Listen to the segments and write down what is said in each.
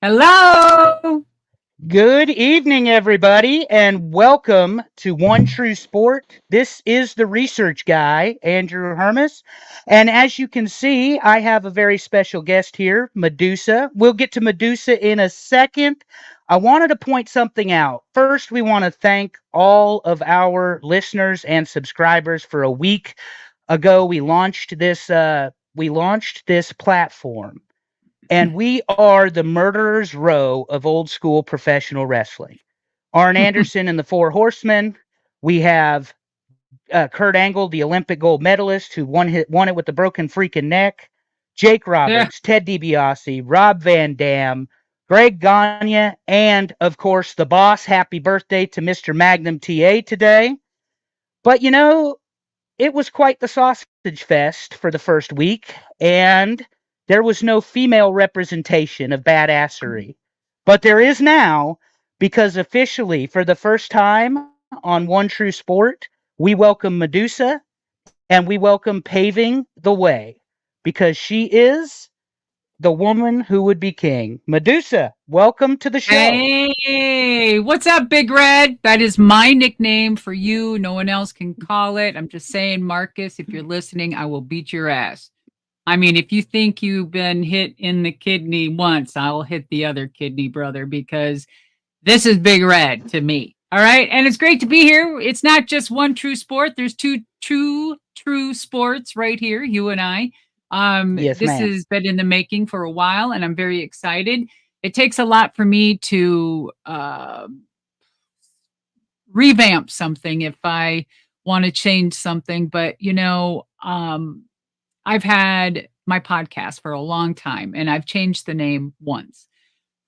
Hello. Good evening, everybody, and welcome to One True Sport. This is the research guy, Andrew Hermes. And as you can see, I have a very special guest here, Madusa. We'll get to Madusa in a second. I wanted to point something out. First, we want to thank all of our listeners and subscribers. For a week ago, we launched this platform, and we are the murderer's row of old school professional wrestling. Arn Anderson and the Four Horsemen. We have Kurt Angle, the Olympic gold medalist who won it with the broken freaking neck. Jake Yeah. Roberts, Ted DiBiase, Rob Van Dam, Greg Gagne, and of course the boss. Happy birthday to Mr. Magnum TA today. But it was quite the sausage fest for the first week, and there was no female representation of badassery. But there is now, because officially, for the first time on One True Sport, we welcome Madusa and we welcome Paving the Way, because she is the woman who would be king. Madusa, welcome to the show. Hey, what's up, Big Red? That is my nickname for you. No one else can call it. I'm just saying, Marcus, if you're listening, I will beat your ass. I mean, if you think you've been hit in the kidney once, I'll hit the other kidney, brother, because this is Big Red to me. All right. And it's great to be here. It's not just one true sport. There's two true sports right here, you and I. Yes, This ma'am. has been in the making for a while, and I'm very excited. It takes a lot for me to revamp something if I want to change something. But, I've had my podcast for a long time, and I've changed the name once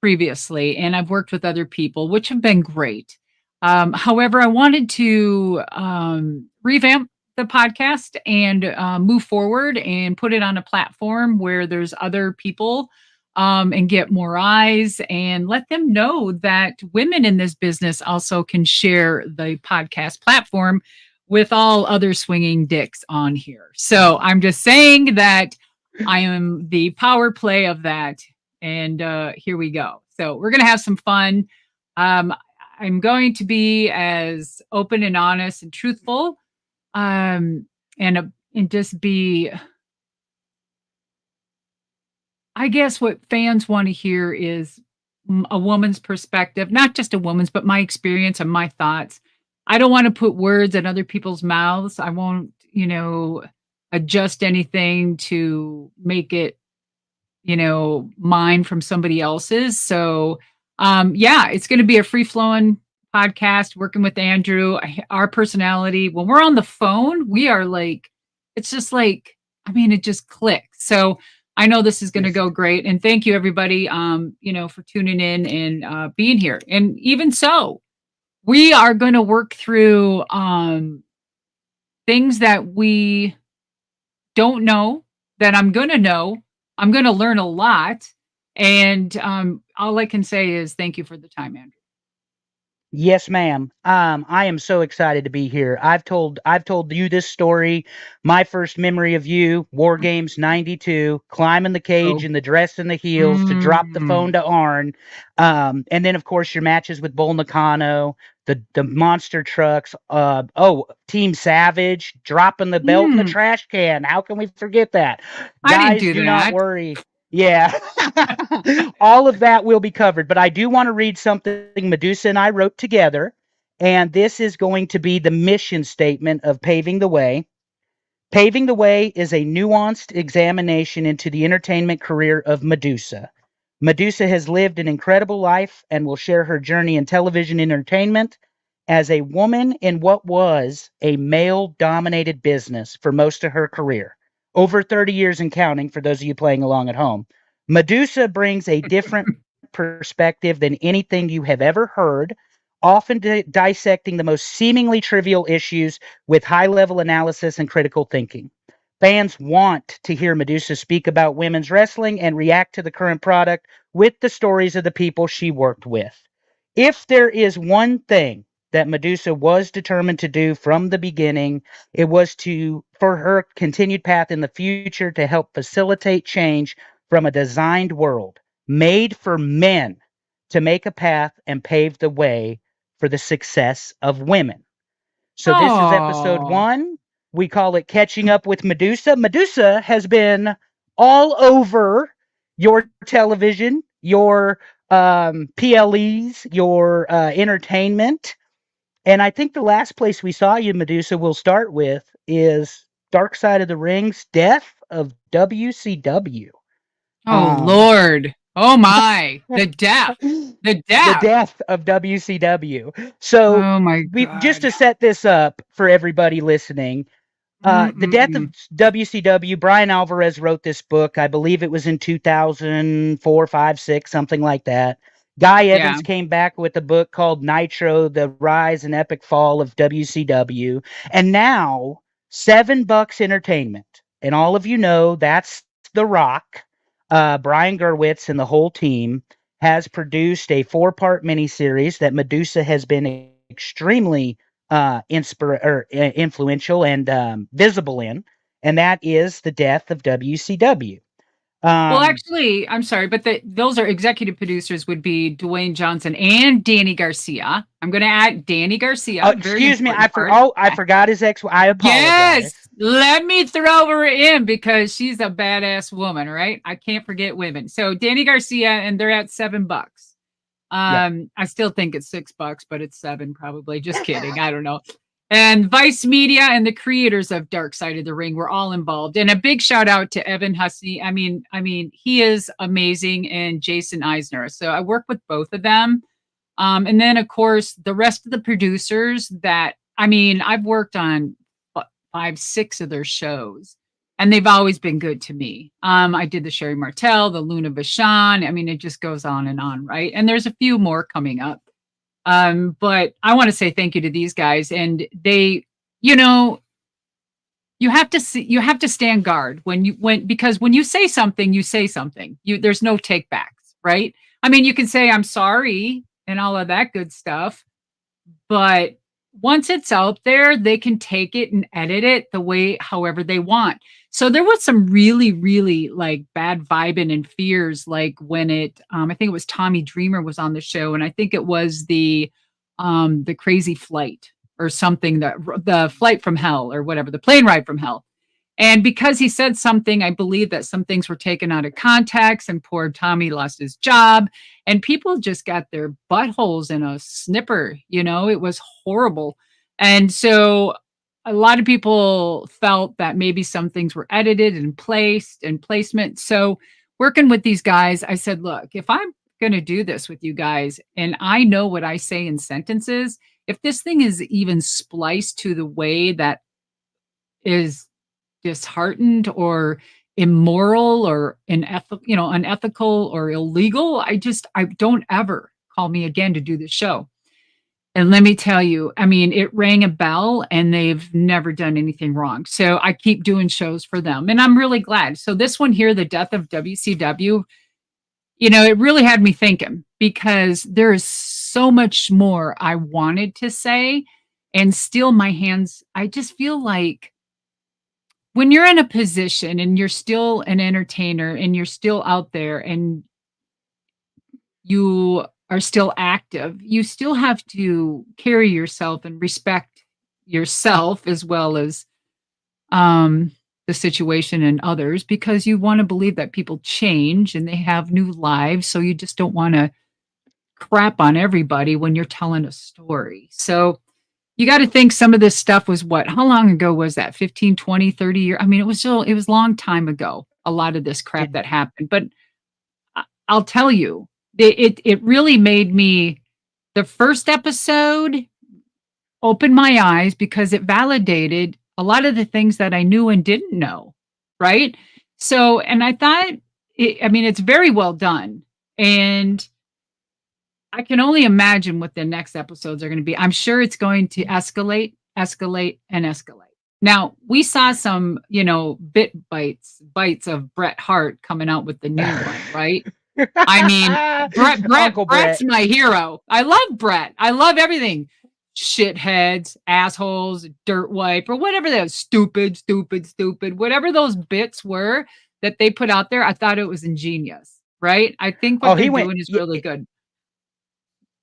previously, and I've worked with other people, which have been great. However, I wanted to revamp the podcast and move forward and put it on a platform where there's other people, and get more eyes and let them know that women in this business also can share the podcast platform with all other swinging dicks on here. So I'm just saying that I am the power play of that. And here we go. So we're going to have some fun. Um, I'm going to be as open and honest and truthful, and just be, I guess what fans want to hear is a woman's perspective, not just a woman's, but my experience and my thoughts. I don't want to put words in other people's mouths. I won't, adjust anything to make it, mine from somebody else's. So, yeah, it's going to be a free flowing podcast working with Andrew. Our personality, when we're on the phone, we are like, it's just like, I mean, it just clicks. So I know this is going to Yes. go great. And thank you everybody, for tuning in and being here. And even so, we are going to work through things that we don't know that I'm going to know. I'm going to learn a lot. And all I can say is thank you for the time, Andrew. Yes, ma'am. I am so excited to be here. I've told you this story. My first memory of you, War Games '92, climbing the cage Oh, in the dress and the heels to drop the phone mm, to Arn. And then of course your matches with Bull Nakano, the monster trucks, Team Savage, dropping the belt in the mm, trash can. How can we forget that? I didn't Guys, do do not that. worry. Yeah. All of that will be covered, but I do want to read something Medusa and I wrote together, and this is going to be the mission statement of Paving the Way. Paving the Way is a nuanced examination into the entertainment career of Medusa. Medusa has lived an incredible life and will share her journey in television entertainment as a woman in what was a male dominated business for most of her career. Over 30 years and counting, for those of you playing along at home. Medusa brings a different perspective than anything you have ever heard, often dissecting the most seemingly trivial issues with high level analysis and critical thinking. Fans want to hear Medusa speak about women's wrestling and react to the current product with the stories of the people she worked with. If there is one thing that Medusa was determined to do from the beginning, it was for her continued path in the future to help facilitate change from a designed world. made for men to make a path and pave the way for the success of women. So this is episode Oh. 1. We call it Catching Up with Madusa. Madusa has been all over your television, your PLEs, your entertainment. And I think the last place we saw you, Madusa, we'll start with is Dark Side of the Ring's Death of WCW. Oh Um, Lord. Oh my. The death. The the death. death of WCW. So Oh my we just God. to set this up for everybody listening, the death of Mm-mm-mm. WCW. Brian Alvarez wrote this book. I believe it was in 2004, 5, 6, something like that. Guy Yeah. Evans came back with a book called Nitro: The Rise and Epic Fall of WCW, and now $7 Entertainment, and all of you know that's The Rock. Brian Gerwitz and the whole team has produced a 4-part miniseries that Madusa has been extremely influential and visible in, and that is the death of WCW. Well, Um, actually, I'm sorry, but those are executive producers would be Dwayne Johnson and Danny Garcia. I'm going to add Danny Garcia, very excuse me, important part. I forgot his ex. I Yes, apologize. let me throw her in because she's a badass woman, right? I can't forget women. So Danny Garcia, and they're at $7. Yep. I still think it's $6, but it's 7 probably. Just kidding. I don't know. And Vice Media and the creators of Dark Side of the Ring were all involved. And a big shout out to Evan Hussey. I mean, he is amazing, and Jason Eisner. So I work with both of them. And then of course the rest of the producers that I've worked on 5, 6 of their shows, and they've always been good to me. I did the Sherri Martel, the Luna Vachon. I mean, it just goes on, right? And there's a few more coming up. But I want to say thank you to these guys. And they, you know, you have to see, you have to stand guard because when you say something, you say something. There's no take backs, right? I mean, you can say I'm sorry and all of that good stuff, but once it's out there, they can take it and edit it the way however they want. So there was some really, really like bad vibing and fears, like when I think it was Tommy Dreamer was on the show, and I think it was the crazy flight or something, that the flight from hell or whatever, the plane ride from hell. And because he said something, I believe that some things were taken out of context, and poor Tommy lost his job, and people just got their buttholes in a snipper. It was horrible. And so a lot of people felt that maybe some things were edited and placed and placement. So working with these guys, I said, look, if I'm going to do this with you guys and I know what I say in sentences, if this thing is even spliced to the way that is disheartened or immoral or unethical or illegal, I don't ever call me again to do the show. And let me tell you, it rang a bell, and they've never done anything wrong. So I keep doing shows for them, and I'm really glad. So this one here, the death of WCW, it really had me thinking, because there is so much more I wanted to say, and still my hands, I just feel like when you're in a position and you're still an entertainer and you're still out there and you are still active, you still have to carry yourself and respect yourself as well as um, the situation and others, because you want to believe that people change and they have new lives. So you just don't want to crap on everybody when you're telling a story. So you got to think some of this stuff was how long ago was that? 15, 20, 30 years? It was a long time ago, a lot of this crap Did that happened. But I'll tell you, it really made me, the first episode opened my eyes because it validated a lot of the things that I knew and didn't know. Right. So, and I thought, it's very well done. And I can only imagine what the next episodes are going to be. I'm sure it's going to escalate, escalate, and escalate. Now, we saw some, bites of Bret Hart coming out with the new one, right? I mean, Uncle Bret's Brett. my hero. I love Bret. I love everything. Shitheads, assholes, dirt wipe, or whatever those stupid, whatever those bits were that they put out there, I thought it was ingenious. right? I think what Oh, they're he went. doing is really good.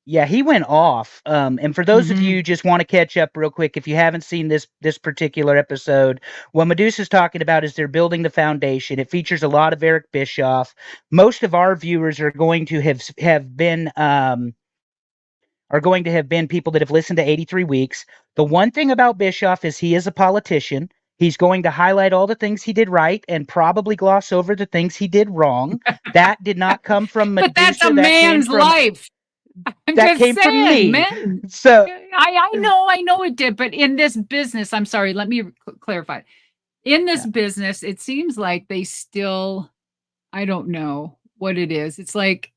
Yeah, he went off. And for those of Mhm. you just want to catch up real quick, if you haven't seen this particular episode, what Medusa's talking about is they're building the foundation. It features a lot of Eric Bischoff. Most of our viewers are going to have been people that have listened to 83 weeks. The one thing about Bischoff is he is a politician. He's going to highlight all the things he did right and probably gloss over the things he did wrong. That did not come from But that's a Medusa. man's life. I'm That just came from saying, me. men. So I know it did, but in this business, I'm sorry, let me clarify. In this business, it seems like they still, I don't know what it is. It's like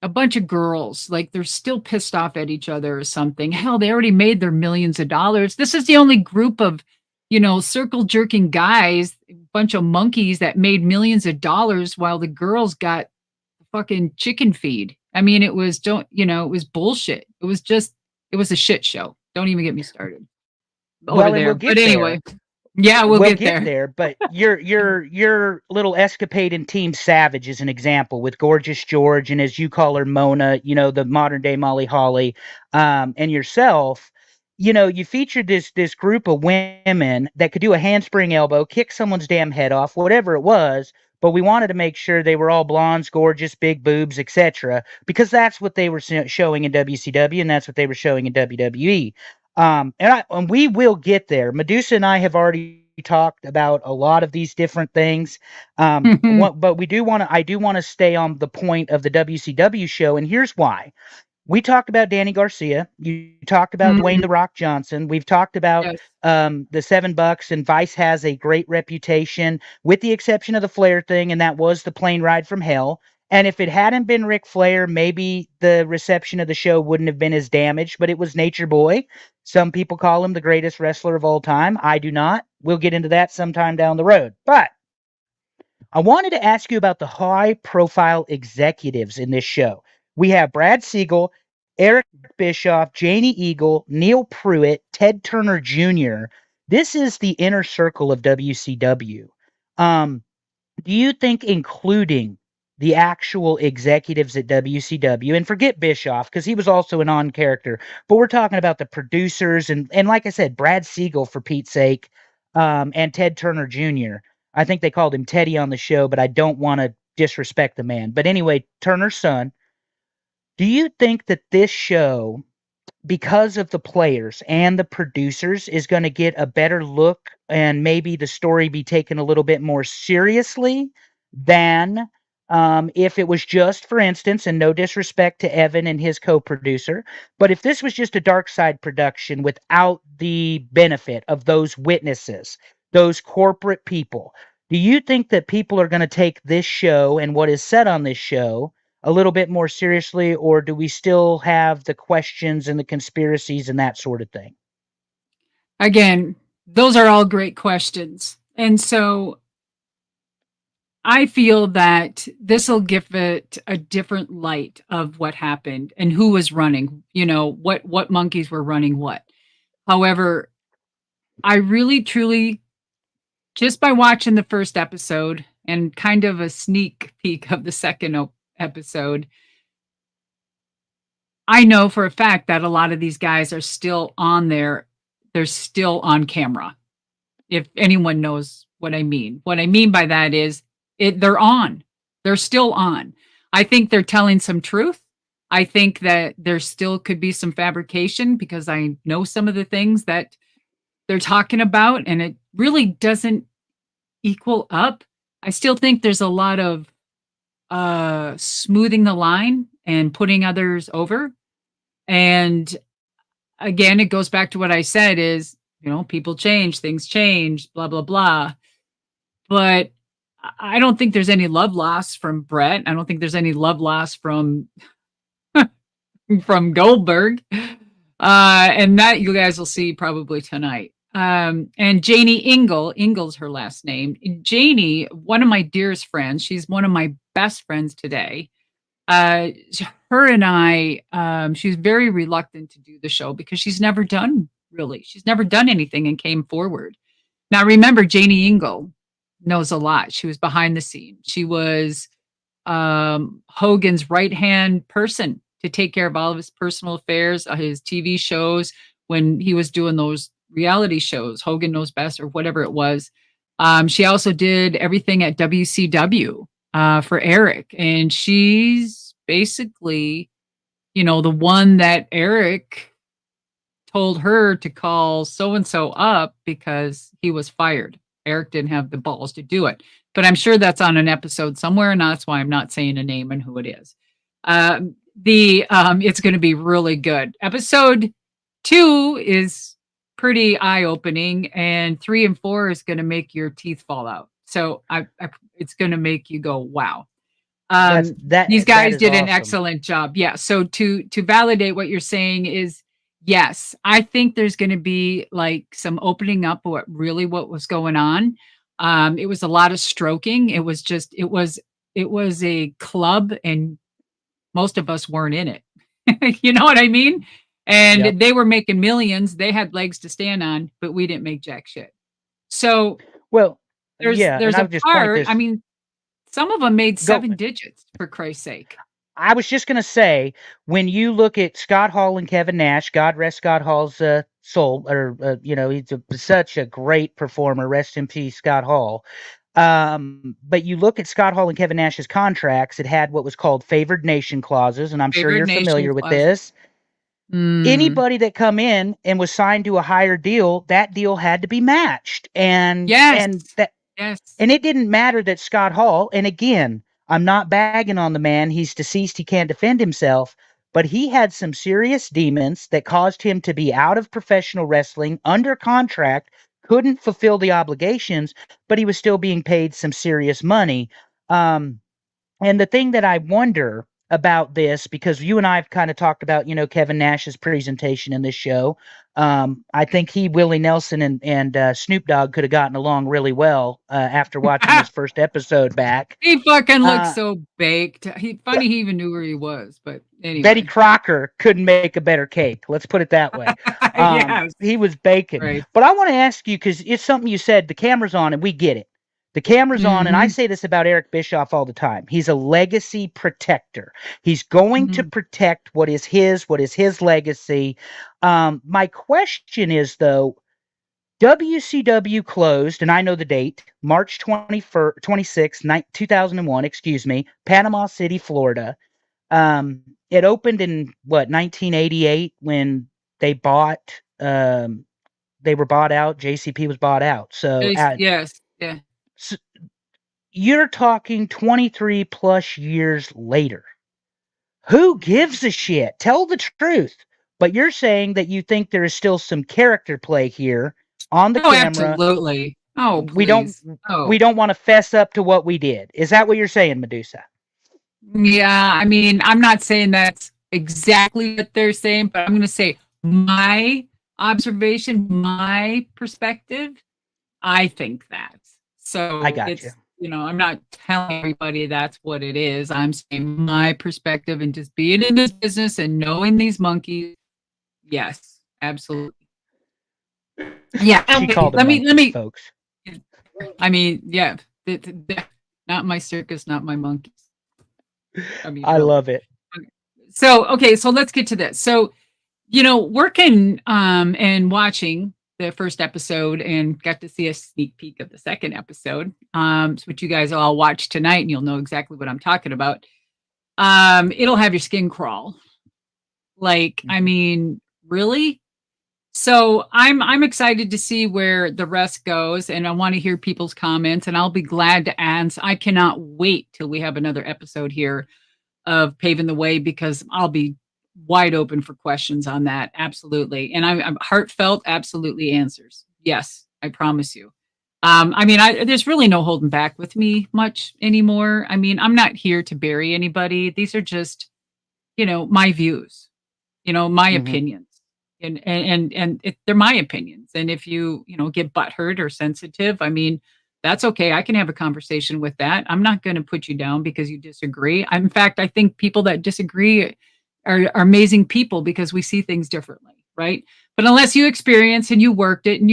a bunch of girls, like they're still pissed off at each other or something. Hell, they already made their millions of dollars. This is the only group of, circle jerking guys, a bunch of monkeys that made millions of dollars while the girls got fucking chicken feed. I mean, it was it was bullshit. It was a shit show. Don't even get me started over well, and there. we'll But get there. anyway, yeah, we'll We'll get get there. there, but your little escapade in Team Savage is an example with Gorgeous George and as you call her Mona, the modern day Molly Holly, and yourself. You featured this group of women that could do a handspring elbow, kick someone's damn head off, whatever it was. But we wanted to make sure they were all blondes, gorgeous, big boobs, etc., because that's what they were showing in WCW, and that's what they were showing in WWE. And we will get there. Medusa and I have already talked about a lot of these different things. But I do want to stay on the point of the WCW show, and here's why. We talked about Danny Garcia. You talked about Dwayne Mhm. the Rock Johnson. We've talked about Yes. the $7, and Vice has a great reputation, with the exception of the Flair thing, and that was the plane ride from hell. And if it hadn't been Ric Flair, maybe the reception of the show wouldn't have been as damaged, but it was Nature Boy. Some people call him the greatest wrestler of all time. I do not. We'll get into that sometime down the road. But I wanted to ask you about the high profile executives in this show. We have Brad Siegel, Eric Bischoff, Janie Eagle, Neil Pruitt, Ted Turner Jr. This is the inner circle of WCW. Um, do you think including the actual executives at WCW, and forget Bischoff because he was also an on character, but we're talking about the producers and like I said, Brad Siegel for Pete's sake, and Ted Turner Jr. I think they called him Teddy on the show, but I don't want to disrespect the man. But anyway, Turner's son. Do you think that this show, because of the players and the producers, is going to get a better look and maybe the story be taken a little bit more seriously than if it was just, for instance, and no disrespect to Evan and his co-producer, but if this was just a dark side production without the benefit of those witnesses, those corporate people, do you think that people are going to take this show and what is said on this show a little bit more seriously, or do we still have the questions and the conspiracies and that sort of thing? Again, those are all great questions. And so I feel that this will give it a different light of what happened and who was running, what monkeys were running what. However, I really truly, just by watching the first episode and kind of a sneak peek of the second episode, I know for a fact that a lot of these guys are still on there. They're still on camera. If anyone knows what I mean. What I mean by that is they're on. They're still on. I think they're telling some truth. I think that there still could be some fabrication because I know some of the things that they're talking about and it really doesn't equal up. I still think there's a lot of smoothing the line and putting others over. And again, it goes back to what I said is, people change, things change, blah, blah, blah. But I don't think there's any love lost from Brett. I don't think there's any love lost from Goldberg. And that you guys will see probably tonight. And Janie Ingle's her last name. Janie, one of my dearest friends, she's one of my best friends today. Uh, Her and I, she's very reluctant to do the show because she's never done anything and came forward. Now remember, Janie Ingle knows a lot. She was behind the scene. She was Hogan's right-hand person to take care of all of his personal affairs, his TV shows, when he was doing those reality shows, Hogan Knows Best or whatever it was. She also did everything at WCW for Eric. And she's basically, the one that Eric told her to call so-and-so up because he was fired. Eric didn't have the balls to do it. But I'm sure that's on an episode somewhere, and that's why I'm not saying a name and who it is. It's going to be really good. Episode 2 is pretty eye-opening, and 3 and 4 is going to make your teeth fall out. So it's going to make you go, wow. These guys did an excellent job. Yeah. So to validate what you're saying is, yes, I think there's going to be like some opening up what was going on. It was a lot of stroking. It was a club, and most of us weren't in it. You know what I mean? And They were making millions. They had legs to stand on, but we didn't make jack shit. So there's a part. I mean, some of them made 7 digits, for Christ's sake. I was just going to say, when you look at Scott Hall and Kevin Nash, God rest Scott Hall's soul, or, he's such a great performer. Rest in peace, Scott Hall. But you look at Scott Hall and Kevin Nash's contracts, it had what was called favored nation clauses, and I'm sure you're familiar with this. Anybody that come in and was signed to a higher deal, that deal had to be matched. And and it didn't matter that Scott Hall, and again, I'm not bagging on the man. He's deceased. He can't defend himself. But he had some serious demons that caused him to be out of professional wrestling, under contract, couldn't fulfill the obligations, but he was still being paid some serious money. And the thing that I wonder about this, because you and I have kind of talked about, Kevin Nash's presentation in this show. I think Willie Nelson and Snoop Dogg could have gotten along really well after watching this first episode back. He fucking looked so baked. He even knew where he was, but anyway. Betty Crocker couldn't make a better cake. Let's put it that way. Yes. He was baking. Right. But I want to ask you, because it's something you said, the camera's on and we get it. The camera's on, and I say this about Eric Bischoff all the time. He's a legacy protector. He's going to protect what is his legacy. My question is, though, WCW closed, and I know the date, March 26, 2001, Panama City, Florida. It opened in, 1988 when they were bought out. JCP was bought out. So yes. Yeah. So you're talking 23 plus years later. Who gives a shit? Tell the truth. But you're saying that you think there is still some character play here on the camera. Absolutely. Oh, please. We don't want to fess up to what we did. Is that what you're saying, Madusa? Yeah, I mean, I'm not saying that's exactly what they're saying, but I'm going to say my observation, my perspective. I think that. So I got you. I'm not telling everybody that's what it is. I'm saying my perspective, and just being in this business and knowing these monkeys. Yes, absolutely. Yeah. Let me, folks. I mean, yeah, not my circus, not my monkeys. I love it. So, okay, so let's get to this. So, working and watching the first episode and got to see a sneak peek of the second episode, which you guys will all watch tonight, and you'll know exactly what I'm talking about. It'll have your skin crawl. I mean, really? So I'm excited to see where the rest goes, and I want to hear people's comments, and I'll be glad to answer. I cannot wait till we have another episode here of Paving the Way, because I'll be wide open for questions on that. Absolutely. And I'm heartfelt, absolutely answers. Yes, I promise you. I mean, there's really no holding back with me much anymore. I mean, I'm not here to bury anybody. These are just, my views, my opinions, and they're my opinions. And if you, get butthurt or sensitive, I mean, that's okay. I can have a conversation with that. I'm not going to put you down because you disagree. In fact, I think people that disagree are amazing people, because we see things differently, right? But unless you experience and you worked it and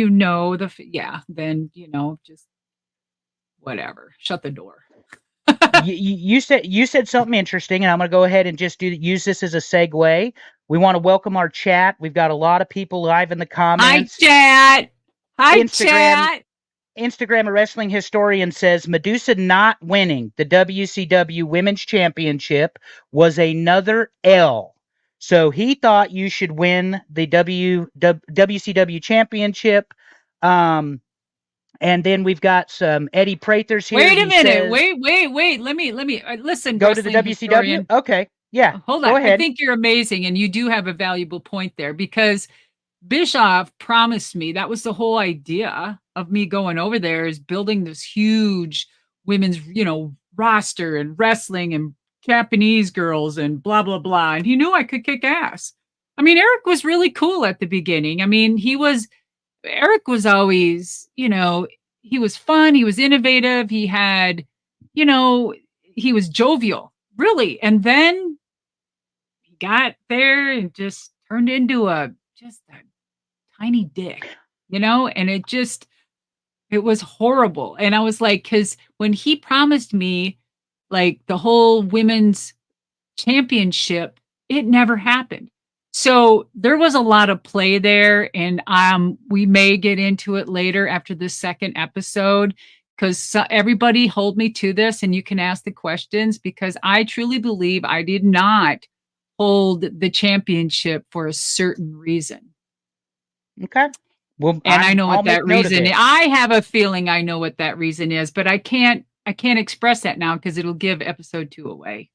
then, just whatever. Shut the door. You said something interesting, and I'm going to go ahead and just use this as a segue. We want to welcome our chat. We've got a lot of people live in the Hi, comments. chat. Hi, Instagram, chat. Instagram, a wrestling historian says Madusa not winning the WCW Women's Championship was another L. So he thought you should win the WCW Championship. And then we've got some Eddie Prathers here. Wait a minute. Says, wait. Let me listen. Go to the WCW. Historian. Okay. Yeah. Hold on. Go ahead. I think you're amazing, and you do have a valuable point there, because Bischoff promised me, that was the whole idea of me going over there, is building this huge women's, roster and wrestling and Japanese girls and blah, blah, blah. And he knew I could kick ass. I mean, Eric was really cool at the beginning. I mean, Eric was always, he was fun. He was innovative. He had, he was jovial, really. And then he got there and just turned into just a tiny dick, and it was horrible. And I was like, because when he promised me like the whole women's championship, it never happened. So there was a lot of play there, and we may get into it later after the second episode, because everybody hold me to this, and you can ask the questions, because I truly believe I did not hold the championship for a certain reason. Okay. Well, and I know what that reason is. I have a feeling I know what that reason is, but I can't express that now because it'll give episode 2 away.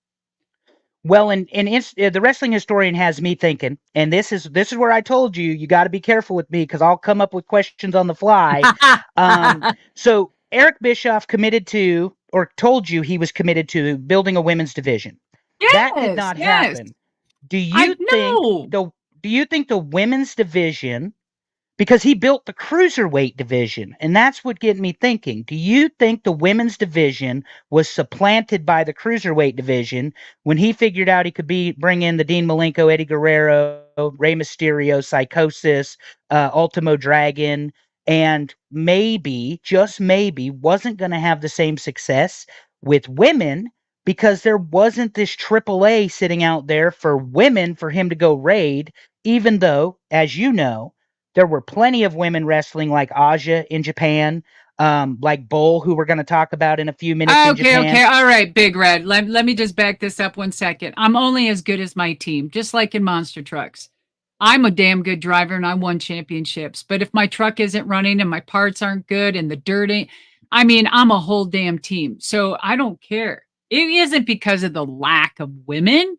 Well, and the wrestling historian has me thinking, and this is where I told you got to be careful with me, because I'll come up with questions on the fly. So Eric Bischoff told you he was committed to building a women's division. Yes, that did not happen. Do you think the women's division, because he built the cruiserweight division, and that's what get me thinking. Do you think the women's division was supplanted by the cruiserweight division when he figured out he could bring in the Dean Malenko, Eddie Guerrero, Rey Mysterio, Psychosis, Ultimo Dragon, and maybe, just maybe, wasn't going to have the same success with women because there wasn't this AAA sitting out there for women for him to go raid, even though, as you know, there were plenty of women wrestling like Aja in Japan, like Bull, who we're going to talk about in a few minutes in Japan. Okay. All right, Big Red. Let me just back this up 1 second. I'm only as good as my team, just like in monster trucks. I'm a damn good driver, and I won championships. But if my truck isn't running and my parts aren't good and the dirt ain't, I'm a whole damn team. So I don't care. It isn't because of the lack of women.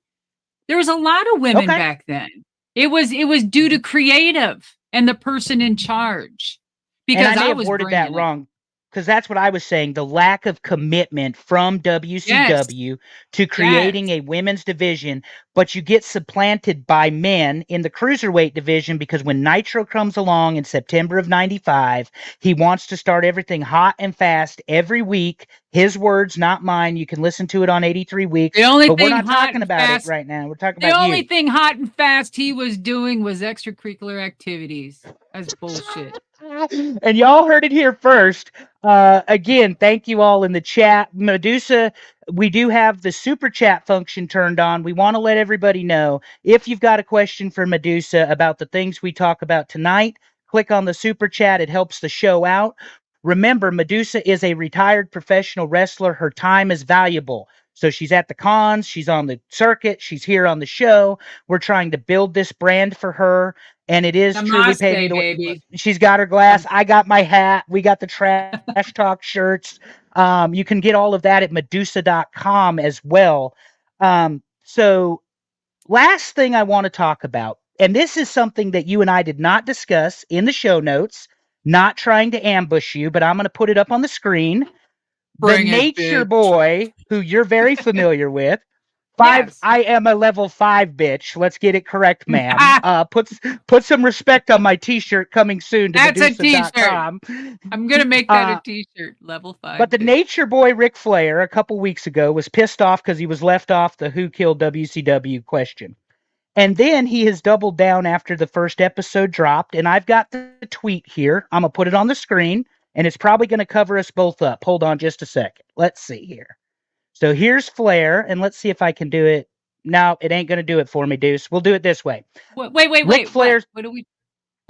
There was a lot of women back then. It was due to creative and the person in charge. Because and I may have worded that wrong, because that's what I was saying. The lack of commitment from WCW to creating a women's division, but you get supplanted by men in the cruiserweight division, because when Nitro comes along in September of '95, he wants to start everything hot and fast every week. His words, not mine. You can listen to it on 83 Weeks. But we're not talking about it right now. We're talking about the only thing hot and fast he was doing was extracurricular activities. That's bullshit. And y'all heard it here first. Again, thank you all in the chat. Madusa, we do have the super chat function turned on. We want to let everybody know, if you've got a question for Madusa about the things we talk about tonight, click on the super chat. It helps the show out. Remember, Madusa is a retired professional wrestler. Her time is valuable. So she's at the cons, she's on the circuit, she's here on the show. We're trying to build this brand for her, and it is truly Paving the Way. She's got her glass. I got my hat. We got the Trash Talk shirts. You can get all of that at Madusa.com as well. So last thing I want to talk about, and this is something that you and I did not discuss in the show notes, not trying to ambush you, but I'm going to put it up on the screen. The Nature Boy, who you're very familiar with. Yes. I am a level 5 bitch. Let's get it correct, ma'am. Put some respect on my t-shirt coming soon to That's a t-shirt. I'm going to make that a t-shirt, level 5. But the Nature Boy Ric Flair a couple weeks ago was pissed off because he was left off the Who Killed WCW question. And then he has doubled down after the first episode dropped, and I've got the tweet here. I'm going to put it on the screen, and it's probably going to cover us both up. Hold on just a second. Let's see here. So here's Flair, and let's see if I can do it. No, it ain't going to do it for me, Deuce. We'll do it this way. Ric Wait. Flair's What do we?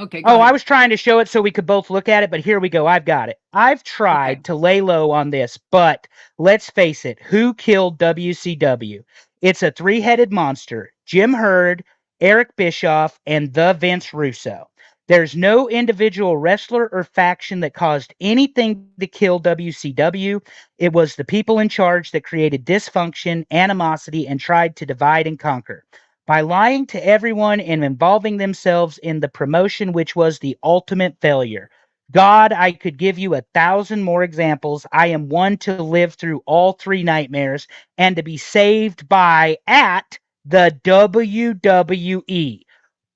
Okay, go Oh, I ahead. was trying to show it so we could both look at it, but here we go. I've got it. I've Okay. tried to lay low on this, but let's face it. Who killed WCW? It's a three-headed monster. Jim Herd, Eric Bischoff, and the Vince Russo. There's no individual wrestler or faction that caused anything to kill WCW. It was the people in charge that created dysfunction, animosity, and tried to divide and conquer by lying to everyone and involving themselves in the promotion, which was the ultimate failure. God, I could give you 1,000 more examples. I am one to live through all three nightmares and to be saved by at the WWE.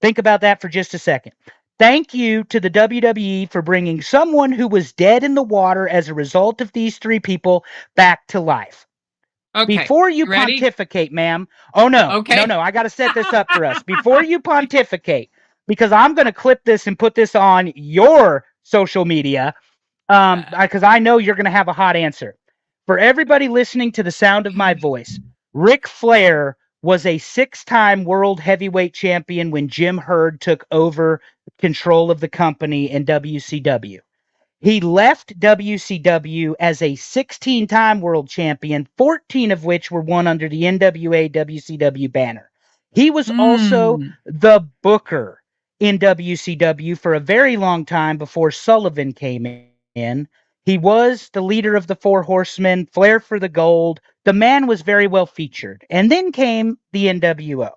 Think about that for just a second. Thank you to the WWE for bringing someone who was dead in the water as a result of these three people back to life. Okay. Before you You ready? pontificate, ma'am. Oh, no. Okay. I got to set this up for us. Before you pontificate, because I'm going to clip this and put this on your social media, because I know you're going to have a hot answer. For everybody listening to the sound of my voice, Ric Flair was a 6-time world heavyweight champion when Jim Herd took over control of the company in WCW. He left WCW as a 16-time world champion, 14 of which were won under the NWA WCW banner. He was also Mm. the booker in WCW for a very long time before Sullivan came in. He was the leader of the Four Horsemen, Flair for the Gold. The man was very well featured. And then came the NWO.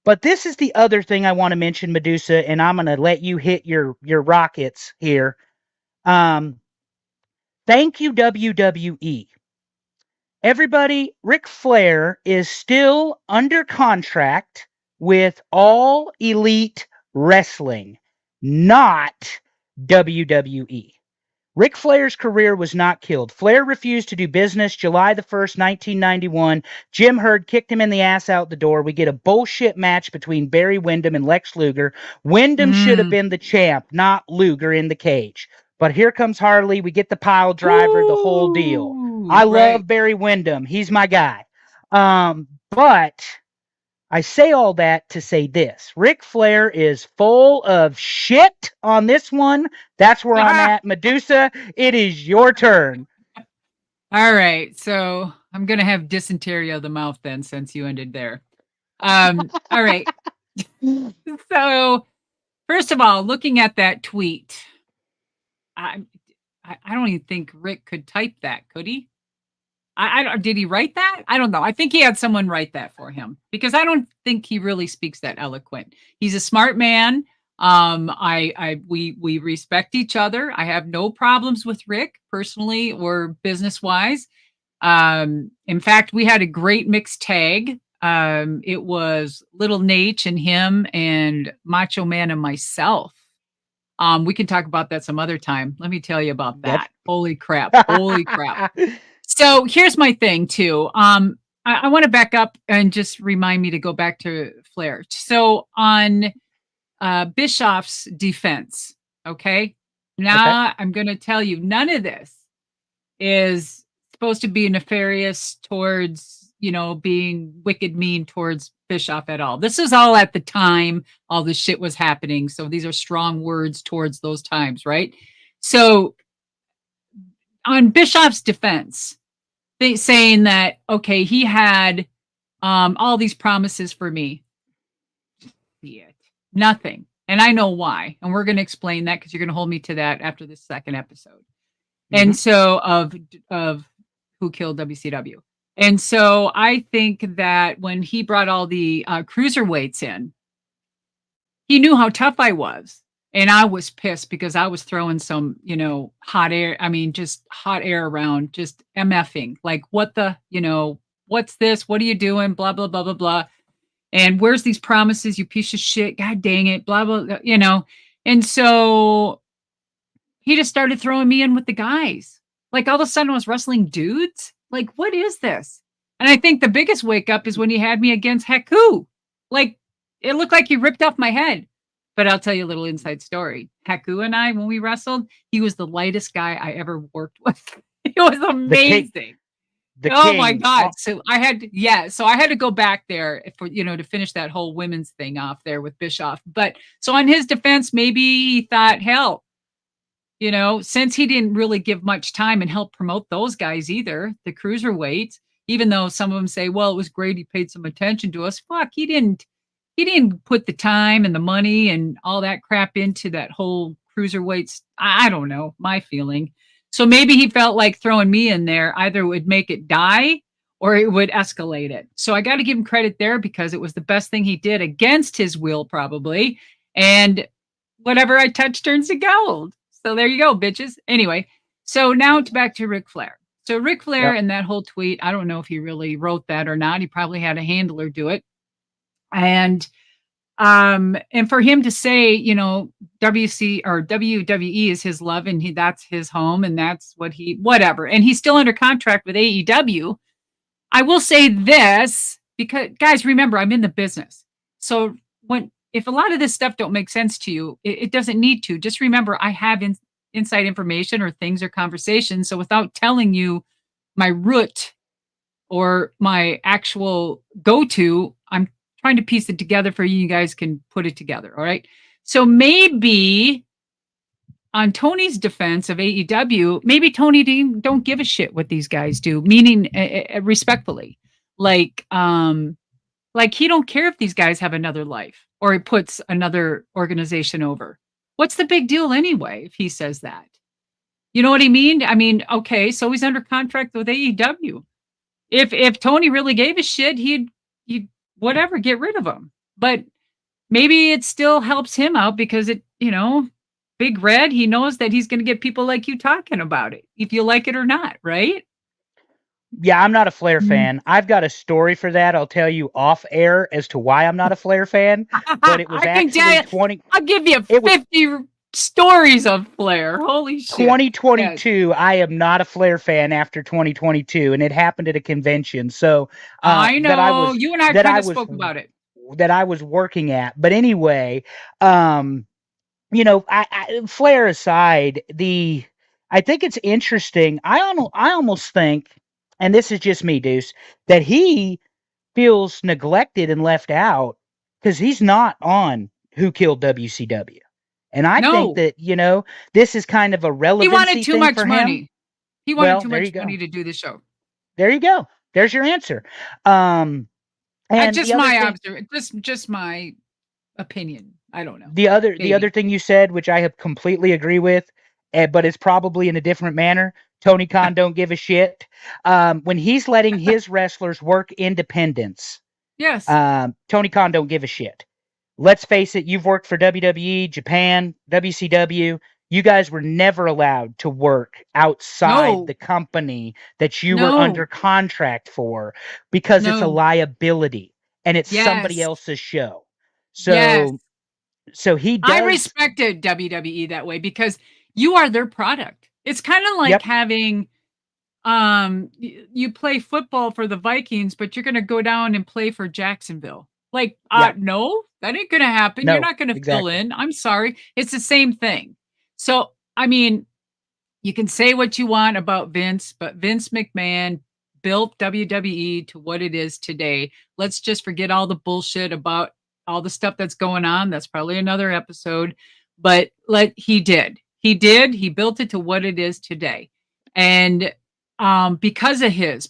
But this is the other thing I want to mention, Madusa, and I'm going to let you hit your rockets here. Thank you, WWE. Everybody, Ric Flair is still under contract with All Elite Wrestling, not WWE. Ric Flair's career was not killed. Flair refused to do business July the 1st, 1991. Jim Herd kicked him in the ass out the door. We get a bullshit match between Barry Windham and Lex Luger. Windham should have Mm. been the champ, not Luger in the cage. But here comes Harley. We get the pile driver, the whole deal. I Ooh, right. love Barry Windham. He's my guy. But I say all that to say this. Ric Flair is full of shit on this one. That's where I'm at. Madusa, it is your turn. All right. So I'm going to have dysentery of the mouth then, since you ended there. All right. So, first of all, looking at that tweet, I don't even think Rick could type that, could he? I don't. Did he write that? I don't know. I think he had someone write that for him, because I don't think he really speaks that eloquent. He's a smart man. We respect each other. I have no problems with Rick personally or business wise. In fact, we had a great mixed tag. It was Little Nate and him and Macho Man and myself. We can talk about that some other time. Let me tell you about that. Holy crap. Holy crap. So here's my thing too. I want to back up and just remind me to go back to Flair. So on Bischoff's defense, okay? Now I'm going to tell you, none of this is supposed to be nefarious towards, being wicked mean towards Bischoff at all. This is all at the time all this shit was happening. So these are strong words towards those times, right? So on Bischoff's defense, saying that, okay, he had all these promises for me. Nothing. And I know why. And we're going to explain that, because you're going to hold me to that after this second episode. Mm-hmm. And so of who killed WCW. And so I think that when he brought all the cruiserweights in, he knew how tough I was. And I was pissed because I was throwing some, hot air. I mean, just hot air around, just MFing. Like, what the, what's this? What are you doing? Blah, blah, blah, blah, blah. And where's these promises, you piece of shit? God dang it, blah, blah, And so he just started throwing me in with the guys. Like, all of a sudden I was wrestling dudes. Like, what is this? And I think the biggest wake up is when he had me against Heck Who. Like, it looked like he ripped off my head. But I'll tell you a little inside story. Haku and I, when we wrestled, he was the lightest guy I ever worked with. It was The king, amazing. the Oh my king. God. So I had to go back there for, to finish that whole women's thing off there with Bischoff. But so on his defense, maybe he thought, hell, since he didn't really give much time and help promote those guys either, the cruiserweights, even though some of them say, well, it was great, he paid some attention to us. Fuck, he didn't put the time and the money and all that crap into that whole cruiserweights. I don't know, my feeling. So maybe he felt like throwing me in there either would make it die or it would escalate it. So I got to give him credit there because it was the best thing he did against his will, probably. And whatever I touch turns to gold. So there you go, bitches. Anyway, so now back to Ric Flair. So Ric Flair and that whole tweet, I don't know if he really wrote that or not. He probably had a handler do it. And for him to say, WC or WWE is his love and that's his home and that's whatever. And he's still under contract with AEW. I will say this because guys, remember, I'm in the business. So if a lot of this stuff don't make sense to you, it doesn't need to. Just remember, I have inside information or things or conversations. So without telling you my root or my actual go-to, I'm trying to piece it together for you. You guys can put it together. All right. So maybe on Tony's defense of AEW, maybe Tony don't give a shit what these guys do, meaning respectfully, like he don't care if these guys have another life or he puts another organization over. What's the big deal anyway, if he says that? You know what I mean? I mean, okay, so he's under contract with AEW. If Tony really gave a shit, he'd whatever, get rid of him. But maybe it still helps him out because Big Red, he knows that he's going to get people like you talking about it, if you like it or not, right? Yeah, I'm not a Flair fan. I've got a story for that. I'll tell you off air as to why I'm not a Flair fan. But it was actually 20. I'll give you 50 stories of Flair. Holy shit. 2022, yes. I am not a Flair fan after 2022, and it happened at a convention. So I know you and I kind of spoke about it. That I was working at. But anyway, Flair aside, I think it's interesting. I almost think, and this is just me, Deuce, that he feels neglected and left out because he's not on Who Killed WCW. And I think that, this is kind of a relevancy thing for him. He wanted too much money. He wanted too much money to do the show. There you go. There's your answer. And just my opinion. I don't know. The other thing you said, which I have completely agree with, but it's probably in a different manner. Tony Khan don't give a shit. When he's letting his wrestlers work independence. Yes. Tony Khan don't give a shit. Let's face it, you've worked for WWE, Japan, WCW. You guys were never allowed to work outside the company that you were under contract for because it's a liability and it's somebody else's show. So he does. I respected WWE that way because you are their product. It's kind of like having you play football for the Vikings, but you're going to go down and play for Jacksonville. Like, no, that ain't going to happen. You're not going to fill in. I'm sorry. It's the same thing. So, I mean, you can say what you want about Vince, but Vince McMahon built WWE to what it is today. Let's just forget all the bullshit about all the stuff that's going on. That's probably another episode, but he did. He built it to what it is today. And because of his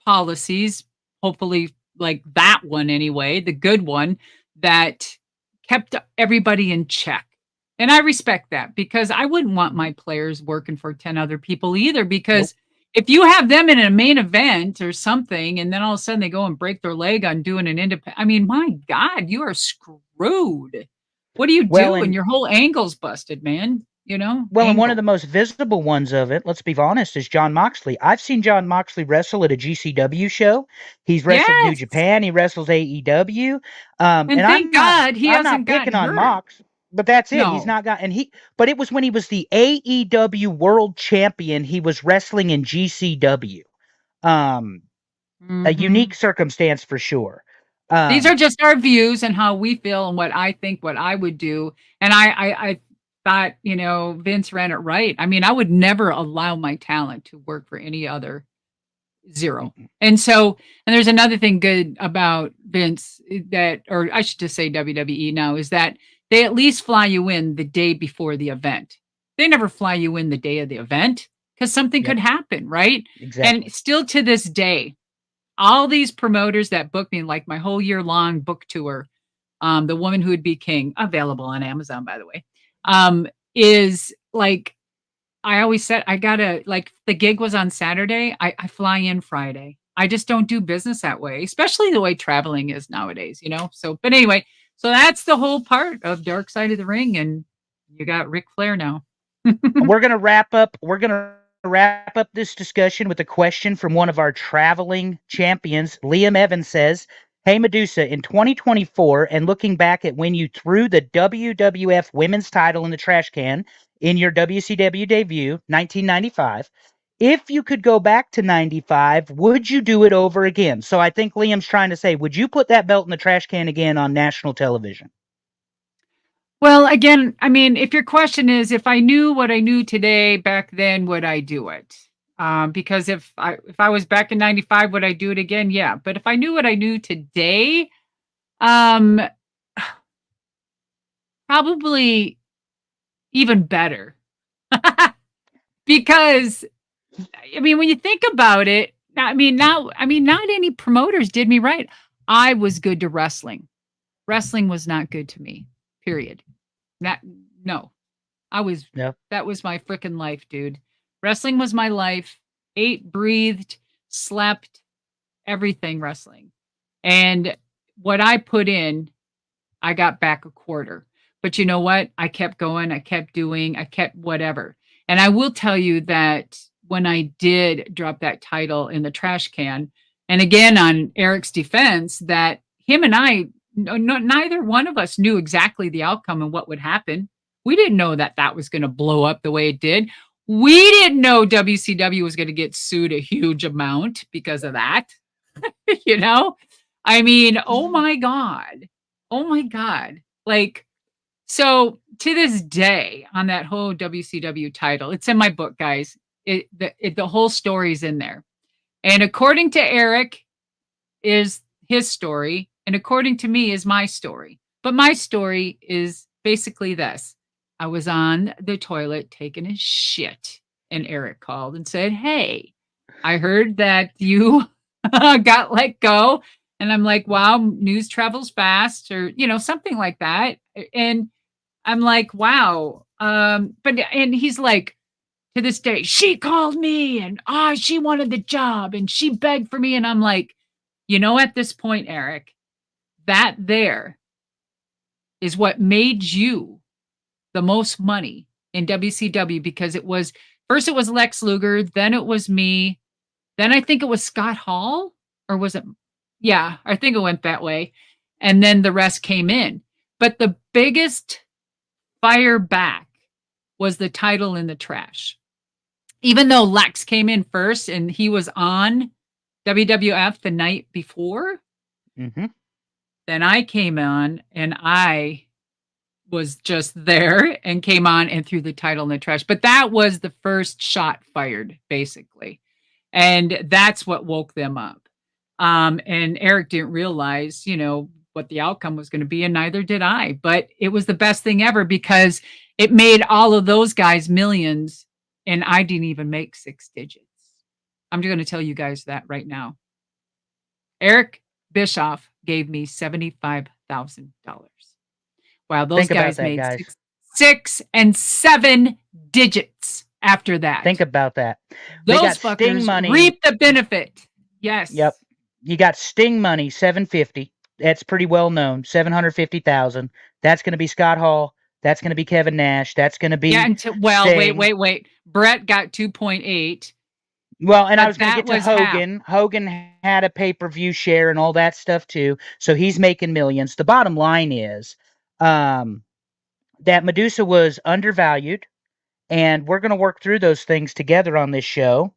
policies, hopefully like that one anyway, the good one that kept everybody in check. And I respect that because I wouldn't want my players working for 10 other people either, because if you have them in a main event or something, and then all of a sudden they go and break their leg on doing an independent, I mean, my God, you are screwed. What do you do when your whole angle's busted, man? And one of the most visible ones of it, let's be honest, is Jon Moxley. I've seen Jon Moxley wrestle at a GCW show. He's wrestled New Japan. He wrestles AEW. And thank God he hasn't gotten picking on Mox, but that's it. No. He's not got, but it was when he was the AEW World Champion. He was wrestling in GCW. A unique circumstance for sure. These Um, are just our views and how we feel and what I think, what I would do. And I thought, Vince ran it right. I mean, I would never allow my talent to work for any other. Zero. And there's another thing good about Vince that, or I should just say WWE now, is that they at least fly you in the day before the event. They never fly you in the day of the event because something yep, could happen, right? And exactly. still to this day, all these promoters that book me, like my whole year long book tour, the Woman Who Would Be King, available on Amazon, by the way, is like, I always said, I gotta, like, the gig was on Saturday. I fly in Friday. I just don't do business that way, especially the way traveling is nowadays. So, but anyway, so that's the whole part of Dark Side of the Ring. And you got Ric Flair now. We're gonna wrap up. We're gonna wrap up this discussion with a question from one of our traveling champions. Liam Evans says, "Hey Madusa, in 2024, and looking back at when you threw the WWF Women's title in the trash can in your WCW debut, 1995." If you could go back to 95, would you do it over again? So I think Liam's trying to say, would you put that belt in the trash can again on national television? Well, again, I mean, if your question is if I knew what I knew today back then, would I do it? Because if I was back in '95, would I do it again? Yeah. But if I knew what I knew today, um, probably even better. Because I mean, when you think about it, not any promoters did me right. I was good to wrestling. Wrestling was not good to me. Period. Not no. I was Yeah. That was my freaking life, dude. Wrestling was my life. Ate, breathed, slept, everything wrestling. And what I put in, I got back a quarter. But you know what? I kept going, I kept doing, I kept whatever. And I will tell you that when I did drop that title in the trash can, and again on Eric's defense, that him and I, neither one of us knew exactly the outcome and what would happen. We didn't know that that was going to blow up the way it did. We didn't know WCW was going to get sued a huge amount because of that. you know? I mean, oh my God. Oh my God. Like, so to this day, on that whole WCW title, it's in my book, guys. The whole story's in there. And according to Eric, is his story, and according to me, is my story. But my story is basically this: I was on the toilet taking a shit, and Eric called and said, "Hey, I heard that you got let go." And I'm like, "Wow, news travels fast," or something like that. And I'm like, "Wow." And he's like, to this day, she called me and she wanted the job and she begged for me. And I'm like, at this point, Eric, that there is what made you the most money in WCW, because it was first it was Lex Luger, then it was me, then I think it was Scott Hall, or was it? Yeah, I think it went that way. And then the rest came in. But the biggest fire back was the title in the trash. Even though Lex came in first and he was on WWF the night before, Mm-hmm. then I came on and I was just there and came on and threw the title in the trash. But that was the first shot fired, basically. And that's what woke them up. And Eric didn't realize, what the outcome was going to be, and neither did I. But it was the best thing ever because it made all of those guys millions, and I didn't even make six digits. I'm going to tell you guys that right now. Eric Bischoff gave me $75,000. While those Think about guys that, made guys. six and seven digits after that. Think about that. They Those got Sting fuckers money. reap the benefit. Yep. Yes. You got Sting money, 750. That's pretty well known. 750,000. That's going to be Scott Hall. That's going to be Kevin Nash. That's going to Yeah, be well, Sting. wait. Brett got 2.8, Well, and I but was going to that get to was half. Hogan. Hogan had a pay-per-view share and all that stuff too. So he's making millions. The bottom line is that Madusa was undervalued, and we're going to work through those things together on this show.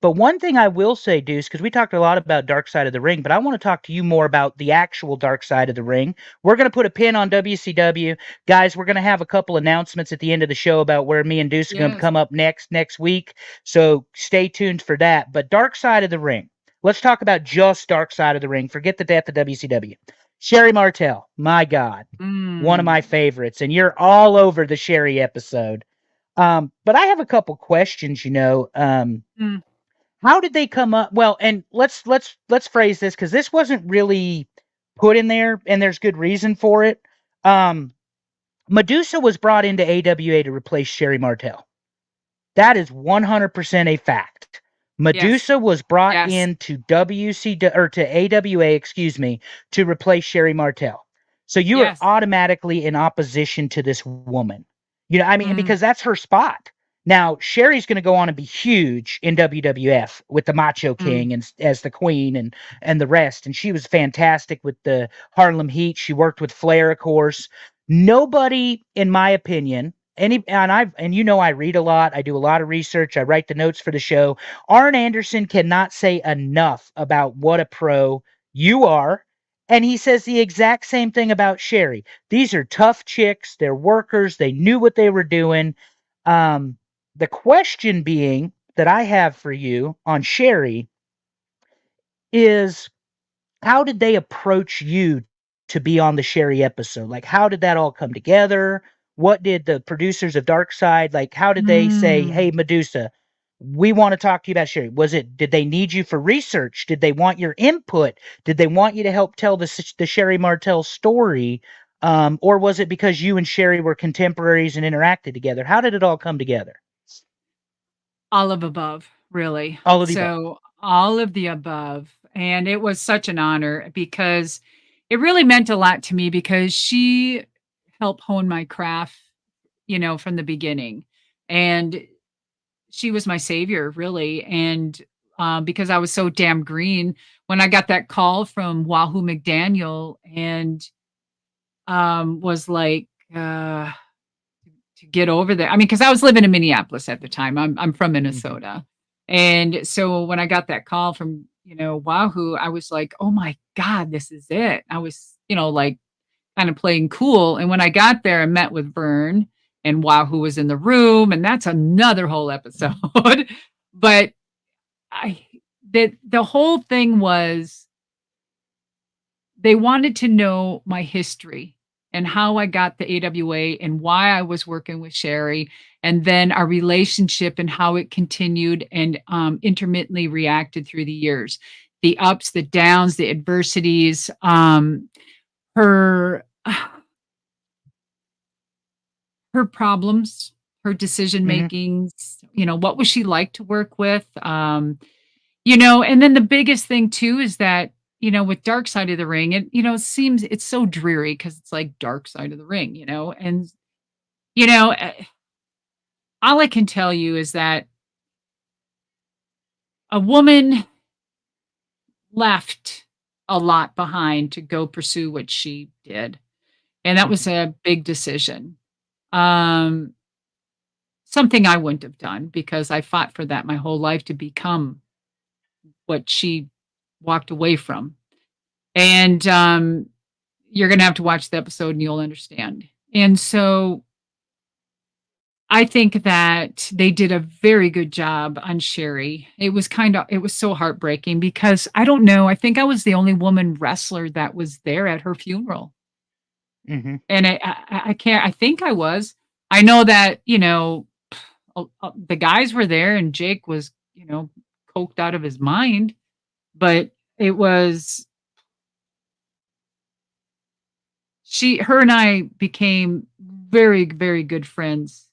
But one thing I will say, Deuce, because we talked a lot about Dark Side of the Ring, but I want to talk to you more about the actual Dark Side of the Ring. We're going to put a pin on WCW. Guys, we're going to have a couple announcements at the end of the show about where me and Deuce are going to Yes. come up next week. So stay tuned for that. But Dark Side of the Ring. Let's talk about just Dark Side of the Ring. Forget the death of WCW. Sherri Martel, my God, one of my Mm. favorites. And you're all over the Sherri episode. But I have a couple questions, Mm. how did they come up? Well, and let's phrase this because this wasn't really put in there, and there's good reason for it. Um, Madusa was brought into AWA to replace Sherri Martel. That is 100% a fact. Yes. Madusa was brought Yes. into or to AWA, excuse me, to replace Sherri Martel. So you are Yes. automatically in opposition to this woman. I mean, Mm. because that's her spot. Now, Sherri's going to go on and be huge in WWF with the Macho Mm. King and as the Queen and the rest. And she was fantastic with the Harlem Heat. She worked with Flair, of course. Nobody, in my opinion, I read a lot, I do a lot of research, I write the notes for the show. Arn Anderson cannot say enough about what a pro you are. And he says the exact same thing about Sherri. These are tough chicks, they're workers, they knew what they were doing. The question being that I have for you on Sherri is, how did they approach you to be on the Sherri episode? Like, how did that all come together? What did the producers of Dark Side, like, how did they say, hey, Mm. Madusa, we want to talk to you about Sherri? Did they need you for research? Did they want your input? Did they want you to help tell the Sherri Martel story? Or was it because you and Sherri were contemporaries and interacted together? How did it all come together? All of above, really. All of the above. So, all of the above, and it was such an honor because it really meant a lot to me because she helped hone my craft, from the beginning, and she was my savior, really, and, because I was so damn green, when I got that call from Wahoo McDaniel and, was like, to get over there. I mean, because I was living in Minneapolis at the time. I'm from Mhm. Minnesota. And so when I got that call from, Wahoo, I was like, "Oh my god, this is it." I was, like kind of playing cool. And when I got there, I met with Vern and Wahoo was in the room, and that's another whole episode. But I the whole thing was they wanted to know my history and how I got the AWA and why I was working with Sherri, and then our relationship and how it continued and intermittently reacted through the years, the ups, the downs, the adversities, her her problems, her decision Mhm. makings. What was she like to work with? And then the biggest thing too is that, with Dark Side of the Ring, seems it's so dreary because it's like Dark Side of the Ring, and, you know, eh, all I can tell you is that a woman left a lot behind to go pursue what she did, and that was Mhm. a big decision. Um, Something I wouldn't have done because I fought for that my whole life to become what she walked away from. And, you're gonna have to watch the episode and you'll understand. And so, I think that they did a very good job on Sherri. It was so heartbreaking because I don't know, I think I was the only woman wrestler that was there at her funeral. Mhm. And I can't I think I was. I know that, the guys were there and Jake was, coked out of his mind, but it was her and I became very, very good friends,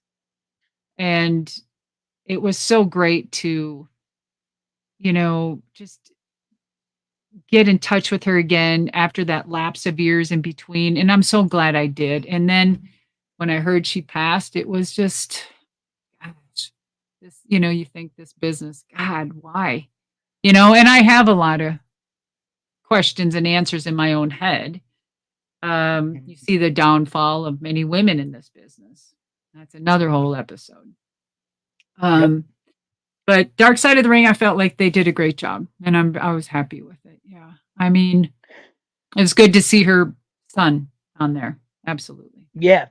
and it was so great to, just get in touch with her again after that lapse of years in between, and I'm so glad I did. And then when I heard she passed, it was just, gosh, you think this business, God, why? And I have a lot of questions and answers in my own head. You Mhm. see the downfall of many women in this business. That's another whole episode. Yep. Um, But Dark Side of the Ring, I felt like they did a great job, and I was happy with it. Yeah, I mean, it's good to see her son on there. Absolutely. Yeah,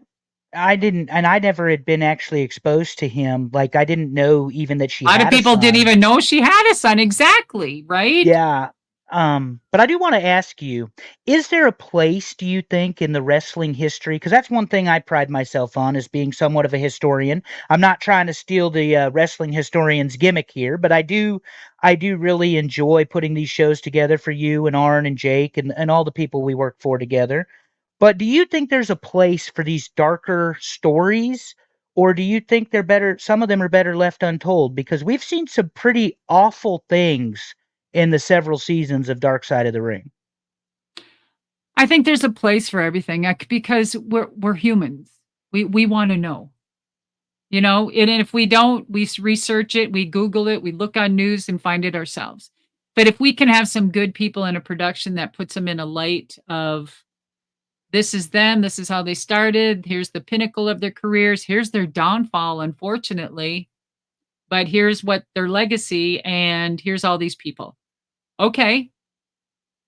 I didn't, and I never had been actually exposed to him. Like, I didn't know even that she A lot of had a people didn't son. even know she had a son. Exactly, right? Yeah. But I do want to ask you, is there a place, do you think, in the wrestling history? Because that's one thing I pride myself on, is being somewhat of a historian. I'm not trying to steal the wrestling historian's gimmick here, but I do really enjoy putting these shows together for you and Arn and Jake and all the people we work for together. But do you think there's a place for these darker stories? Or do you think they're better? Some of them are better left untold, because we've seen some pretty awful things in the several seasons of Dark Side of the Ring. I think there's a place for everything because we're humans. We want to know, and if we don't, we research it, we Google it, we look on news and find it ourselves. But if we can have some good people in a production that puts them in a light of this is them, this is how they started, here's the pinnacle of their careers, here's their downfall, unfortunately, but here's what their legacy, and here's all these people. Okay.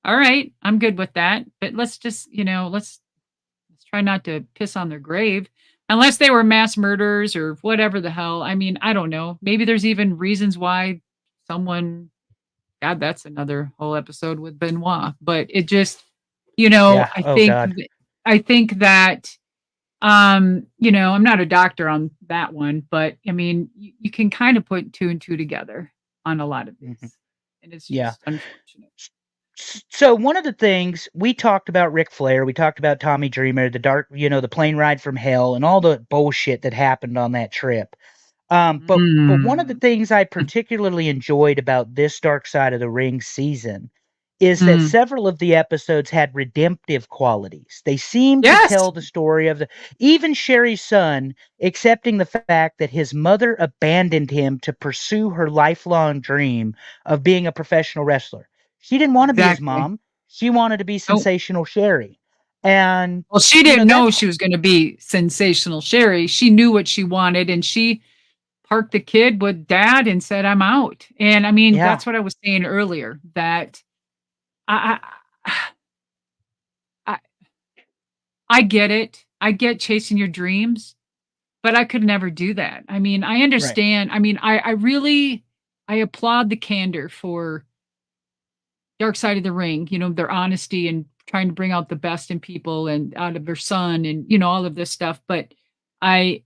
All right, I'm good with that. But let's just, let's try not to piss on their grave. Unless they were mass murderers or whatever the hell. I mean, I don't know. Maybe there's even reasons why someone, God, that's another whole episode with Benoit. But it just, Yeah. I Oh think God. I think that I'm not a doctor on that one, but I mean, you can kind of put two and two together on a lot of Hmm. this. And it's Yeah. just unfortunate. So one of the things we talked about, Ric Flair, we talked about Tommy Dreamer, the dark, the plane ride from hell, and all the bullshit that happened on that trip. But one of the Mm. things I particularly enjoyed about this Dark Side of the Ring season is that Mm. several of the episodes had redemptive qualities. They seemed to Yes, tell the story of even Sherry's son accepting the fact that his mother abandoned him to pursue her lifelong dream of being a professional wrestler. She didn't want to be his exactly. mom. She wanted to be Oh, Sensational Sherry. And well, she didn't know that's she was going to be sensational Sherri. She knew what she wanted, and she parked the kid with dad and said, "I'm out." And I mean, yeah, that's what I was saying earlier. That I, I, I, I get it. I get chasing your dreams, but I could never do that. I mean, I right. understand. I mean, I really, I applaud the candor for Dark Side of the Ring, their honesty and trying to bring out the best in people and out of their son and, all of this stuff. But I,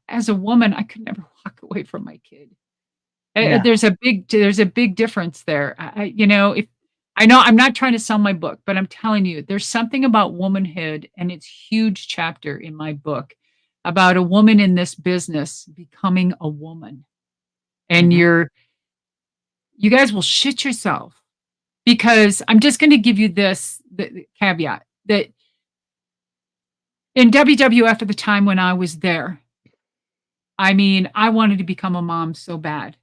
as a woman, I could never walk away from my kid. No. There's a big difference there. If I know I'm not trying to sell my book, but I'm telling you, there's something about womanhood, and it's huge chapter in my book about a woman in this business becoming a woman. And Hmm. you guys will shit yourself because I'm just going to give you the caveat that in WWF at the time when I was there, I mean, I wanted to become a mom so bad.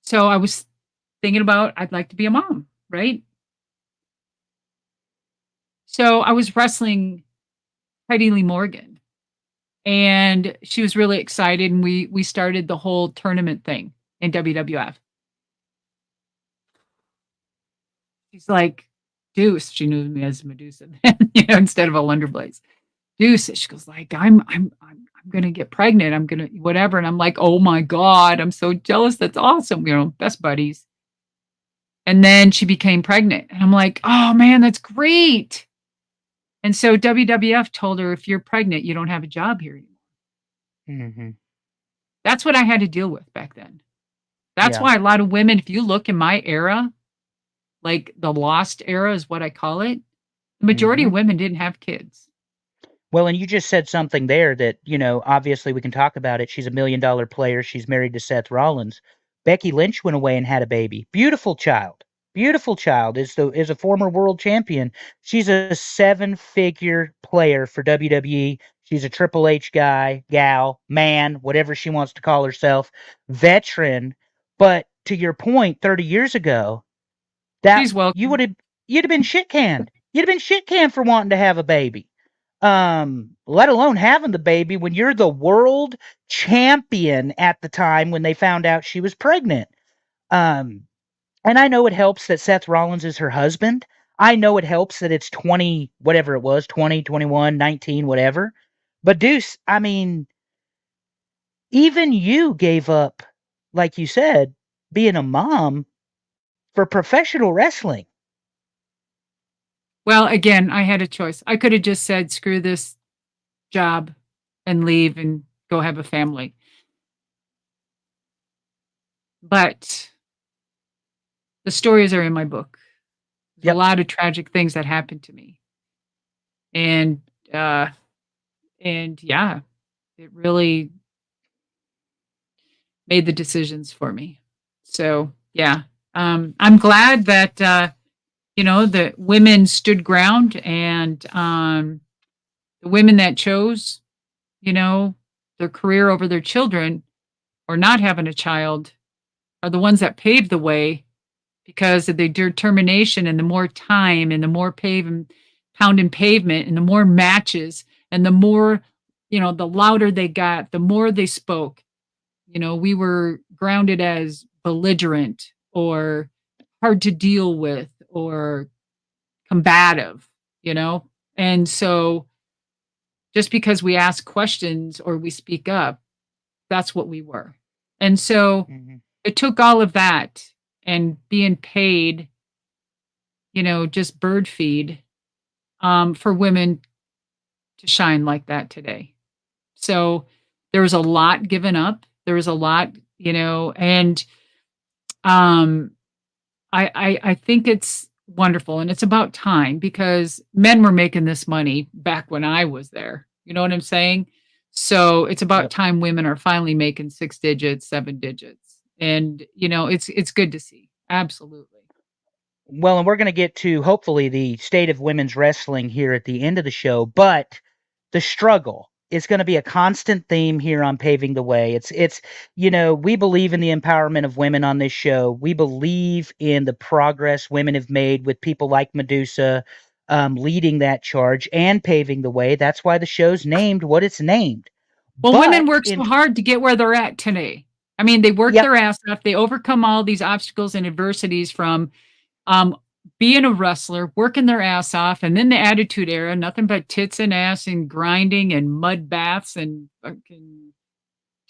So I was thinking about I'd like to be a mom, right? So I was wrestling Heidi Lee Morgan, and she was really excited, and we started the whole tournament thing in WWF. She's like, Deuce, she knew me as Madusa then, instead of a Wonderblaze. Deuce, she goes like, I'm gonna get pregnant. I'm gonna whatever. And I'm like, oh my God, I'm so jealous. That's awesome. Best buddies. And then she became pregnant. And I'm like, oh man, that's great. And so WWF told her, if you're pregnant, you don't have a job here anymore. Hmm. That's what I had to deal with back then. That's Yeah. why a lot of women, if you look in my era, like the lost era is what I call it, the majority Hmm. of women didn't have kids. Well, and you just said something there that, obviously we can talk about it. She's a $1 million player. She's married to Seth Rollins. Becky Lynch went away and had a baby. Beautiful child. Beautiful child. Is a former world champion. She's a seven-figure player for WWE. She's a Triple H guy, gal, man, whatever she wants to call herself, veteran. But to your point, 30 years ago, that She's welcome. you'd have been shit canned. You'd have been shit canned for wanting to have a baby. let alone having the baby when you're the world champion at the time when they found out she was pregnant. Um, and I know it helps that Seth Rollins is her husband. I know it helps that it's 20, whatever it was, 20, 21, 19, whatever. But Deuce, I mean, even you gave up, like you said, being a mom for professional wrestling. Well, again, I had a choice. I could have just said, screw this job and leave and go have a family. But the stories are in my book. There's Yep. a lot of tragic things that happened to me. And yeah, it really made the decisions for me. So, yeah. I'm glad that the women stood ground, and the women that chose, their career over their children or not having a child are the ones that paved the way because of the determination and the more time and the more pound and pavement and the more matches and the more, the louder they got, the more they spoke. We were grounded as belligerent or hard to deal with or combative, and so just because we ask questions or we speak up, that's what we were. And so Mm-hmm. it took all of that and being paid, just bird feed, for women to shine like that today. So there was a lot given up. There was a lot, and um, I think it's wonderful, and it's about time because men were making this money back when I was there. You know what I'm saying? So it's about Yep. time women are finally making 6 digits, 7 digits. And it's good to see. Absolutely. Well, and we're going to get to hopefully the state of women's wrestling here at the end of the show, but the struggle is going to be a constant theme here on Paving the Way. It's we believe in the empowerment of women on this show. We believe in the progress women have made with people like Madusa leading that charge and paving the way. That's why the show's named what it's named. Well, women But work so hard to get where they're at today. I mean, they work yep, their ass off. They overcome all these obstacles and adversities from um, being a wrestler, working their ass off, and then the Attitude Era, nothing but tits and ass and grinding and mud baths and fucking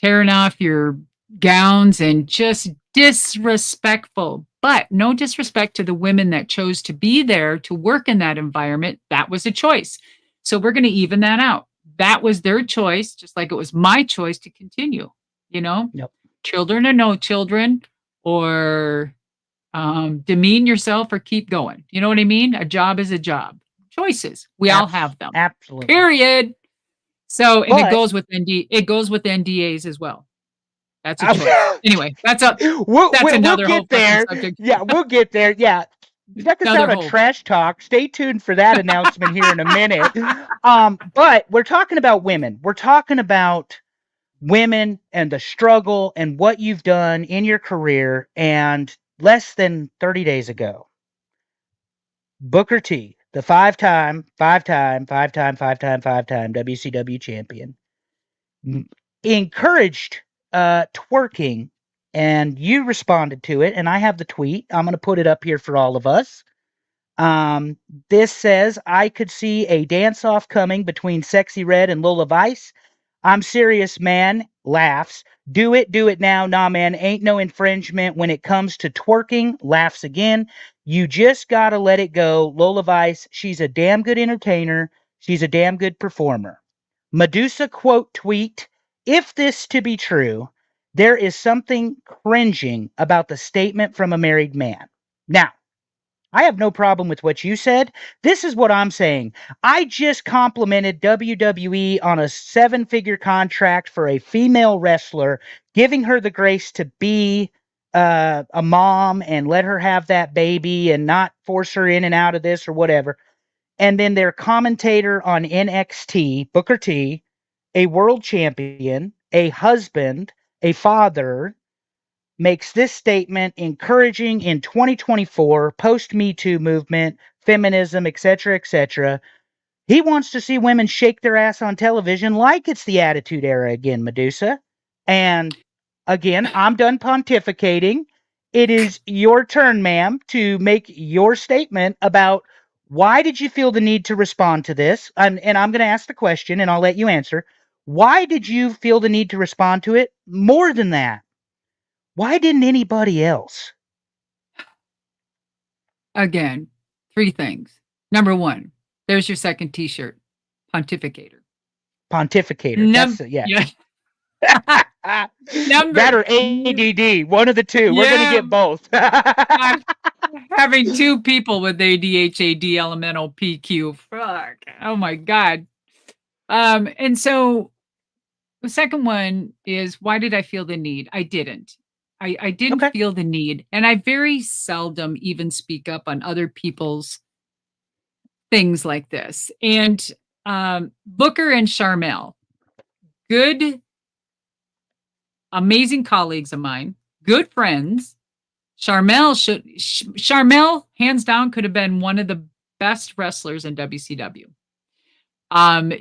tearing off your gowns and just disrespectful. But no disrespect to the women that chose to be there to work in that environment. That was a choice. So we're going to even that out. That was their choice, just like it was my choice to continue, you know, yep, children or no children, or demean yourself or keep going. You know what I mean? A job is a job. Choices. We all have them. absolutely. Period. So, and But it goes with NDAs as well. That's a choice. Anyway, that's we'll another whole get there. subject. Yeah, we'll get there. Yeah. Check us out on Trash Talk. Stay tuned for that announcement here in a minute. But we're talking about women. We're talking about women and the struggle and what you've done in your career. And less than 30 days ago, Booker T, the five-time WCW champion, encouraged twerking, and you responded to it, and I have the tweet. I'm going to put it up here for all of us. This says, I could see a dance-off coming between Sexy Red and Lola Vice. I'm serious, man. Laughs. Do it now. Nah, man, ain't no infringement when it comes to twerking. Laughs again. You just gotta let it go. Lola Vice, she's a damn good entertainer. She's a damn good performer. Madusa quote tweet, if this to be true, there is something cringing about the statement from a married man. Now, I have no problem with what you said. This is what I'm saying. I just complimented WWE on a 7-figure contract for a female wrestler, giving her the grace to be a mom and let her have that baby and not force her in and out of this or whatever. And then their commentator on NXT, Booker T, a world champion, a husband, a father, makes this statement encouraging in 2024, post Me Too movement, feminism, etc., etc. He wants to see women shake their ass on television like it's the Attitude Era again, Madusa. And again, I'm done pontificating. It is your turn, ma'am, to make your statement about why did you feel the need to respond to this? And I'm going to ask the question and I'll let you answer. Why did you feel the need to respond to it? More than that, why didn't anybody else? Again, 3 things. Number 1, there's your second T-shirt, pontificator. Pontificator. That's yeah. Yeah. That or ADD, one of the two. We're going to get both. I'm having 2 people with ADHD elemental PQ. Fuck. Oh my God. And so the second one is, why did I feel the need? I didn't. I didn't Okay. feel the need. And I very seldom even speak up on other people's things like this. And Booker and Sharmell, good, amazing colleagues of mine, good friends. Sharmell, hands down, could have been one of the best wrestlers in WCW.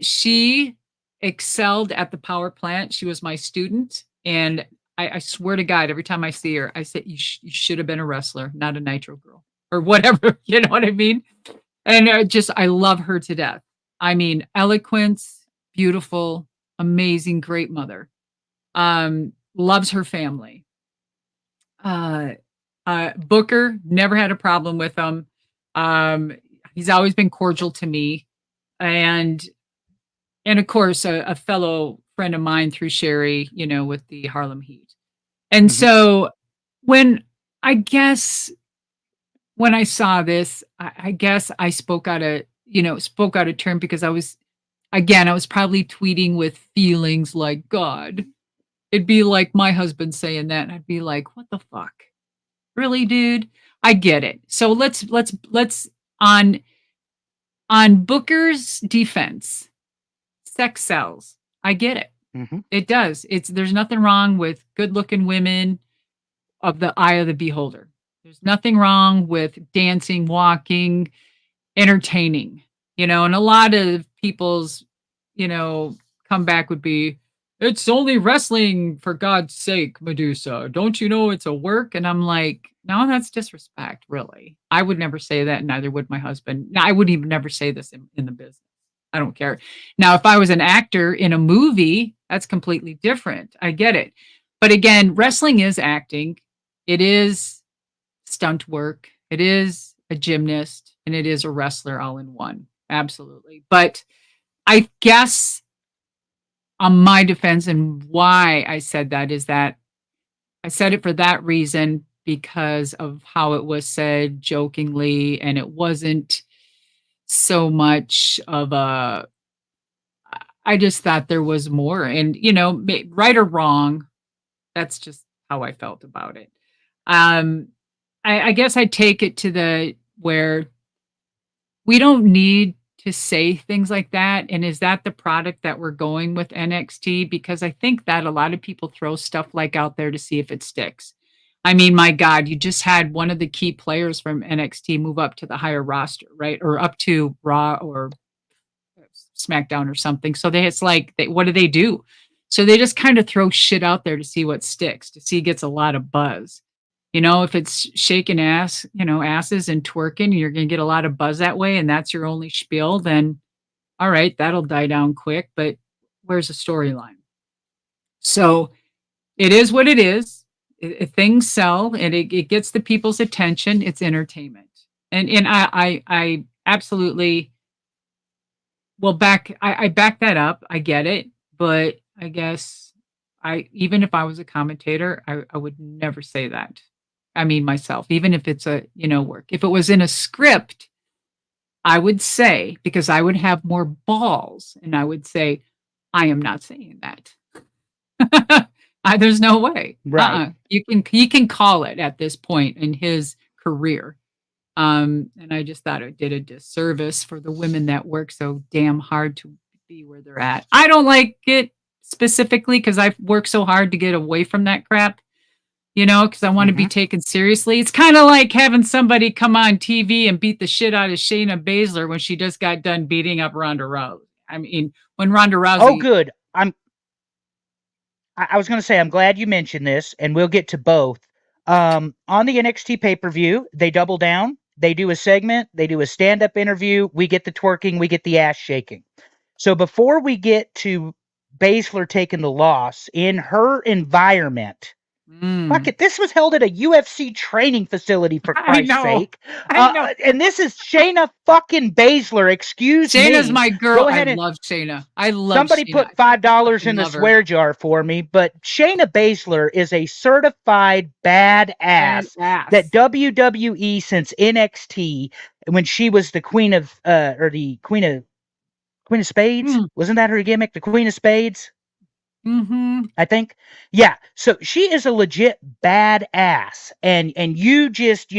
She excelled at the power plant. She was my student, and I swear to God, every time I see her, I say, you should have been a wrestler, not a Nitro girl or whatever. You know what I mean? And I love her to death. I mean, eloquence, beautiful, amazing, great mother. Loves her family. Booker, never had a problem with him. He's always been cordial to me. And of course, a fellow friend of mine through Sherri, with the Harlem Heat. And so when I saw this, I guess I spoke out of turn because I was probably tweeting with feelings like, God, it'd be like my husband saying that. And I'd be like, what the fuck? Really, dude? I get it. So let's on Booker's defense, sex sells. I get it. It does. There's nothing wrong with good-looking women of the eye of the beholder. There's nothing wrong with dancing, walking, entertaining, and a lot of people's, comeback would be, it's only wrestling, for God's sake, Madusa. Don't you know it's a work? And I'm like, no, that's disrespect, really. I would never say that, and neither would my husband. I would even never say this in the business. I don't care. Now, if I was an actor in a movie, that's completely different. I get it. But again, wrestling is acting. It is stunt work. It is a gymnast, and it is a wrestler all in one. Absolutely. But I guess on my defense and why I said that is that I said it for that reason, because of how it was said jokingly, and it wasn't so much of I just thought there was more, and right or wrong, that's just how I felt about it. I guess I take it to where we don't need to say things like that. And is that the product that we're going with NXT? Because I think that a lot of people throw stuff like out there to see if it sticks. I mean, my God, you just had one of the key players from NXT move up to the higher roster, right? Or up to Raw or SmackDown or something. So what do? So they just kind of throw shit out there to see what sticks, to see gets a lot of buzz. If it's shaking asses and twerking, you're going to get a lot of buzz that way, and that's your only spiel, then all right, that'll die down quick, but where's the storyline? So it is what it is. Things sell, and it gets the people's attention. It's entertainment. And I absolutely I back that up. I get it, but I guess even if I was a commentator, I would never say that. I mean, myself, even if it's a, work. If it was in a script, I would say, because I would have more balls, and I would say, I am not saying that. There's no way. Right. He can call it at this point in his career. And I just thought it did a disservice for the women that work so damn hard to be where they're at. I don't like it specifically because I've worked so hard to get away from that crap. because I want to be Mm-hmm. taken seriously. It's kind of like having somebody come on TV and beat the shit out of Shayna Baszler when she just got done beating up Ronda Rousey. I mean, when Ronda Oh, Rousey, good. I was going to say, I'm glad you mentioned this, and we'll get to both. On the NXT pay per view, they double down. They do a segment. They do a stand up interview. We get the twerking. We get the ass shaking. So before we get to Baszler taking the loss in her environment, fuck mm, it. This was held at a UFC training facility, for I Christ's know, sake. I know. And this is Shayna fucking Baszler. Excuse Shayna's me. my girl. Go I ahead and love Shayna. I love somebody Shayna. put I $5 fucking in the love her. swear jar for me. But Shayna Baszler is a certified And badass that ass. WWE since NXT, when she was the queen of, or the Queen of Spades, Mm, wasn't that her gimmick? The Queen of Spades? mm-hmm. I think. Yeah. So she is a legit badass. And you just,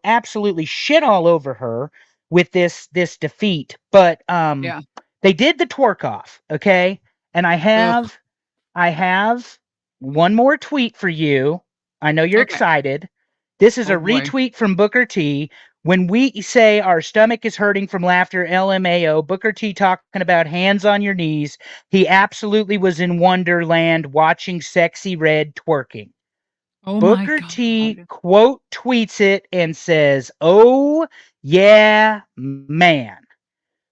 absolutely shit all over her with this defeat. But Yeah. they did the twerk off, okay? And Ugh. I have one more tweet for you. I know you're Okay. excited. This is a Oh boy. retweet from Booker T. When we say our stomach is hurting from laughter, LMAO, Booker T talking about hands on your knees. He absolutely was in Wonderland watching Sexy Red twerking. Oh my Booker T God. quote tweets it and says, "Oh, yeah, man."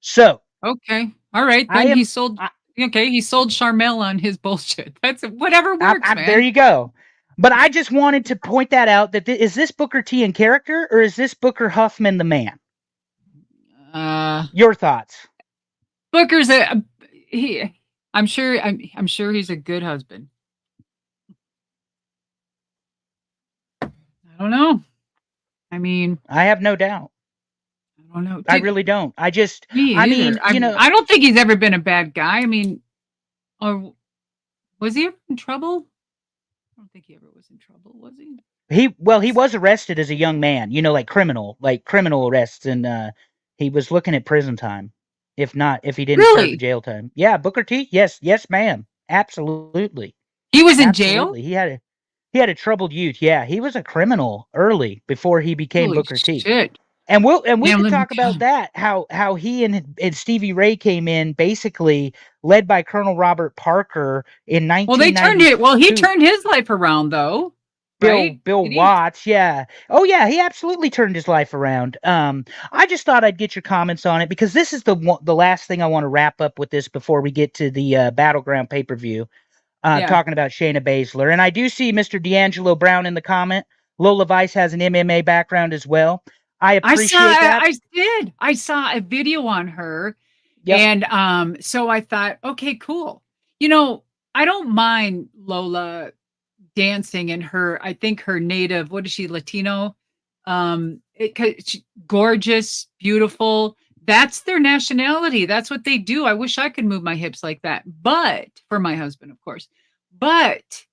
So Okay. All right. I Then am. he sold. Okay. He sold Charmel on his bullshit. That's whatever works, There man. you go. But I just wanted to point that out. That is this Booker T in character, or is this Booker Huffman the man? Uh, Your thoughts? Booker's he. I'm sure he's a good husband. I don't know. I mean, I have no doubt. I don't know. I really don't. Me I either. mean, I don't think he's ever been a bad guy. I mean, or was he ever in trouble? I don't think he ever was in trouble, was he? he was arrested as a young man. Like criminal arrests, and he was looking at prison time. If he didn't serve the Really? jail time. Yeah, Booker T. Yes, yes, ma'am. Absolutely, He was in jail? absolutely. He had a troubled youth. Yeah, he was a criminal early before he became Holy Booker T. shit. And we Man, could let me talk about that, how he and Stevie Ray came in, basically led by Colonel Robert Parker in well, he 1992. turned his life around though, right? Bill Did he? Watts, yeah. Oh yeah, he absolutely turned his life around. I just thought I'd get your comments on it, because this is the last thing I want to wrap up with this before we get to the Battleground pay-per-view. Yeah. Talking about Shayna Baszler. And I do see Mr. D'Angelo Brown in the comment. Lola Vice has an MMA background as well. I appreciate that. I saw a video on her, Yep. and so I thought, okay, cool. You know, I don't mind Lola dancing in her, I think her native, what is she, Latino? Gorgeous, beautiful. That's their nationality. That's what they do. I wish I could move my hips like that, but for my husband, of course. But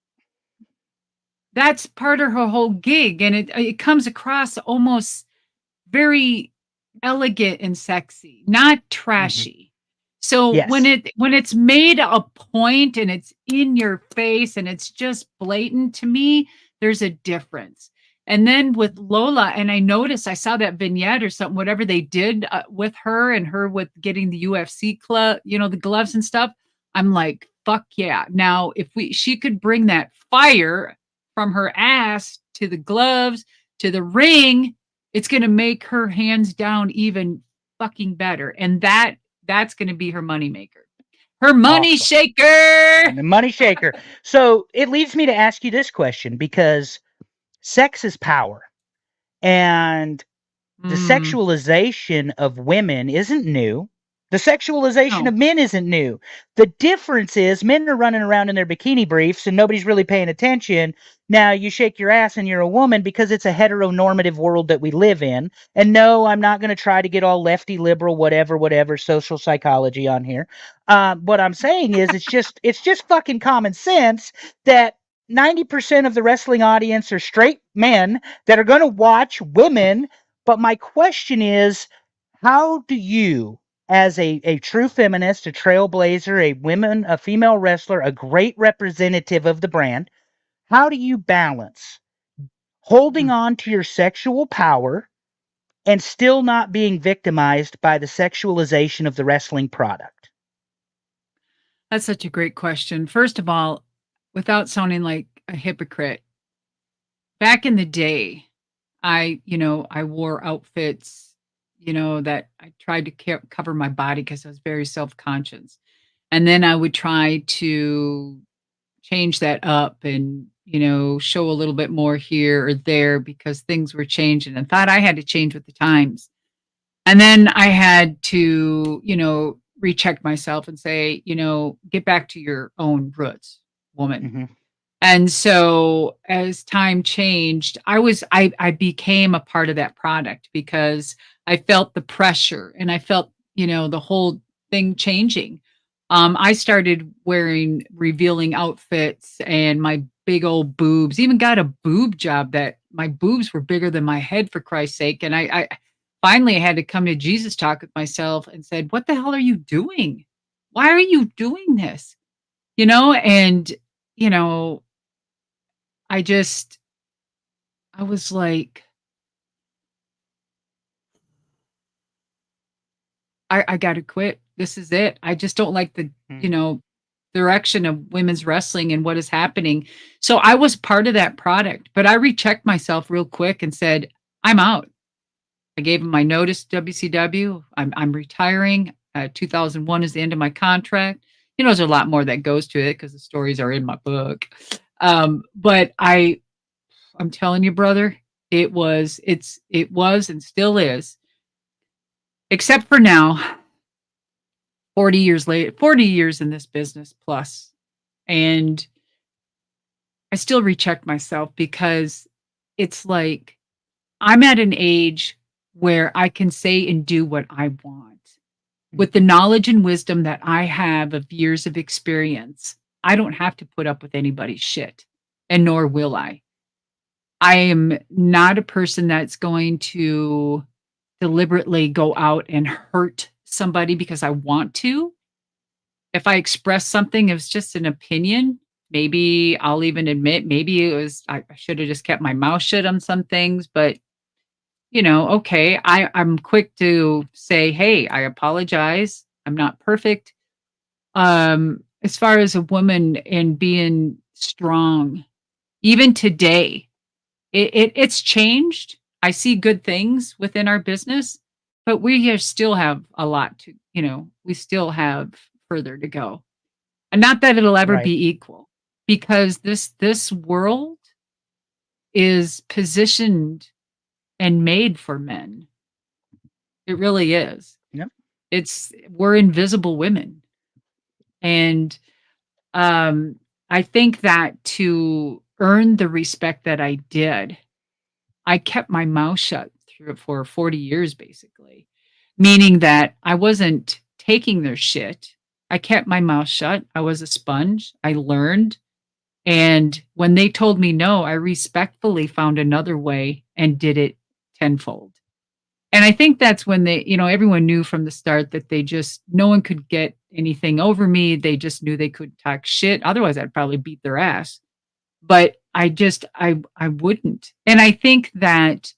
that's part of her whole gig, and it comes across almost very elegant and sexy, not Hmm. trashy. So Yes. when it's made a point and it's in your face and it's just blatant, to me, there's a difference. And then with Lola, and I saw that vignette or something, whatever they did with her and her with getting the UFC club, the gloves and stuff. I'm like, fuck yeah. Now, if she could bring that fire from her ass to the gloves to the ring, it's going to make her hands down even fucking better. And that's going to be her moneymaker. Her money Awesome. shaker. The money shaker. So it leads me to ask you this question, because sex is power. And the Mm, sexualization of women isn't new. The sexualization no. of men isn't new. The difference is men are running around in their bikini briefs and nobody's really paying attention. Now you shake your ass and you're a woman, because it's a heteronormative world that we live in. And no, I'm not going to try to get all lefty, liberal, whatever, social psychology on here. What I'm saying is, it's just fucking common sense that 90% of the wrestling audience are straight men that are going to watch women. But my question is, how do you, as a true feminist, a trailblazer, a female wrestler, a great representative of the brand, how do you balance holding on to your sexual power, and still not being victimized by the sexualization of the wrestling product? That's such a great question. First of all, without sounding like a hypocrite, back in the day, I wore outfits, that I tried to cover my body because I was very self-conscious. And then I would try to change that up and, show a little bit more here or there because things were changing and thought I had to change with the times. And then I had to, recheck myself and say, get back to your own roots, woman. Mm-hmm. And so as time changed, I became a part of that product because I felt the pressure and I felt, the whole thing changing. I started wearing revealing outfits and my big old boobs, even got a boob job that my boobs were bigger than my head, for Christ's sake. And I finally had to come to Jesus talk with myself and said, what the hell are you doing? Why are you doing this? And, you know, I just I was like, I gotta quit. This is it. I just don't like the, Mm. you know, direction of women's wrestling and what is happening. So I was part of that product, but I rechecked myself real quick and said, I'm out. I gave him my notice to WCW. I'm retiring. 2001 is the end of my contract. There's a lot more that goes to it because the stories are in my book. But I'm telling you, brother, it was and still is, except for now, 40 years later, 40 years in this business plus. And I still recheck myself because it's like I'm at an age where I can say and do what I want. With the knowledge and wisdom that I have of years of experience, I don't have to put up with anybody's shit, and nor will I. I am not a person that's going to deliberately go out and hurt somebody because I want to. If I express something, if it's just an opinion, maybe I'll even admit maybe I should have just kept my mouth shut on some things, but okay, I'm quick to say, hey, I apologize. I'm not perfect. As far as a woman and being strong, even today, it's changed. I see good things within our business, but still have a lot to, we still have further to go. And not that it'll ever Right. be equal, because this world is positioned and made for men. It really is. Yep. We're invisible women. And I think that to earn the respect that I did, I kept my mouth shut for 40 years, basically, meaning that I wasn't taking their shit. I kept my mouth shut. I was a sponge. I learned. And when they told me no, I respectfully found another way and did it tenfold. And I think that's when everyone knew from the start that no one could get anything over me. They just knew they could talk shit. Otherwise, I'd probably beat their ass. But I wouldn't. And I think that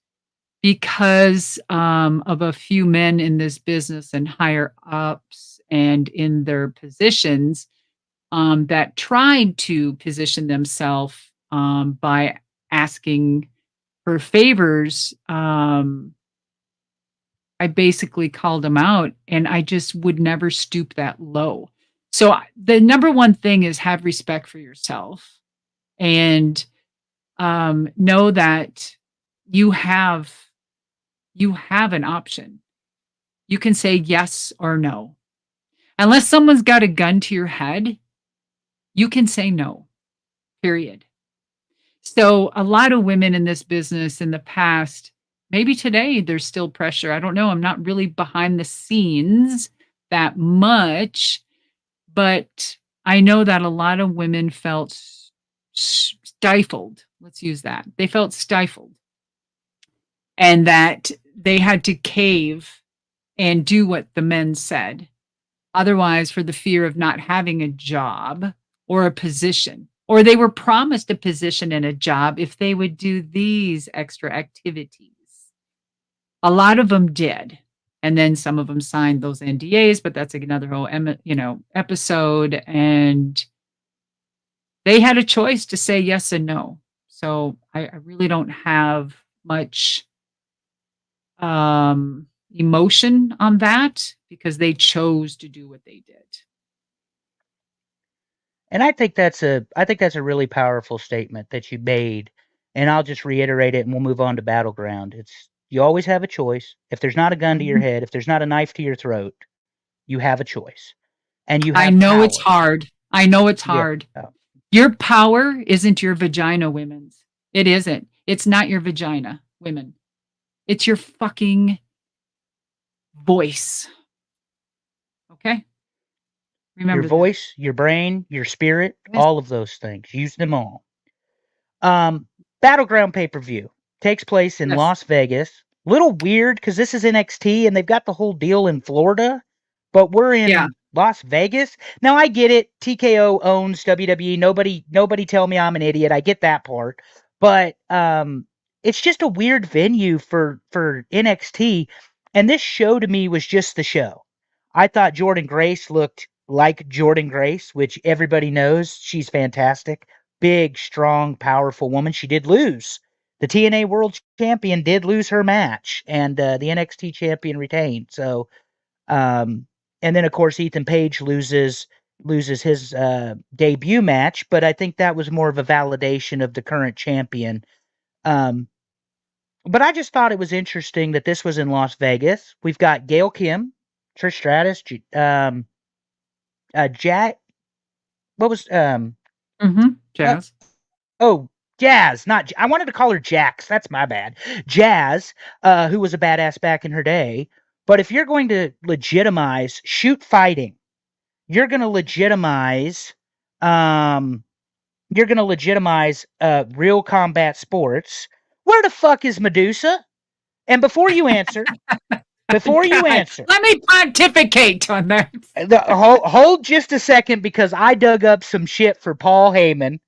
because of a few men in this business and higher ups and in their positions that tried to position themselves by asking for favors, I basically called them out, and I just would never stoop that low. So the number one thing is have respect for yourself and know that you have an option. You can say yes or no. Unless someone's got a gun to your head, you can say no, period. So a lot of women in this business in the past, maybe today there's still pressure. I don't know. I'm not really behind the scenes that much, but I know that a lot of women felt stifled. Let's use that. They felt stifled and that they had to cave and do what the men said. Otherwise, for the fear of not having a job or a position or they were promised a position and a job if they would do these extra activities. A lot of them did. And then some of them signed those NDAs, but that's another whole, episode. And they had a choice to say yes and no. So I really don't have much emotion on that because they chose to do what they did. And I think that's a really powerful statement that you made. And I'll just reiterate it and we'll move on to Battleground. It's you always have a choice. If there's not a gun to your Mhm. head, if there's not a knife to your throat, you have a choice. And you I have know it's power. hard. I know it's Yeah. hard. Your power isn't your vagina, women's. It isn't. It's not your vagina, women. It's your fucking voice. Okay? Remember Your that. voice, your brain, your spirit, Yes. all of those things. Use them all. Battleground pay-per-view takes place in Yes. Las Vegas. Little weird because this is NXT and they've got the whole deal in Florida, but we're in Yeah. Las Vegas. Now I get it. TKO owns WWE. Nobody tell me I'm an idiot. I get that part. But it's just a weird venue for NXT. And this show to me was just the show. I thought Jordynne Grace looked like Jordynne Grace, which everybody knows she's fantastic. Big, strong, powerful woman. She did lose. The TNA World Champion did lose her match, and the NXT Champion retained. So, and then of course Ethan Page loses his debut match, but I think that was more of a validation of the current champion. Um, but I just thought it was interesting that this was in Las Vegas. We've got Gail Kim, Trish Stratus, Jack. What was uh, Jazz. Oh, Jazz, not I wanted to call her Jax. That's my bad. Jazz, who was a badass back in her day. But if you're going to legitimize shoot fighting, you're going to legitimize, um, real combat sports. Where the fuck is Madusa? And before you answer, God, let me pontificate on that. hold just a second because I dug up some shit for Paul Heyman,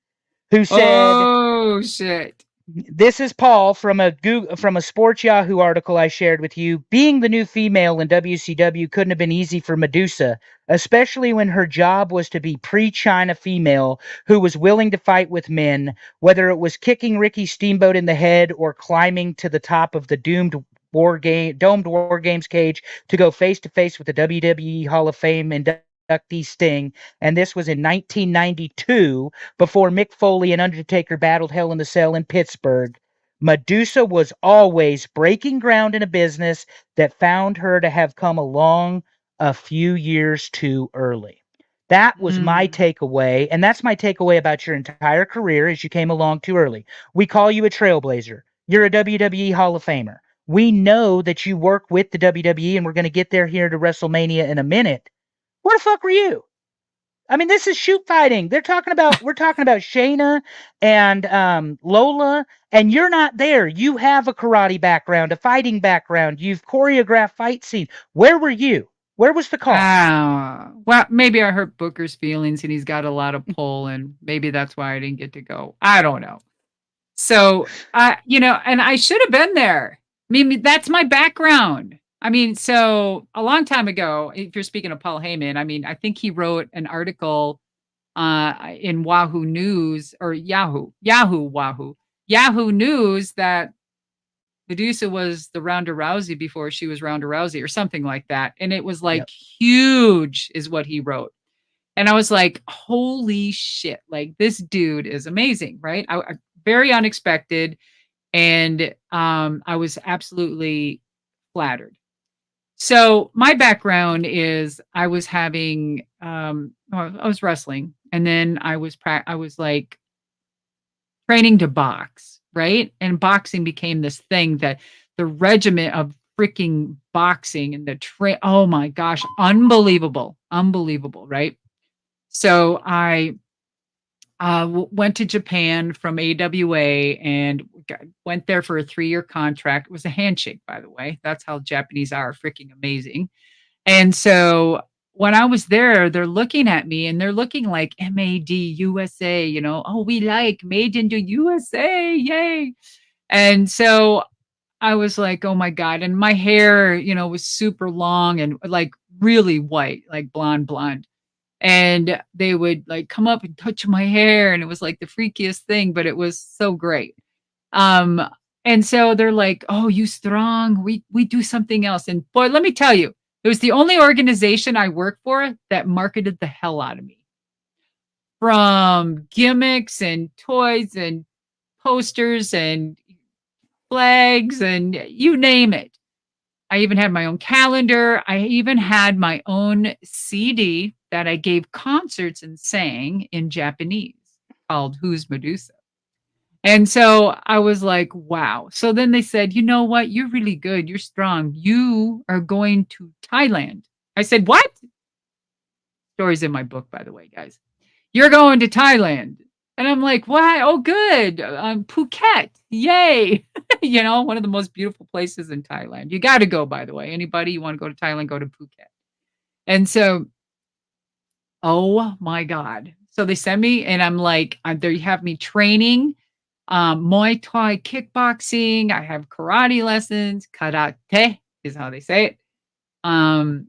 who said. Oh shit. This is Paul from a Sports Yahoo article I shared with you. Being the new female in WCW couldn't have been easy for Madusa, especially when her job was to be pre-China female who was willing to fight with men, whether it was kicking Ricky Steamboat in the head or climbing to the top of the domed War Games cage to go face to face with the WWE Hall of Fame inductee Sting. And this was in 1992, before Mick Foley and Undertaker battled Hell in a Cell in Pittsburgh. Madusa was always breaking ground in a business that found her to have come along a few years too early. That was my takeaway, and that's my takeaway about your entire career is you came along too early. We call you a trailblazer. You're a WWE Hall of Famer. We know that you work with the WWE, and we're going to get there here to WrestleMania in a minute. Where the fuck were you? I mean, this is shoot fighting. We're talking about Shayna and Lola, and you're not there. You have a karate background, a fighting background. You've choreographed fight scenes. Where were you? Where was the call? Well, maybe I hurt Booker's feelings and he's got a lot of pull, and maybe that's why I didn't get to go. I don't know. So, and I should have been there. I mean, that's my background. I mean, so a long time ago, if you're speaking of Paul Heyman, I mean, I think he wrote an article in Wahoo News or Yahoo News that Medusa was the Ronda Rousey before she was Ronda Rousey or something like that. And it was like huge is what he wrote. And I was like, holy shit, like this dude is amazing, right? I very unexpected. And I was absolutely flattered. So my background is I was having I was wrestling, and then I was like training to box, right? And boxing became this thing that the regiment of freaking boxing and the oh my gosh, unbelievable, right? So I went to Japan from AWA and went there for a 3-year contract. It was a handshake, by the way. That's how Japanese are freaking amazing. And so when I was there, they're looking at me and they're looking like MAD USA, oh, we like made in the USA, yay. And so I was like, oh my God. And my hair, was super long and like really white, like blonde. And they would like come up and touch my hair. And it was like the freakiest thing, but it was so great. Um, and so they're like, "Oh, you strong. We do something else." And boy, let me tell you, it was the only organization I worked for that marketed the hell out of me. From gimmicks and toys and posters and flags and you name it. I even had my own calendar. I even had my own CD that I gave concerts and sang in Japanese called Who's Madusa. And so I was like, wow. So then they said, you know what? You're really good. You're strong. You are going to Thailand. I said, what? Stories in my book, by the way, guys. You're going to Thailand. And I'm like, what? Oh, good. Phuket. Yay. One of the most beautiful places in Thailand. You got to go, by the way. Anybody you want to go to Thailand, go to Phuket. And so, oh my God. So they send me and I'm like, there you have me training. Muay Thai kickboxing. I have karate lessons. Karate is how they say it. And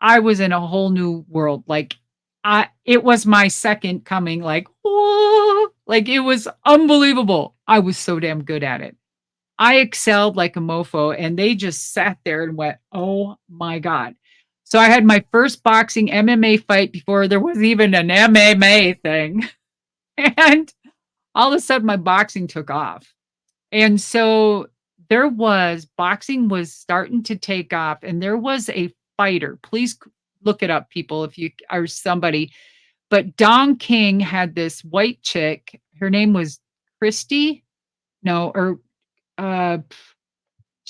I was in a whole new world. Like it was my second coming. Like, whoa, like it was unbelievable. I was so damn good at it. I excelled like a mofo, and they just sat there and went, "Oh my God." So I had my first boxing MMA fight before there was even an MMA thing. And all of a sudden my boxing took off. And so boxing was starting to take off and there was a fighter. Please look it up, people, if you are somebody. But Don King had this white chick. Her name was Christy. No, or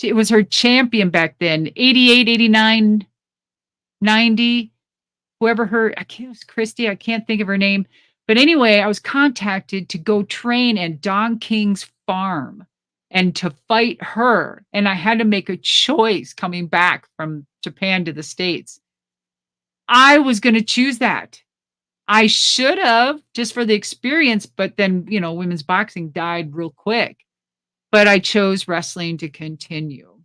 it was her champion back then, 88, 89, 90. Whoever it was Christy. I can't think of her name. But anyway, I was contacted to go train at Don King's farm and to fight her. And I had to make a choice coming back from Japan to the States. I was going to choose that. I should have just for the experience, but then, women's boxing died real quick. But I chose wrestling to continue.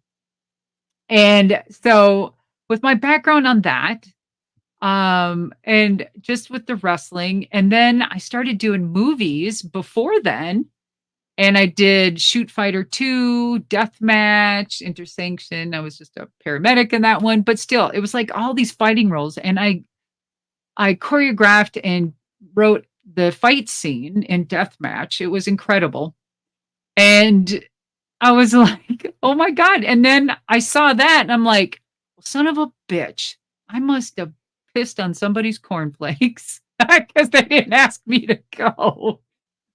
And so with my background on that, and just with the wrestling, and then I started doing movies before then, and I did Shoot Fighter 2, Deathmatch, Intersanction. I was just a paramedic in that one, but still, it was like all these fighting roles, and I choreographed and wrote the fight scene in Deathmatch. It was incredible, and I was like, "Oh my God." And then I saw that and I'm like, well, son of a bitch. I must have pissed on somebody's cornflakes because they didn't ask me to go.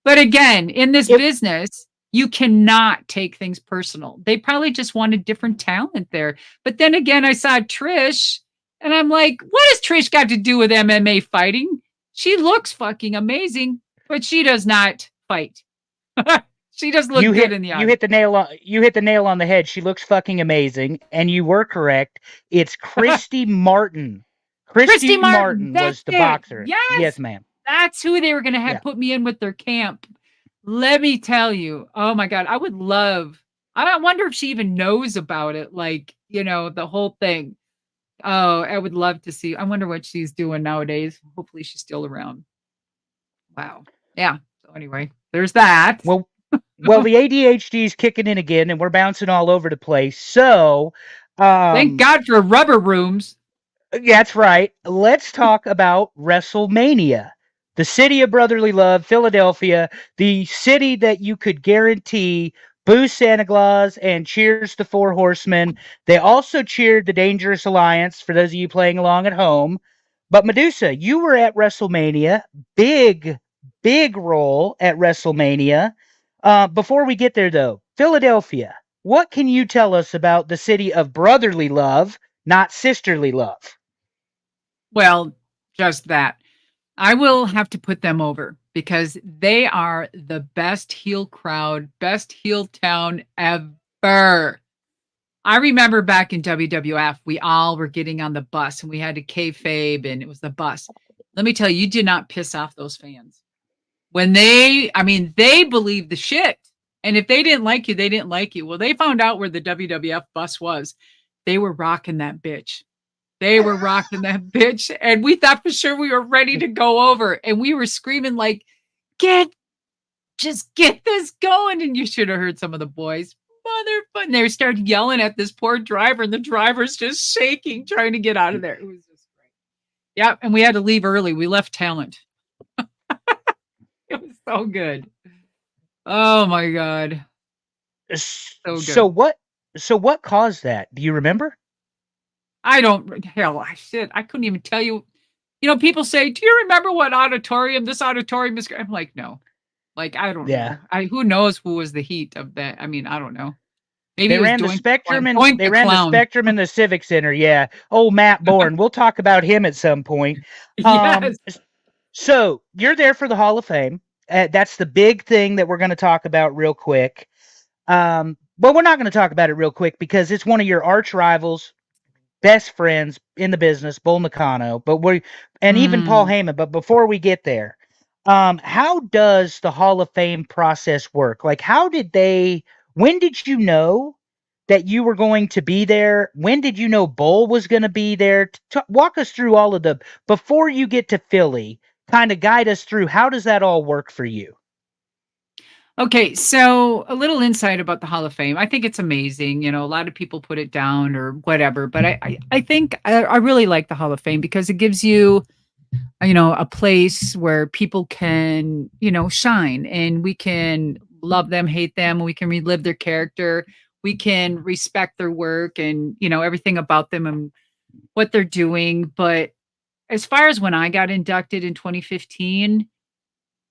But again, in this business, you cannot take things personal. They probably just wanted different talent there. But then again, I saw Trish and I'm like, what has Trish got to do with MMA fighting? She looks fucking amazing, but she does not fight. She does look good in the eye. You hit the nail on the head. She looks fucking amazing, and you were correct. It's Christy Martin. Christy Martin was the boxer. Yes, ma'am. That's who they were going to have put me in with their camp. Let me tell you. Oh my God, I wonder if she even knows about it. Like, the whole thing. Oh, I would love to see. I wonder what she's doing nowadays. Hopefully she's still around. Wow. Yeah. So anyway, there's that. Well, the ADHD is kicking in again, and we're bouncing all over the place. So, thank God for rubber rooms. That's right. Let's talk about WrestleMania, the city of brotherly love, Philadelphia, the city that you could guarantee boo Santa Claus and cheers the Four Horsemen. They also cheered the Dangerous Alliance for those of you playing along at home. But Madusa, you were at WrestleMania, big role at WrestleMania. Before we get there, though, Philadelphia, what can you tell us about the city of brotherly love, not sisterly love? Well, just that. I will have to put them over because they are the best heel crowd, best heel town ever. I remember back in WWF, we all were getting on the bus and we had to kayfabe and it was the bus. Let me tell you, you did not piss off those fans. When they believed the shit. And if they didn't like you, they didn't like you. Well, they found out where the WWF bus was. They were rocking that bitch. They were rocking that bitch. And we thought for sure we were ready to go over. And we were screaming like, just get this going. And you should have heard some of the boys. Motherfucker. They started yelling at this poor driver, and the driver's just shaking, trying to get out of there. It was just great. Yeah. And we had to leave early. We left talent. It was so good. Oh my God. So good. So what caused that? Do you remember? I don't, hell, I couldn't even tell you. You know, people say, do you remember what auditorium, this auditorium is? I'm like, no. Like, I don't know. Who knows who was the heat of that? I mean, I don't know. Maybe they ran the Spectrum in the Civic Center. Yeah. Oh, Matt Bourne. We'll talk about him at some point. Yes. So you're there for the Hall of Fame. That's the big thing that we're going to talk about real quick. But we're not going to talk about it real quick because it's one of your arch rivals, best friends in the business, Bull Nakano, even Paul Heyman. But before we get there, how does the Hall of Fame process work? Like, when did you know that you were going to be there? When did you know Bull was going to be there? Walk us through all of before you get to Philly, kind of guide us through how does that all work for you? Okay, so a little insight about the Hall of Fame. I think it's amazing. You know, a lot of people put it down or whatever, but I think I really like the Hall of Fame because it gives you, a place where people can, shine, and we can love them, hate them, we can relive their character, we can respect their work and, everything about them and what they're doing. But as far as when I got inducted in 2015,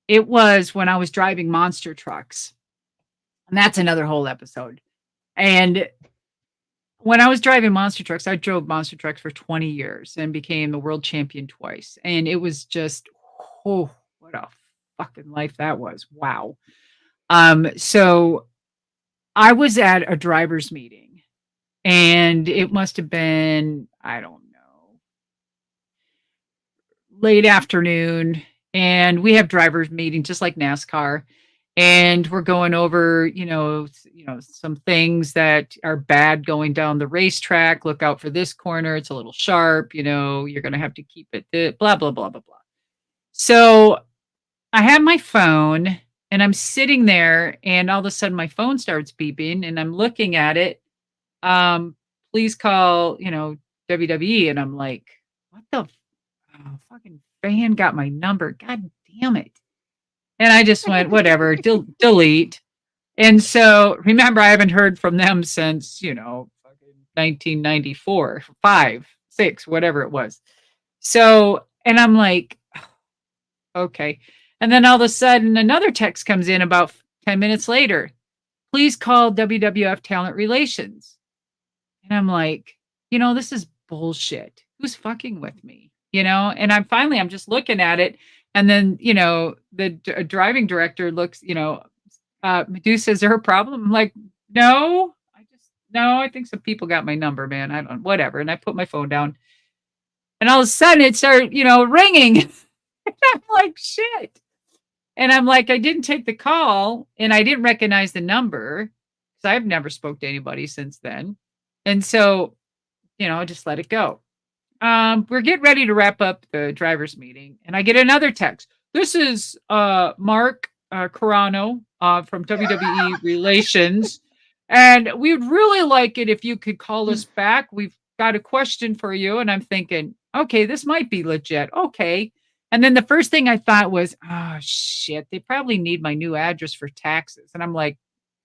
it was when I was driving monster trucks. And that's another whole episode. And when I was driving monster trucks, I drove monster trucks for 20 years and became the world champion twice. And it was just, oh, what a fucking life that was. Wow. So I was at a driver's meeting and it must have been, I don't know, late afternoon. And we have driver's meetings just like NASCAR. And we're going over, some things that are bad going down the racetrack. Look out for this corner. It's a little sharp. You're going to have to keep it, blah, blah, blah, blah, blah. So I have my phone and I'm sitting there and all of a sudden my phone starts beeping and I'm looking at it. Please call, WWE. And I'm like, what the fucking fan got my number. God damn it. And I just went, whatever, delete. And so remember, I haven't heard from them since, 1994, 5, 6, whatever it was. So, and I'm like, okay. And then all of a sudden another text comes in about 10 minutes later. Please call WWF Talent Relations. And I'm like, this is bullshit. Who's fucking with me? And I'm just looking at it. And then, the driving director looks, Madusa, is there a problem? I'm like, no, I think some people got my number, man. I don't, whatever. And I put my phone down and all of a sudden it started, ringing. And I'm like, shit. And I'm like, I didn't take the call and I didn't recognize the number because I've never spoke to anybody since then. And so, I just let it go. We're getting ready to wrap up the driver's meeting, and I get another text. This is Mark Carano from WWE Relations, and we would really like it if you could call us back. We've got a question for you. And I'm thinking, okay, this might be legit. Okay. And then the first thing I thought was, oh, shit, they probably need my new address for taxes. And I'm like,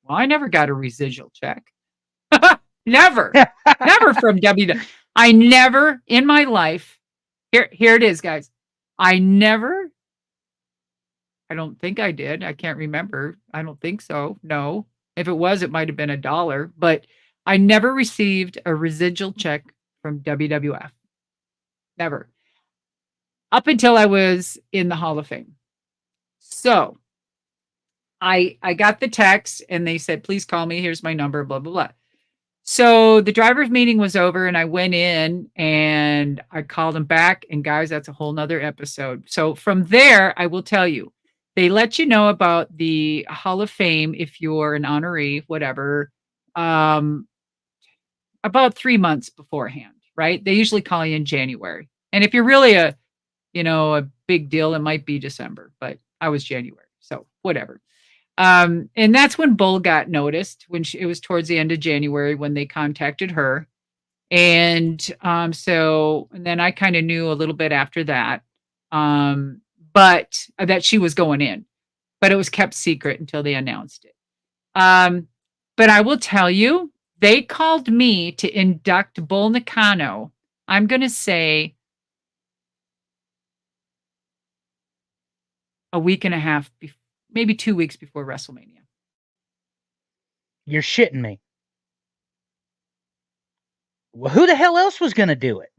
well, I never got a residual check. Never from WWE. I never in my life, here it is, guys. I don't think I did. I can't remember. I don't think so. No. If it was, it might have been $1, but I never received a residual check from WWF. Never. Up until I was in the Hall of Fame. So I got the text and they said, please call me. Here's my number, blah, blah, blah. So the driver's meeting was over and I went in and I called him back. And guys, that's a whole nother episode. So from there, I will tell you, they let you know about the Hall of Fame if you're an honoree, whatever, um, about 3 months beforehand, right? They usually call you in January. And if you're really a big deal, it might be December, but I was January. So whatever. And that's when Bull got noticed when it was towards the end of January when they contacted her. And and then I kind of knew a little bit after that, but that she was going in, but it was kept secret until they announced it. But I will tell you, they called me to induct Bull Nakano. I'm going to say a week and a half, maybe 2 weeks before WrestleMania. You're shitting me. Well, who the hell else was going to do it?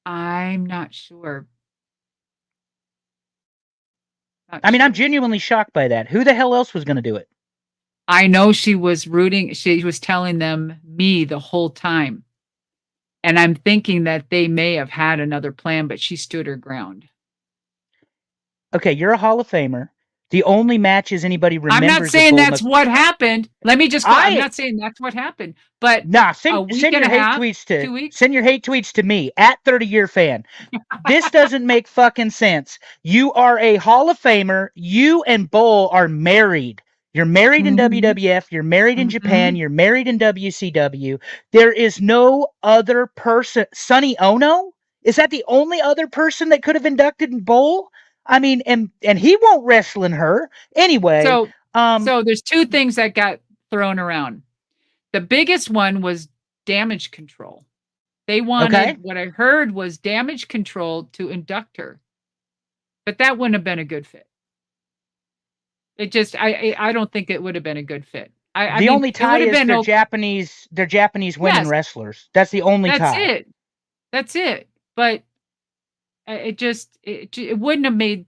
I'm not sure. I'm genuinely shocked by that. Who the hell else was going to do it? I know she was rooting. She was telling them me the whole time. And I'm thinking that they may have had another plan, but she stood her ground. Okay, you're a Hall of Famer. The only matches anybody remembers. I'm not saying that's what happened. Let me just. I'm not saying that's what happened. But send your hate tweets to me at 30-year fan. This doesn't make fucking sense. You are a Hall of Famer. You and Bull are married. You're married in WWF. You're married in Japan. You're married in WCW. There is no other person. Sonny Ono? Is that the only other person that could have inducted Bull? I mean, and he won't wrestle in her anyway. So there's two things that got thrown around. The biggest one was Damage Control. They wanted, what I heard was Damage Control to induct her, but that wouldn't have been a good fit. It just, I don't think it would have been a good fit. The only tie is they're Japanese women wrestlers. That's the only tie. That's it. But it wouldn't have made,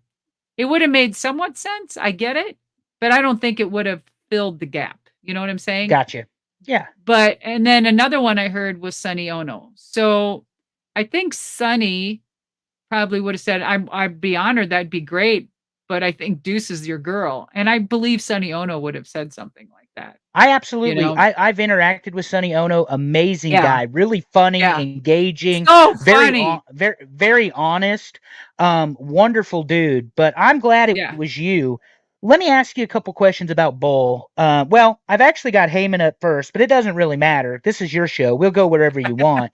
it would have made somewhat sense. I get it, but I don't think it would have filled the gap. You know what I'm saying? Gotcha. Yeah. And then another one I heard was Sonny Ono. So I think Sonny probably would have said, I'd be honored. That'd be great. But I think Deuce is your girl. And I believe Sonny Ono would have said something like that. I absolutely, I've interacted with Sonny Ono. Amazing guy. Really funny, engaging. So funny. Very honest. Wonderful dude. But I'm glad it was you. Let me ask you a couple questions about Bull. Well, I've actually got Heyman up first, but it doesn't really matter. This is your show. We'll go wherever you want.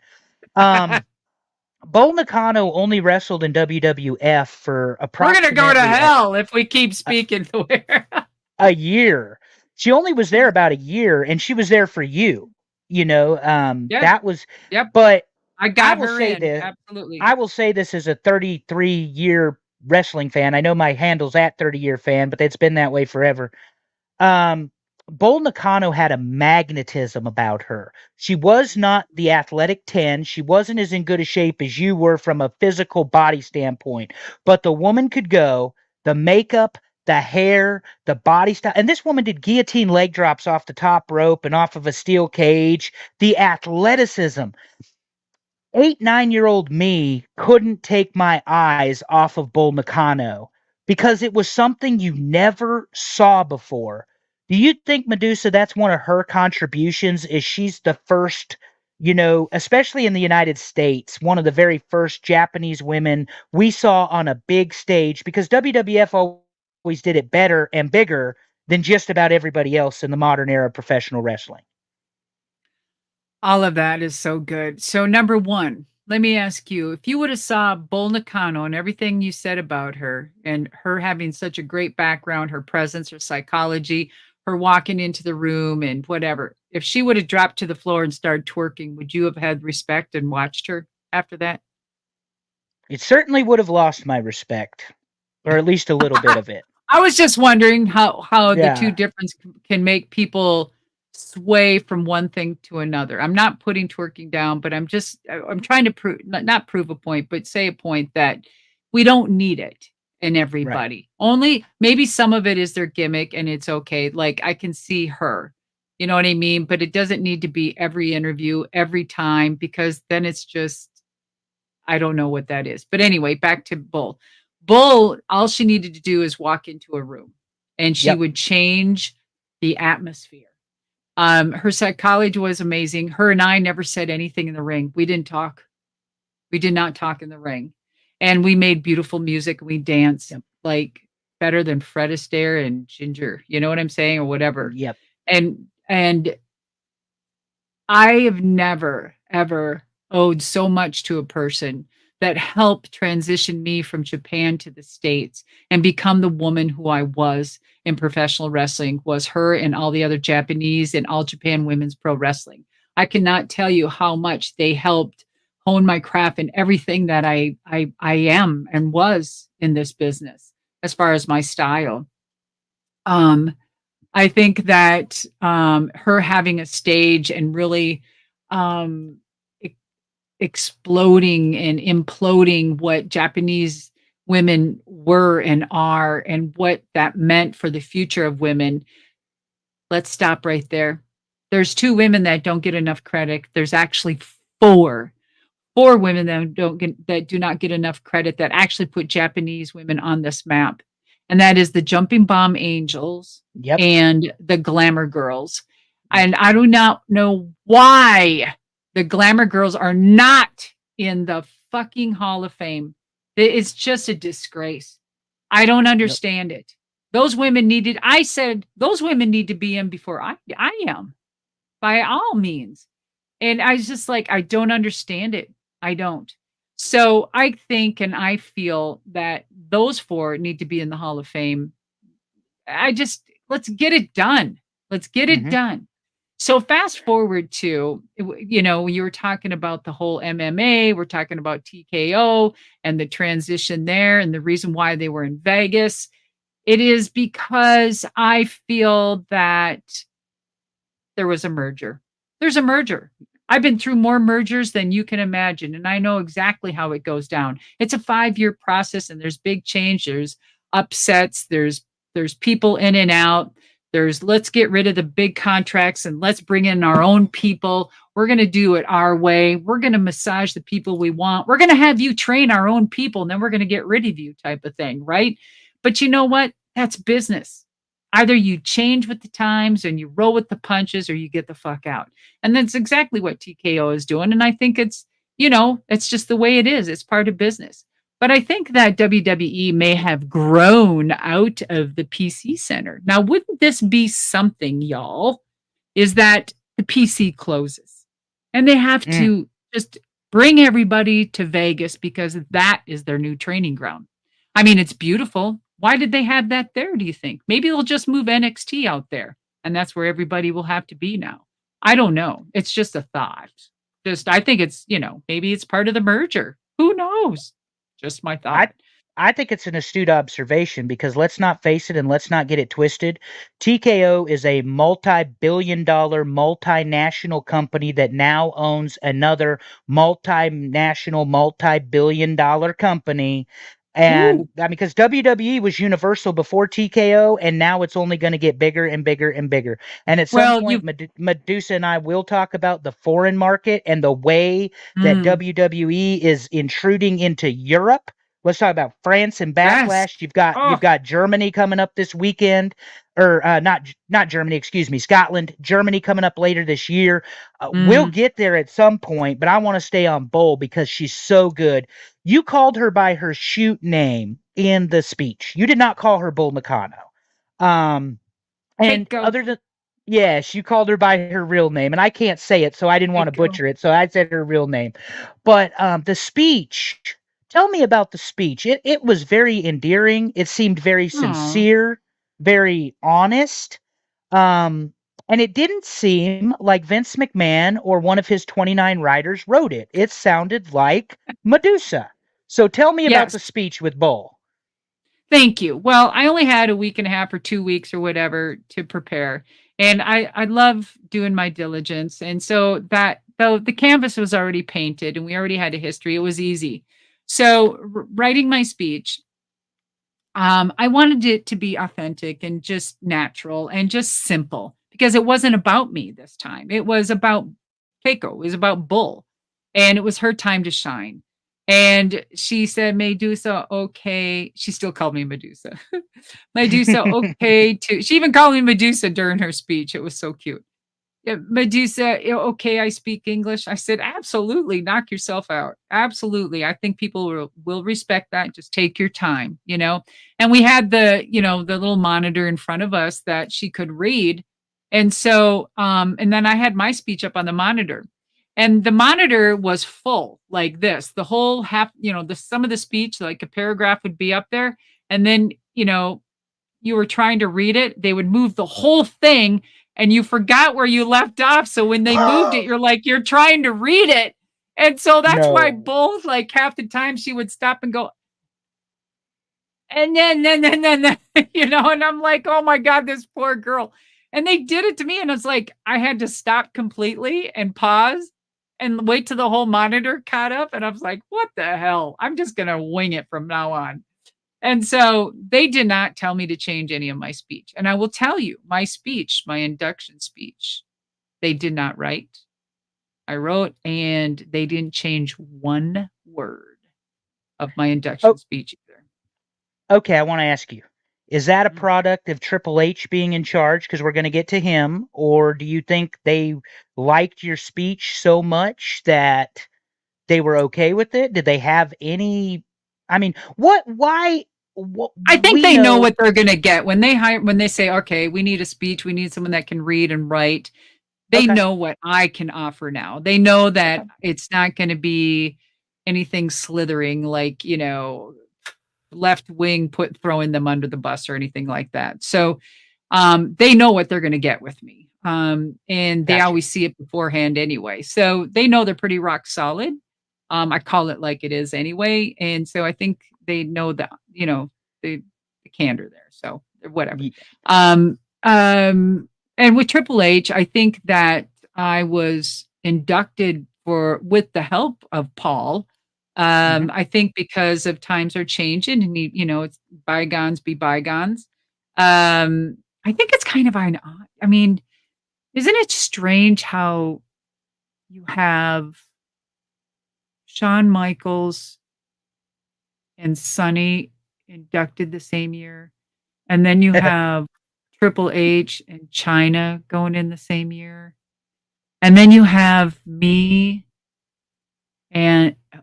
Bull Nakano only wrestled in WWF for approximately... We're going to go to hell if we keep speaking the way a year. She only was there about a year, and she was there for you. That was... But I got her in. Absolutely. I will say this as a 33-year wrestling fan. I know my handle's at 30-year fan, but it's been that way forever. Bull Nakano had a magnetism about her. She was not the athletic 10. She wasn't as in good a shape as you were from a physical body standpoint. But the woman could go. The makeup, the hair, the body style. And this woman did guillotine leg drops off the top rope and off of a steel cage. The athleticism. 8-9-year-old me couldn't take my eyes off of Bull Nakano because it was something you never saw before. Do you think, Madusa, that's one of her contributions? Is she's the first, especially in the United States, one of the very first Japanese women we saw on a big stage, because WWF always did it better and bigger than just about everybody else in the modern era of professional wrestling. All of that is so good. So number one, let me ask you, if you would have saw Bull Nakano and everything you said about her and her having such a great background, her presence, her psychology, her walking into the room and whatever, if she would have dropped to the floor and started twerking, would you have had respect and watched her after that? It certainly would have lost my respect, or at least a little bit of it. I was just wondering how the two difference can make people sway from one thing to another. I'm not putting twerking down, but I'm trying to not prove a point, but say a point that we don't need it in everybody. Right. Only maybe some of it is their gimmick and it's okay. Like I can see her, You know what I mean? But it doesn't need to be every interview, every time, because then it's just, I don't know what that is. But anyway, back to Bull. Bull, all she needed to do is walk into a room and she Yep. would change the atmosphere. Her psychology was amazing. Her and I never said anything in the ring. We didn't talk. We did not talk in the ring. And we made beautiful music. We danced Yep. like better than Fred Astaire and Ginger. You know what I'm saying? Or whatever. Yep. And I have never, ever owed so much to a person that helped transition me from Japan to the States and become the woman who I was in professional wrestling was her and all the other Japanese and All Japan Women's Pro Wrestling. I cannot tell you how much they helped hone my craft and everything that I am and was in this business as far as my style. Um, I think that her having a stage and really um, e- exploding and imploding what Japanese women were and are and what that meant for the future of women. Let's stop right there. There's two women that don't get enough credit. There's actually four. Four women that do not get enough credit that actually put Japanese women on this map. And that is the Jumping Bomb Angels Yep. and the Glamour Girls. Yep. And I do not know why the Glamour Girls are not in the fucking Hall of Fame. It's just a disgrace. I don't Yep. understand it. Those women needed, I said, those women need to be in before I am, by all means. And I was just like, I don't understand it. I don't. So I think and I feel that those four need to be in the Hall of Fame. Let's get it done. Let's get it Hmm. done. So fast forward to, you were talking about the whole MMA, we're talking about TKO and the transition there and the reason why they were in Vegas. It is because I feel that there was a merger. There's a merger. I've been through more mergers than you can imagine, and I know exactly how it goes down. It's a 5-year process, and there's big change. There's upsets. There's people in and out. There's let's get rid of the big contracts and let's bring in our own people. We're going to do it our way. We're going to massage the people we want. We're going to have you train our own people, and then we're going to get rid of you, type of thing, right? But you know what? That's business. Either you change with the times and you roll with the punches or you get the fuck out. And that's exactly what TKO is doing. And I think it's just the way it is. It's part of business. But I think that WWE may have grown out of the PC Center. Now, wouldn't this be something, y'all? Is that the PC closes and they have Mm. to just bring everybody to Vegas because that is their new training ground. I mean, it's beautiful. Why did they have that there, do you think? Maybe they'll just move NXT out there and that's where everybody will have to be now. I don't know. It's just a thought. I think it's, maybe it's part of the merger. Who knows? Just my I thought. I think it's an astute observation because let's not face it and let's not get it twisted. TKO is a multi-billion-dollar multinational company that now owns another multinational multi-billion-dollar company. And Ooh. I mean, because WWE was Universal before TKO, and now it's only going to get bigger and bigger and bigger. And at some Well, point, Madusa and I will talk about the foreign market and the way that mm, WWE is intruding into Europe. Let's talk about France and yes. backlash. You've Oh, got Germany coming up this weekend, or not Germany, excuse me, Scotland, Germany coming up later this year. We'll mm, get there at some point, but I want to stay on Bull because she's so good. You called her by her shoot name in the speech. You did not call her Bull Nakano. Um, and Keiko. other than yes, you called her by her real name, and I can't say it, so I didn't want to Keiko. butcher it, so I said her real name. But the speech, tell me about the speech. It was very endearing. It seemed very Oh, sincere, very honest. Um, and it didn't seem like Vince McMahon or one of his 29 writers wrote it. It sounded like Medusa. So tell me about the yes. speech with Bull. Thank you. Well, I only had a week and a half or 2 weeks or whatever to prepare. And I love doing my diligence. And so that though the canvas was already painted and we already had a history, it was easy. So writing my speech, I wanted it to be authentic and just natural and just simple because it wasn't about me this time. It was about Keiko. It was about Bull. And it was her time to shine. And she said, Medusa, okay. She still called me Medusa. Medusa, okay. She even called me Medusa during her speech. It was so cute. Yeah, Medusa, okay, I speak English. I said, absolutely, knock yourself out. Absolutely. I think people will respect that. Just take your time, you know? And we had the little monitor in front of us that she could read. And so, and then I had my speech up on the monitor. And the monitor was full like this. The whole some of the speech, like a paragraph would be up there. And then, you were trying to read it, they would move the whole thing and you forgot where you left off. So when they moved it, you're like, you're trying to read it. And so that's why both, like, half the time she would stop and go, and then, and I'm like, oh my God, this poor girl. And they did it to me. And it's like, I had to stop completely and pause and wait till the whole monitor caught up. And I was like, what the hell? I'm just going to wing it from now on. And so they did not tell me to change any of my speech. And I will tell you, my induction speech, they did not write. I wrote, and they didn't change one word of my induction speech either. Okay, I want to ask you, is that a product of Triple H being in charge? Because we're going to get to him. Or do you think they liked your speech so much that they were okay with it? Did they have any? I mean, why? I think they know what they're going to get when they say, okay, we need a speech. We need someone that can read and write. They know what I can offer now. They know that it's not going to be anything slithering like, left wing throwing them under the bus or anything like that. So they know what they're going to get with me. And they always see it beforehand anyway. So they know they're pretty rock solid. I call it like it is anyway. And so I think they know that, the candor there. So whatever. And with Triple H, I think that I was inducted with the help of Paul. I think because of times are changing and it's bygones be bygones. I think it's kind of isn't it strange how you have Shawn Michaels and Sonny inducted the same year, and then you have Triple H and Chyna going in the same year, and then you have me and I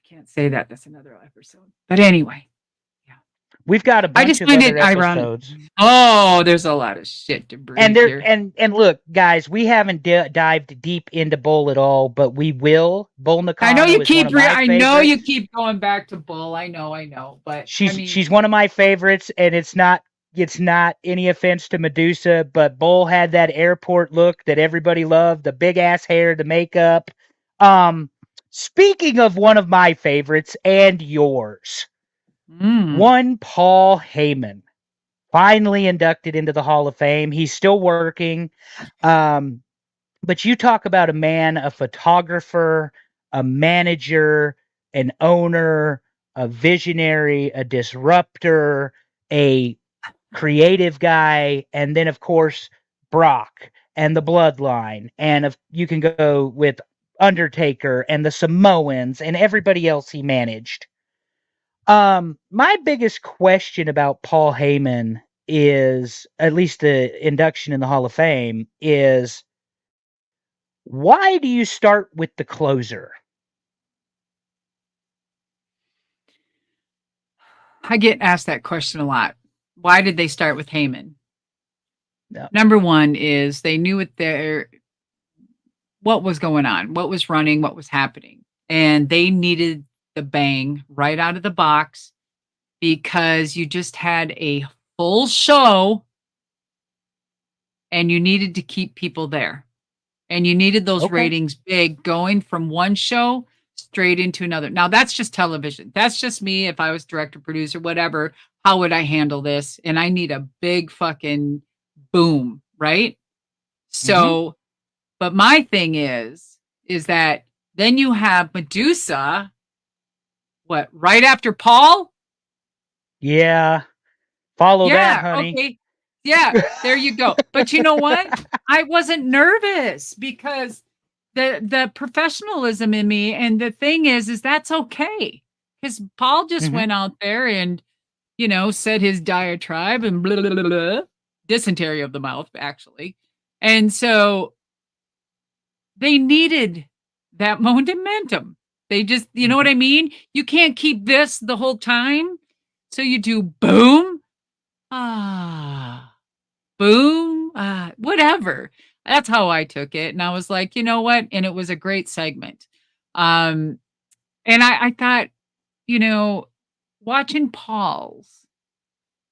can't say that. That's another episode. But anyway, yeah, we've got a bunch of other episodes. Oh, there's a lot of shit to breathe and here. And look, guys, we haven't dived deep into Bull at all, but we will. Bull Nakano. I know you keep. I know you keep going back to Bull. I know, but she's one of my favorites, and it's not any offense to Madusa, but Bull had that airport look that everybody loved, the big ass hair, the makeup. Speaking of one of my favorites and yours, one Paul Heyman, finally inducted into the Hall of Fame. He's still working. But you talk about a man, a photographer, a manager, an owner, a visionary, a disruptor, a creative guy, and then of course Brock and the Bloodline, and you can go with Undertaker and the Samoans and everybody else he managed. My biggest question about Paul Heyman is, at least the induction in the Hall of Fame, is why do you start with the closer? I get asked that question a lot. Why did they start with Heyman? No. Number one is they knew what was going on, what was running, what was happening. And they needed the bang right out of the box because you just had a full show and you needed to keep people there. And you needed those ratings big going from one show straight into another. Now, that's just television. That's just me. If I was director, producer, whatever, how would I handle this? And I need a big fucking boom, right? So, but my thing is that then you have Madusa, right after Paul? Yeah. Follow that, honey. Okay. Yeah, there you go. But you know what? I wasn't nervous because the professionalism in me, and the thing is that's okay. Because Paul just Mhm. went out there and, said his diatribe and blah, blah, blah, blah, dysentery of the mouth, actually. And so they needed that momentum. They just, you know what Mhm. I mean? You can't keep this the whole time. So you do boom, ah, boom, whatever. That's how I took it. And I was like, you know what? And it was a great segment. Um, and I thought, you know, watching Paul's,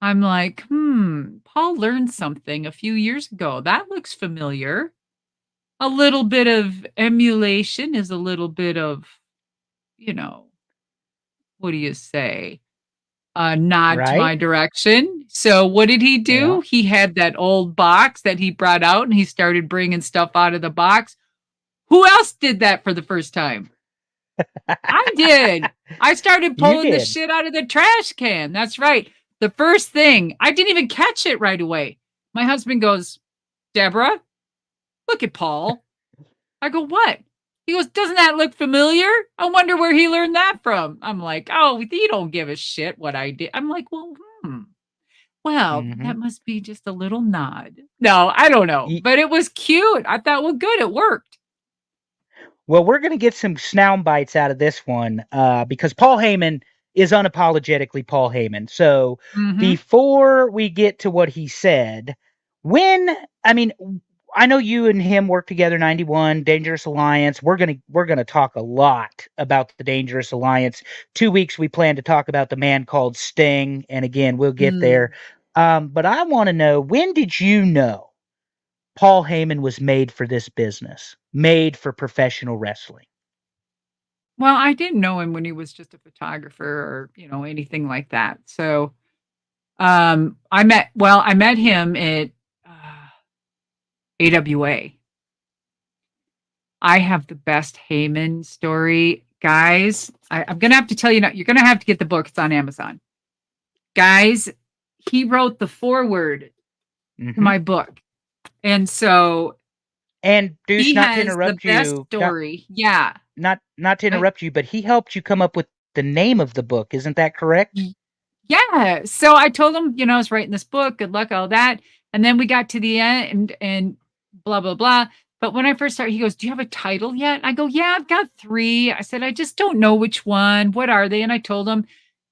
I'm like, Paul learned something a few years ago. That looks familiar. A little bit of emulation is a little bit of, you know, what do you say? A nod to Right? my direction. So what did he Yeah. do? He had that old box that he brought out and he started bringing stuff out of the box. Who else did that for the first time? I did. I started You pulling the did. shit out of the trash can. That's right. The first thing, I didn't even catch it right away. My husband goes, Deborah, look at Paul. I go, what? He goes, doesn't that look familiar? I wonder where he learned that from. I'm like, oh, you don't give a shit what I did. I'm like, well, Mhm. that must be just a little nod. No, I don't know, Ye but it was cute. I thought, well, good, it worked. Well, we're gonna get some sound bites out of this one, because Paul Heyman is unapologetically Paul Heyman. So, Mhm. before we get to what he said, when I mean, I know you and him worked together, 91, Dangerous Alliance. We're gonna talk a lot about the Dangerous Alliance. 2 weeks, we plan to talk about the man called Sting, and again, we'll get Mm. there. But I wanna know, when did you know Paul Heyman was made for this business, made for professional wrestling? Well, I didn't know him when he was just a photographer or, anything like that. So, I met him at AWA. I have the best Heyman story. Guys, I'm gonna have to tell you now, you're gonna have to get the book. It's on Amazon. Guys, he wrote the foreword to Mhm. my book. And so And Deuce, he not to has the interrupt best you, story. Yeah. not to I, interrupt you, but he helped you come up with the name of the book, isn't that correct? y- yeah. So I told him, I was writing this book, good luck, all that. And then we got to the end and blah, blah, blah. But when I first started, he goes, do you have a title yet? I go, yeah, I've got three. I said, I just don't know which one. What are they? And I told him,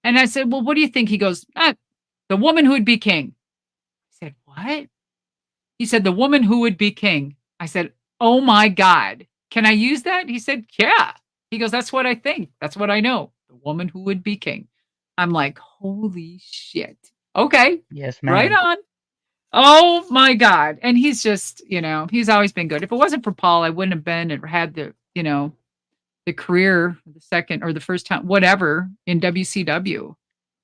and I said, well, what do you think? He goes, the woman who would be king. I said, what? He said, the woman who would be king. I said, oh my God, can I use that? He said, yeah. He goes, that's what I think. That's what I know. The woman who would be king. I'm like, holy shit. Okay, Yes, right ma'am. on. Oh my God. And he's just, he's always been good. If it wasn't for Paul, I wouldn't have been or had the career, the second or the first time, whatever, in WCW.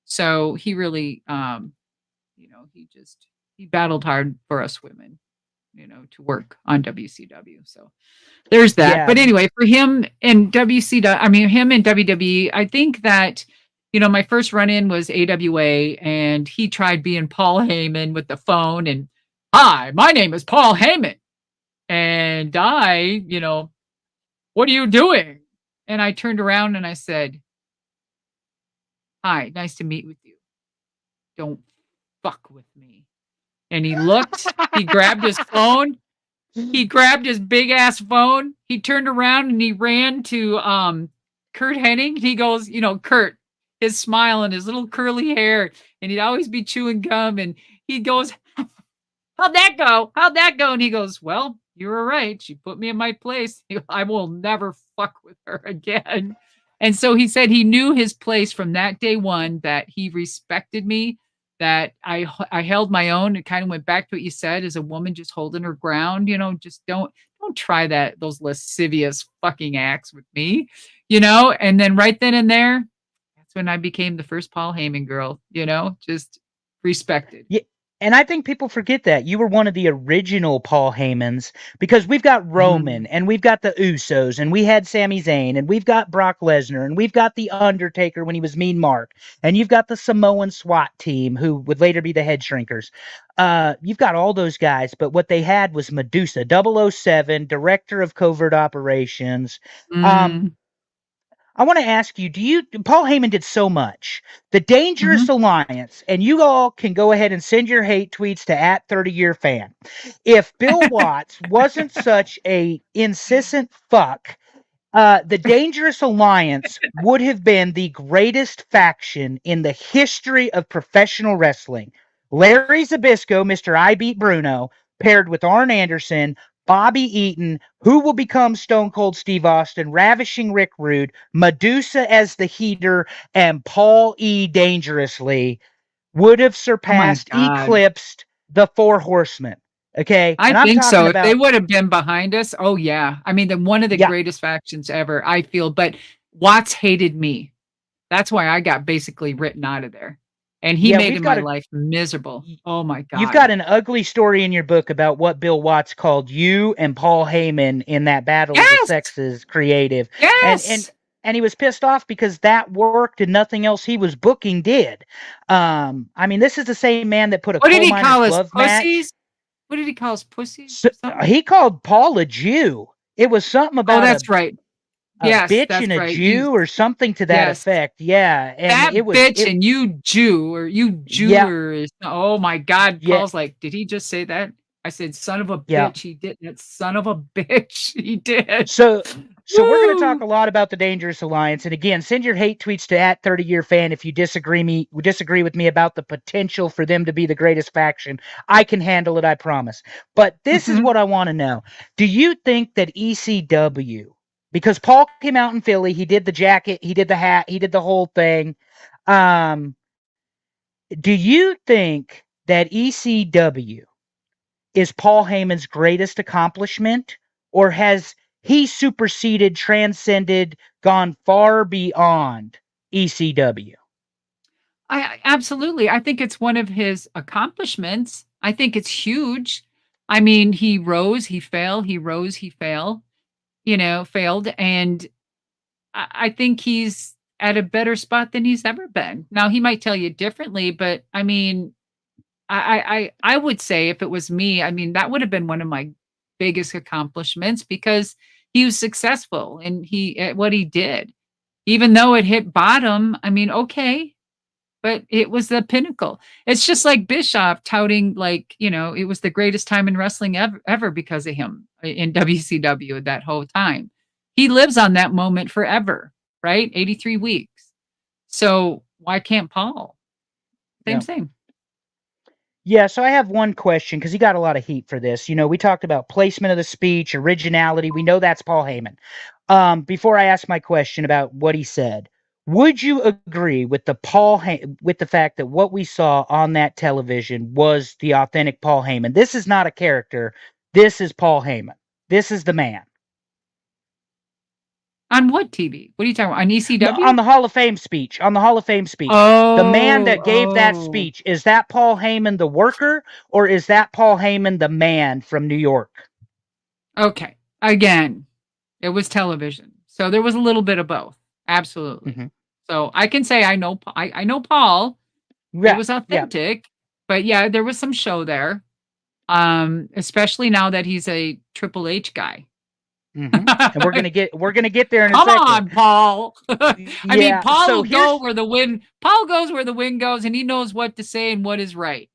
So he really, he battled hard for us women, to work on WCW. So there's that. Yeah, But anyway, for him in WCW, I mean, him in WWE, I think that, my first run in was AWA and he tried being Paul Heyman with the phone and, hi, my name is Paul Heyman. And what are you doing? And I turned around and I said, hi, nice to meet with you. Don't fuck with me. And he looked, he grabbed his phone. He grabbed his big ass phone. He turned around and he ran to Kurt Hennig. He goes, Kurt, his smile and his little curly hair, and he'd always be chewing gum. And he goes, how'd that go? How'd that go? And he goes, well, you were right. She put me in my place. I will never fuck with her again. And so he said he knew his place from that day one, that he respected me, that I held my own. It kind of went back to what you said, as a woman just holding her ground, just don't try those lascivious fucking acts with me, and then right then and there, that's when I became the first Paul Heyman girl, just respected. yeah. And I think people forget that you were one of the original Paul Heymans, because we've got Mhm. Roman and we've got the Usos and we had Sami Zayn and we've got Brock Lesnar and we've got the Undertaker when he was Mean Mark, and you've got the Samoan SWAT team who would later be the Head Shrinkers. You've got all those guys, but what they had was Madusa, 007, Director of Covert Operations. Um, Mm. I want to ask you, Paul Heyman did so much. The Dangerous Mhm. Alliance, and you all can go ahead and send your hate tweets to @30yearfan. If Bill Watts wasn't such a incessant fuck, the Dangerous Alliance would have been the greatest faction in the history of professional wrestling. Larry Zbyszko, Mr. I Beat Bruno, paired with Arn Anderson, Bobby Eaton, who will become Stone Cold Steve Austin, Ravishing Rick Rude, Madusa as the heater, and Paul E. Dangerously would have Oh my surpassed, god. eclipsed the Four Horsemen. Okay. I And I'm think talking so. If they about, would have been behind us, oh yeah. I mean, one of the yeah, greatest factions ever, I feel, but Watts hated me. That's why I got basically written out of there. And he yeah, made we've my got a, life miserable. Oh my you've god. got an ugly story in your book about what Bill Watts called you and Paul Heyman in that battle of the Yes! sexes creative. And and Yes! and he was pissed off because that worked and nothing else he was booking did. I mean, this is the same man that put a What did coal he miner's call us? glove match. Pussies? What did he call us? Pussies So, or something? he called Paul a Jew. It was something Oh, about that's right. a Yes, bitch that's and a right. You Jew or something to that yes. effect. Yeah, and That it was bitch it. and you Jew or you Yeah, Jewers. Oh my God. yeah, Paul's like, did he just say that? I said, son of a yeah. bitch. He did. That son of a bitch. He did. So we're going to talk Woo. a lot about the Dangerous Alliance. And again, send your hate tweets to @30yearfan if you disagree with me about the potential for them to be the greatest faction. I can handle it, I promise. But this is Mhm. what I want to know. Do you think that ECW, because Paul came out in Philly, he did the jacket, he did the hat, he did the whole thing. Um, do you think that ECW is Paul Heyman's greatest accomplishment, or has he superseded, transcended, gone far beyond ECW? I absolutely. I think it's one of his accomplishments. I think it's huge. I mean, he rose, he fell, he rose, he fell, failed. And I think he's at a better spot than he's ever been. Now he might tell you differently, but I mean, I would say if it was me, I mean, that would have been one of my biggest accomplishments because he was successful and he at what he did. Even though it hit bottom, I mean, okay, but it was the pinnacle. It's just like Bischoff touting like, it was the greatest time in wrestling ever because of him in WCW that whole time. He lives on that moment forever, right? 83 weeks. So why can't Paul? Same, Yeah. same. Yeah, so I have one question because he got a lot of heat for this. We talked about placement of the speech, originality. We know that's Paul Heyman. Before I ask my question about what he said, would you agree with with the fact that what we saw on that television was the authentic Paul Heyman? This is not a character. This is Paul Heyman. This is the man. On what TV? What are you talking about? On On ECW? the Hall of Fame speech. On the Hall of Fame speech. The man Oh, that gave that oh. speech, is that Paul Heyman the worker, or is that Paul Heyman the man from New York? Okay. Again, it was television. So there was a little bit of both. Absolutely. Hmm. So I can say I know Paul. It Yeah, was yeah. authentic, but yeah, there was some show there. Especially now that he's a Triple H guy. Hmm. And we're gonna get there in a Come second. on, Paul. I mean, Yeah. Paul So will go here's where the wind Paul goes where the wind goes, and he knows what to say and what is right.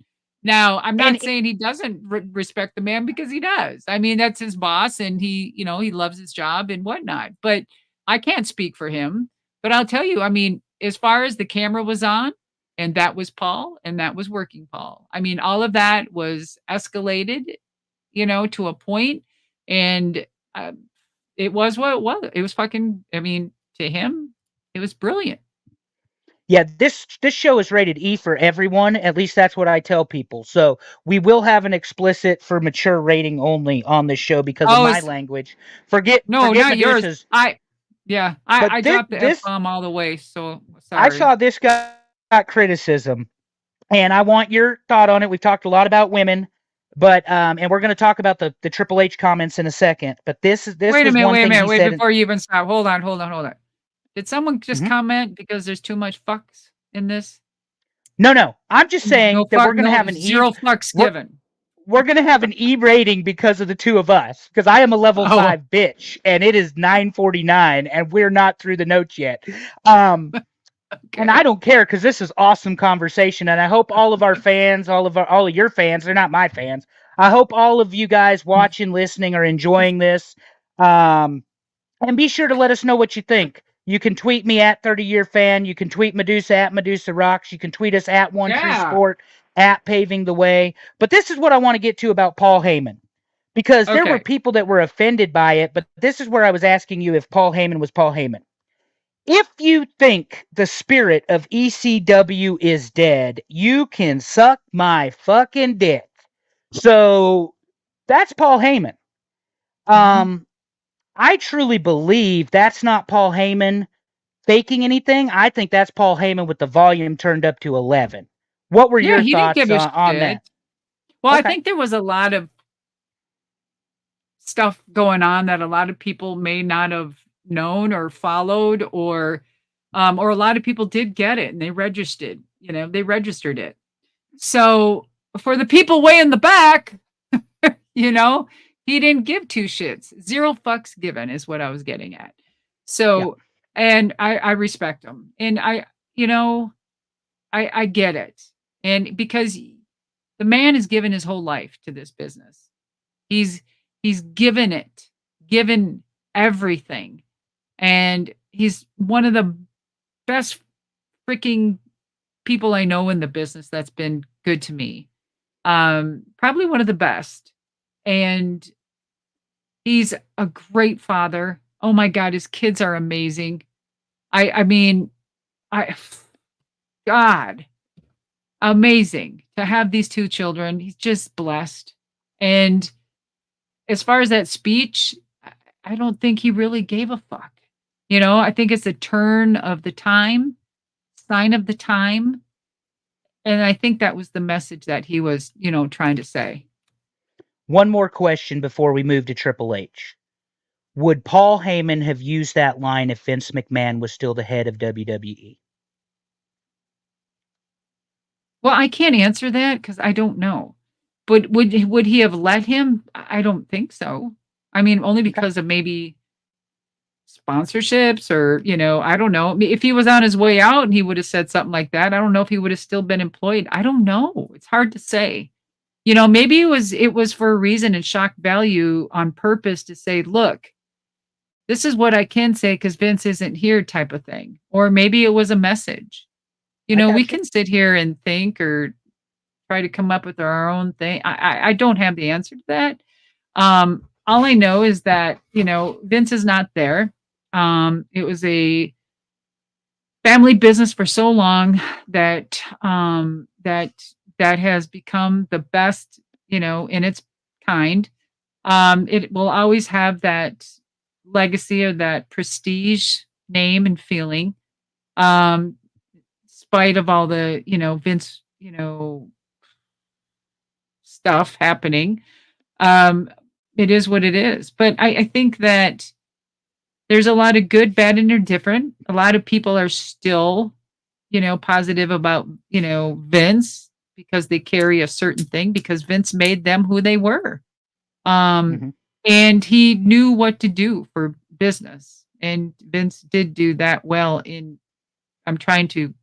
Now, I'm and not saying he doesn't respect the man because he does. I mean, that's his boss, and he loves his job and whatnot. But I can't speak for him. But I'll tell you, I mean, as far as the camera was on, and that was Paul, and that was working Paul. I mean, all of that was escalated, to a point, and uh, it was what it was. It was fucking I mean, to him, it was brilliant. yeah, this show is rated E for everyone. At least that's what I tell people. So we will have an explicit for mature rating only on this show because of Oh, my it's language. Forget no, forget not yours. Medusa's. Yeah, But I this dropped the this F-bomb all the way, so I sorry. saw this got criticism. and I want your thought on it. We've talked a lot about women, but and we're going to talk about the Triple H comments in a second. But this Wait a was minute, one wait a thing minute, he wait said. before you even stop. Hold on, hold on, hold on. Did someone just Mhm. comment because there's too much fucks in this? No. I'm just saying No that fuck, we're going to no have an zero fucks we're, given. we're going to have an E rating because of the two of us. Because I am a level Oh, 5 bitch, and it is 9:49, and we're not through the notes yet. And okay. I don't care because this is awesome conversation, and I hope all of our fans, all of your fans, they're not my fans. I hope all of you guys watching, listening, are enjoying this. And be sure to let us know what you think. You can tweet me at 30-year fan. You can tweet Madusa at Madusa Rocks. You can tweet us at One True Yeah. Sport, at Paving the Way. But this is what I want to get to about Paul Heyman. Because there were Okay. people that were offended by it, but this is where I was asking you if Paul Heyman was Paul Heyman. If you think the spirit of ECW is dead, you can suck my fucking dick. So that's Paul Heyman. Mhm. I truly believe that's not Paul Heyman faking anything. I think that's Paul Heyman with the volume turned up to 11. What were Yeah, your he didn't thoughts give a on that? shit. Well, I Okay. think there was a lot of stuff going on that a lot of people may not have known or followed, or a lot of people did get it and they registered, they registered it. So for the people way in the back, you know, he didn't give two shits. Zero fucks given is what I was getting at. Yeah. So, and I respect him. And you know, I get it. And because the man has given his whole life to this business. He's he's given everything. And he's one of the best freaking people I know in the business that's been good to me. Probably one of the best. And he's a great father. Oh my god, his kids are amazing. I mean, I God, amazing to have these two children. He's just blessed. And as far as that speech, I don't think he really gave a fuck. I think it's a turn of the time, sign of the time. And I think that was the message that he was, trying to say. One more question before we move to Triple H. Would Paul Heyman have used that line if Vince McMahon was still the head of WWE? Well, I can't answer that because I don't know. But would he have let him? I don't think so. I mean, only Okay. because of maybe sponsorships or, I don't know. If he was on his way out and he would have said something like that, I don't know if he would have still been employed. I don't know. It's hard to say. Maybe it was for a reason and shock value on purpose to say, look, this is what I can say because Vince isn't here type of thing. Or maybe it was a message. I We got you. can sit here and think or try to come up with our own thing. I don't have the answer to that. All I know is that, Vince is not there. It was a family business for so long that that has become the best, in its kind. It will always have that legacy of that prestige name and feeling. Spite of all the, Vince, stuff happening. Um, it is what it is. But I think that there's a lot of good, bad, and indifferent. A lot of people are still, positive about, Vince because they carry a certain thing because Vince made them who they were. Um, Mm-hmm. and he knew what to do for business. And Vince did do that well I'm trying to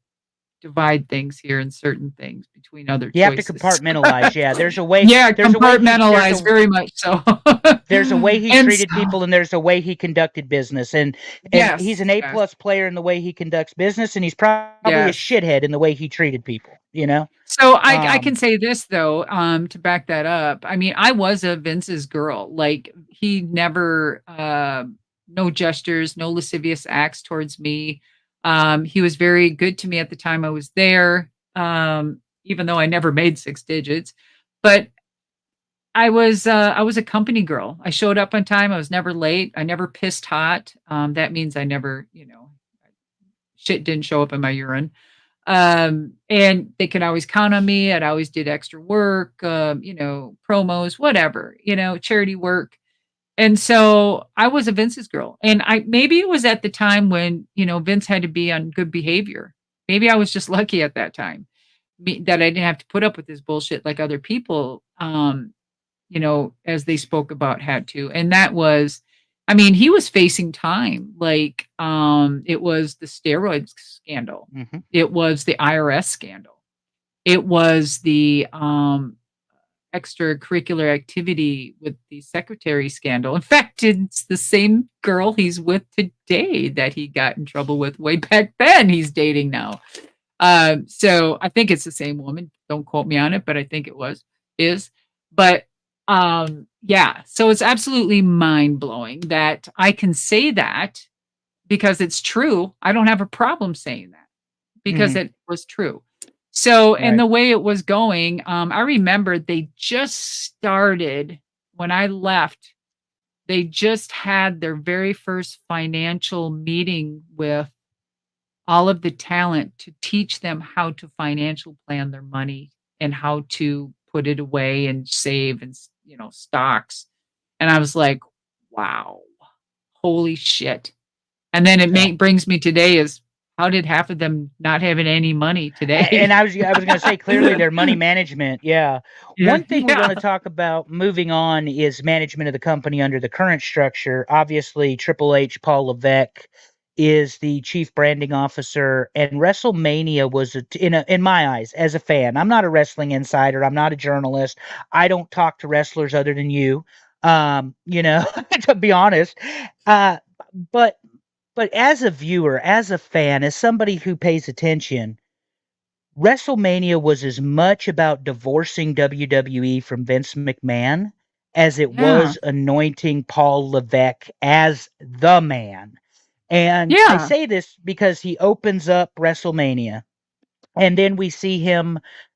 divide things here in certain things between other You have to choices. compartmentalize. Yeah, there's a way. Yeah, There's a way he. compartmentalize very much so. There's a way he And treated so people, and there's a way he conducted business, and he's yes, an A yes, plus player in the way he conducts business, and he's probably a yes. shithead in the way he treated people. So I Um, can say this though, to back that up. I mean, I was a Vince's girl. Like he never no gestures, no lascivious acts towards me. He was very good to me at the time I was there. Even though I never made six digits. But I was a company girl. I showed up on time. I was never late. I never pissed hot. That means I never, shit didn't show up in my urine. And they could always count on me. I'd always did extra work, promos, whatever, charity work. And so I was a Vince's girl. And maybe it was at the time when, Vince had to be on good behavior. Maybe I was just lucky at that time that I didn't have to put up with this bullshit like other people, as they spoke about, had to. And that was, he was facing time. Like, it was the steroids scandal. Mm-hmm. It was the IRS scandal. It was the extracurricular activity with the secretary scandal. In fact, it's the same girl he's with today that he got in trouble with way back then. He's dating now. So I think it's the same woman. Don't quote me on it, but I think it is. But yeah, so it's absolutely mind-blowing that I can say that because it's true. I don't have a problem saying that because it was true. So, and the way it was going, I remember they just started when I left. They just had their very first financial meeting with all of the talent to teach them how to financial plan their money and how to put it away and save and, stocks. And I was like, wow, holy shit. And then it brings me today is, how did half of them not having any money today? And I was going to say, clearly their money management. Yeah. One thing we're going to talk about moving on is management of the company under the current structure. Obviously, Triple H, Paul Levesque is the chief branding officer, and WrestleMania was in my eyes as a fan. I'm not a wrestling insider. I'm not a journalist. I don't talk to wrestlers other than you. To be honest. But as a viewer, as a fan, as somebody who pays attention, WrestleMania was as much about divorcing WWE from Vince McMahon as it was anointing Paul Levesque as the man. And I say this because he opens up WrestleMania, and then we see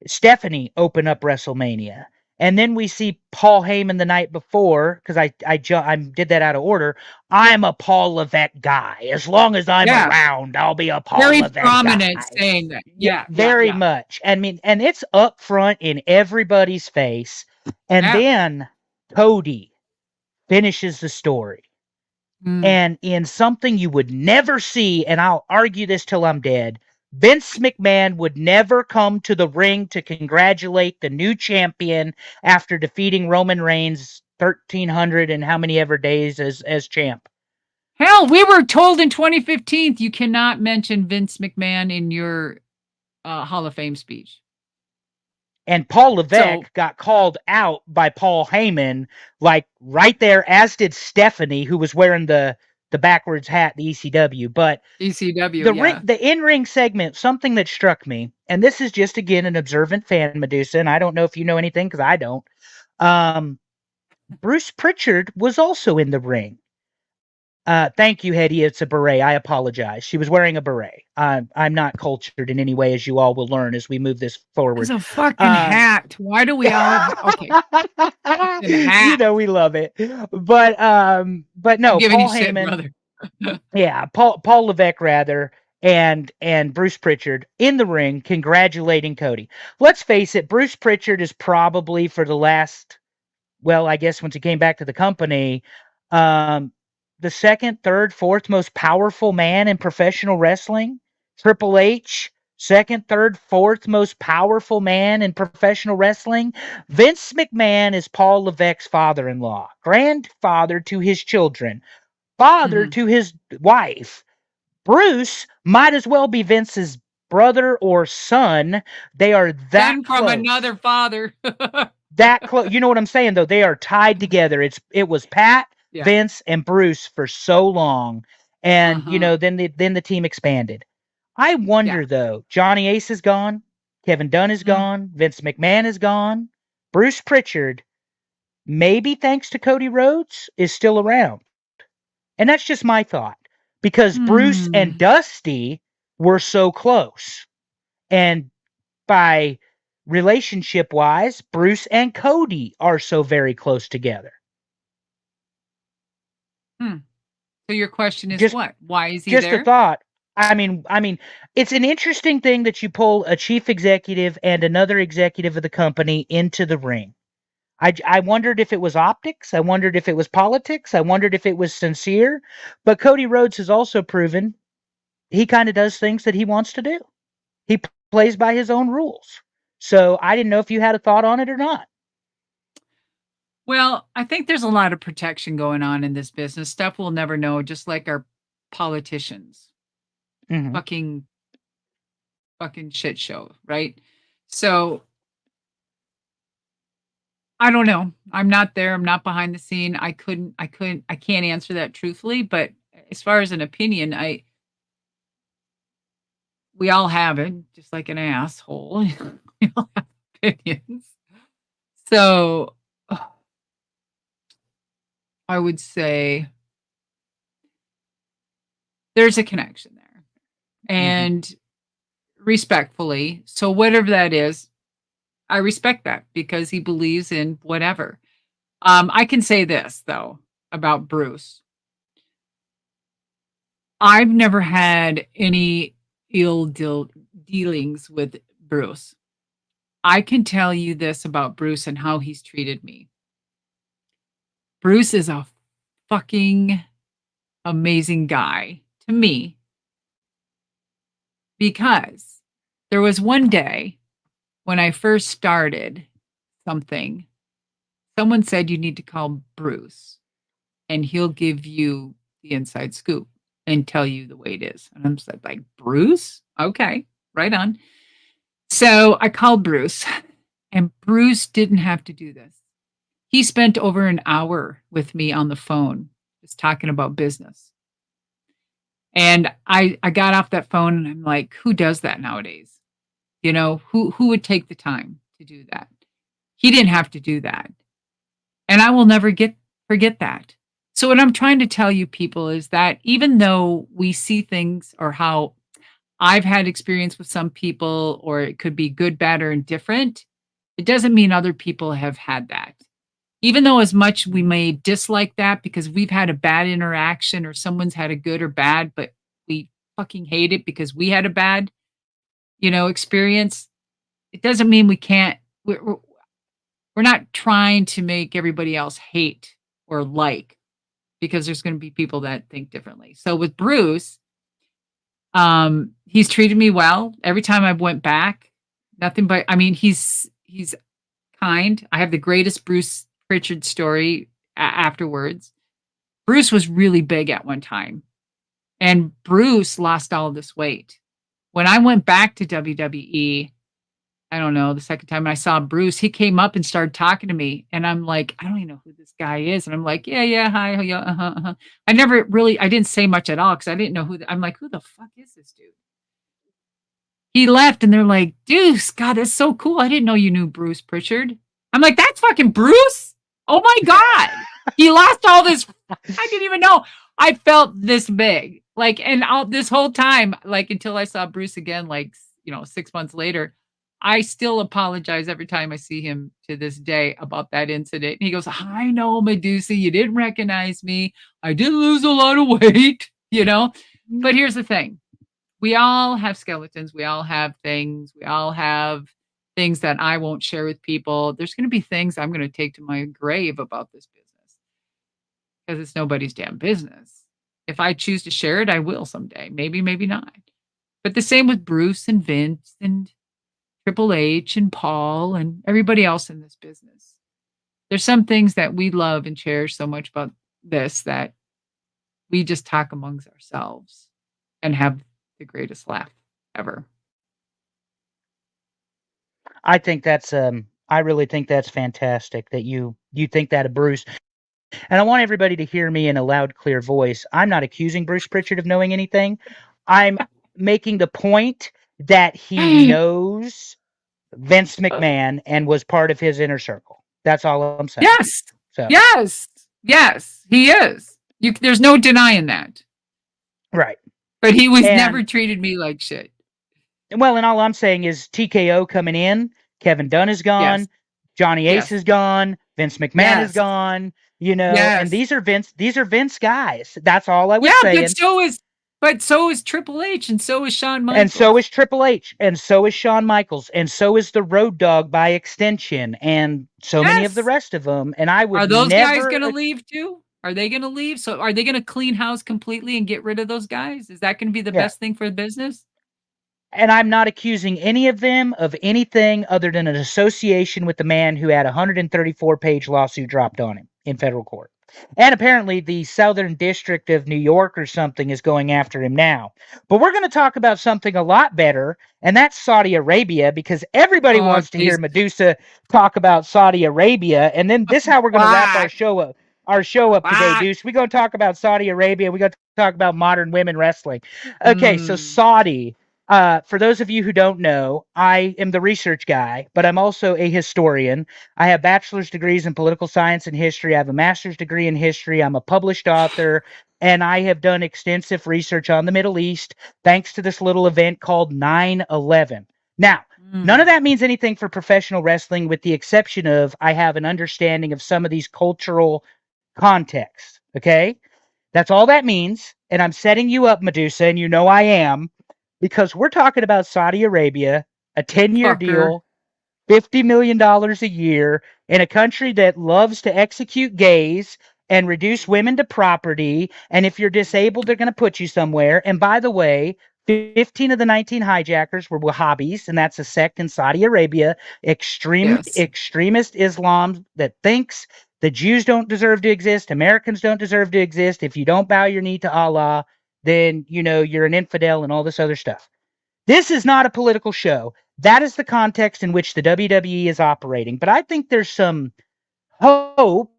Stephanie open up WrestleMania. And then we see Paul Heyman the night before, because I did that out of order. I'm a Paul Levesque guy. As long as I'm around, I'll be a Paul Levesque guy. Very prominent saying that. Yeah, very much. And it's up front in everybody's face. And then Cody finishes the story. And in something you would never see, and I'll argue this till I'm dead, Vince McMahon would never come to the ring to congratulate the new champion after defeating Roman Reigns 1,300 and how many ever days as champ. Hell, we were told in 2015 you cannot mention Vince McMahon in your Hall of Fame speech. And Paul Levesque got called out by Paul Heyman, like right there, as did Stephanie, who was wearing the backwards hat, the ECW. But the in-ring segment, something that struck me, and this is just, again, an observant fan, Madusa, and I don't know if you know anything because I don't. Bruce Pritchard was also in the ring. Thank you, Hetty. It's a beret. I apologize. She was wearing a beret. I'm not cultured in any way, as you all will learn as we move this forward. It's a fucking hat. Why do we all? Okay, hat. We love it. But no, Paul Heyman. Paul Levesque rather, and Bruce Pritchard in the ring congratulating Cody. Let's face it, Bruce Pritchard is probably for the last, I guess once he came back to the company, the second, third, fourth most powerful man in professional wrestling. Triple H, second, third, fourth most powerful man in professional wrestling. Vince McMahon is Paul Levesque's father-in-law, grandfather to his children, father to his wife. Bruce might as well be Vince's brother or son. They are that son from another father. That close. You know what I'm saying, though? They are tied together. It was Pat, Vince, and Bruce for so long, and then the team expanded. I wonder though, Johnny Ace is gone, Kevin Dunn is gone, Vince McMahon is gone, Bruce Pritchard, maybe thanks to Cody Rhodes, is still around, and that's just my thought, because Bruce and Dusty were so close, and by relationship wise, Bruce and Cody are so very close together. So your question is what? Why is he just there? Just a thought. I mean, it's an interesting thing that you pull a chief executive and another executive of the company into the ring. I wondered if it was optics. I wondered if it was politics. I wondered if it was sincere. But Cody Rhodes has also proven he kind of does things that he wants to do. He plays by his own rules. So I didn't know if you had a thought on it or not. Well, I think there's a lot of protection going on in this business. Stuff we'll never know, just like our politicians. Mm-hmm. Fucking shit show, right? So I don't know. I'm not there. I'm not behind the scene. I can't answer that truthfully, but as far as an opinion, we all have it, just like an asshole. We all have opinions. So I would say there's a connection there. And respectfully, so whatever that is, I respect that because he believes in whatever. I can say this though about Bruce. I've never had any dealings with Bruce. I can tell you this about Bruce and how he's treated me. Bruce is a fucking amazing guy to me because there was one day when I first started something, someone said you need to call Bruce and he'll give you the inside scoop and tell you the way it is. And I'm just like, Bruce? Okay, right on. So I called Bruce, and Bruce didn't have to do this. He spent over an hour with me on the phone, just talking about business. And I got off that phone and I'm like, who does that nowadays? You know, who would take the time to do that? He didn't have to do that. And I will never forget that. So what I'm trying to tell you people is that even though we see things or how I've had experience with some people, or it could be good, bad, or indifferent, it doesn't mean other people have had that. Even though as much we may dislike that because we've had a bad interaction or someone's had a good or bad, but we fucking hate it because we had a bad, experience. It doesn't mean we can't, we're not trying to make everybody else hate or like, because there's going to be people that think differently. So with Bruce, he's treated me well. Every time I went back, nothing but, he's kind. I have the greatest Bruce Pritchard story afterwards. Bruce was really big at one time, and Bruce lost all this weight. When I went back to WWE, I don't know, the second time I saw Bruce, he came up and started talking to me, and I'm like, I don't even know who this guy is. And I'm like, yeah, hi, yeah, uh-huh. I didn't say much at all because I didn't know I'm like, who the fuck is this dude? He left, and they're like, Deuce, God, that's so cool. I didn't know you knew Bruce Pritchard. I'm like, that's fucking Bruce? Oh my God. He lost all this. I didn't even know. I felt this big. And this whole time, until I saw Bruce again, 6 months later, I still apologize every time I see him to this day about that incident. And he goes, I know, Madusa, you didn't recognize me. I did lose a lot of weight, But here's the thing. We all have skeletons. We all have things. We all have things that I won't share with people. There's going to be things I'm going to take to my grave about this business because it's nobody's damn business. If I choose to share it, I will someday. Maybe, maybe not. But the same with Bruce and Vince and Triple H and Paul and everybody else in this business. There's some things that we love and cherish so much about this that we just talk amongst ourselves and have the greatest laugh ever. I think that's I really think that's fantastic that you think that of Bruce. And I want everybody to hear me in a loud, clear voice. I'm not accusing Bruce Pritchard of knowing anything. I'm making the point that he knows Vince McMahon and was part of his inner circle. That's all I'm saying. Yes. So. Yes, he is. There's no denying that. Right. But he was never treated me like shit. Well, and all I'm saying is TKO coming in, Kevin Dunn is gone, yes. Johnny Ace is gone, Vince McMahon is gone, and these are Vince guys. That's all I was saying. But But so is Triple H, and so is Shawn And so Michaels. is Triple H, and so is Shawn Michaels, and so is the Road Dogg by extension, and so many of the Yes. rest of them. And I Are would those guys never, gonna leave too? Are they gonna leave? So are they gonna clean house completely and get rid of those guys? Is that gonna be the yeah. best thing for the business? And I'm not accusing any of them of anything other than an association with the man who had a 134-page lawsuit dropped on him in federal court. And apparently the Southern District of New York or something is going after him now. But we're going to talk about something a lot better, and that's Saudi Arabia, because everybody Oh, wants to hear jeez. Madusa talk about Saudi Arabia. And then this is how we're going to wrap Why? our show up today, Why? Deuce. We're going to talk about Saudi Arabia. We're going to talk about modern women wrestling. Okay, so Mm, Saudi. For those of you who don't know, I am the research guy, but I'm also a historian. I have bachelor's degrees in political science and history. I have a master's degree in history. I'm a published author, and I have done extensive research on the Middle East thanks to this little event called 9/11. Now, none of mm. that means anything for professional wrestling, with the exception of I have an understanding of some of these cultural contexts. Okay? That's all that means. And I'm setting you up, Madusa, and you know I am, because we're talking about Saudi Arabia, a 10-year Fucker. deal, $50 million a year, in a country that loves to execute gays and reduce women to property. And if you're disabled, they're going to put you somewhere. And by the way, 15 of the 19 hijackers were Wahhabis, and that's a sect in Saudi Arabia, Yes. extremist Islam that thinks the Jews don't deserve to exist, Americans don't deserve to exist. If you don't bow your knee to Allah, then you're an infidel and all this other stuff. This is not a political show. That is the context in which the WWE is operating. But I think there's some hope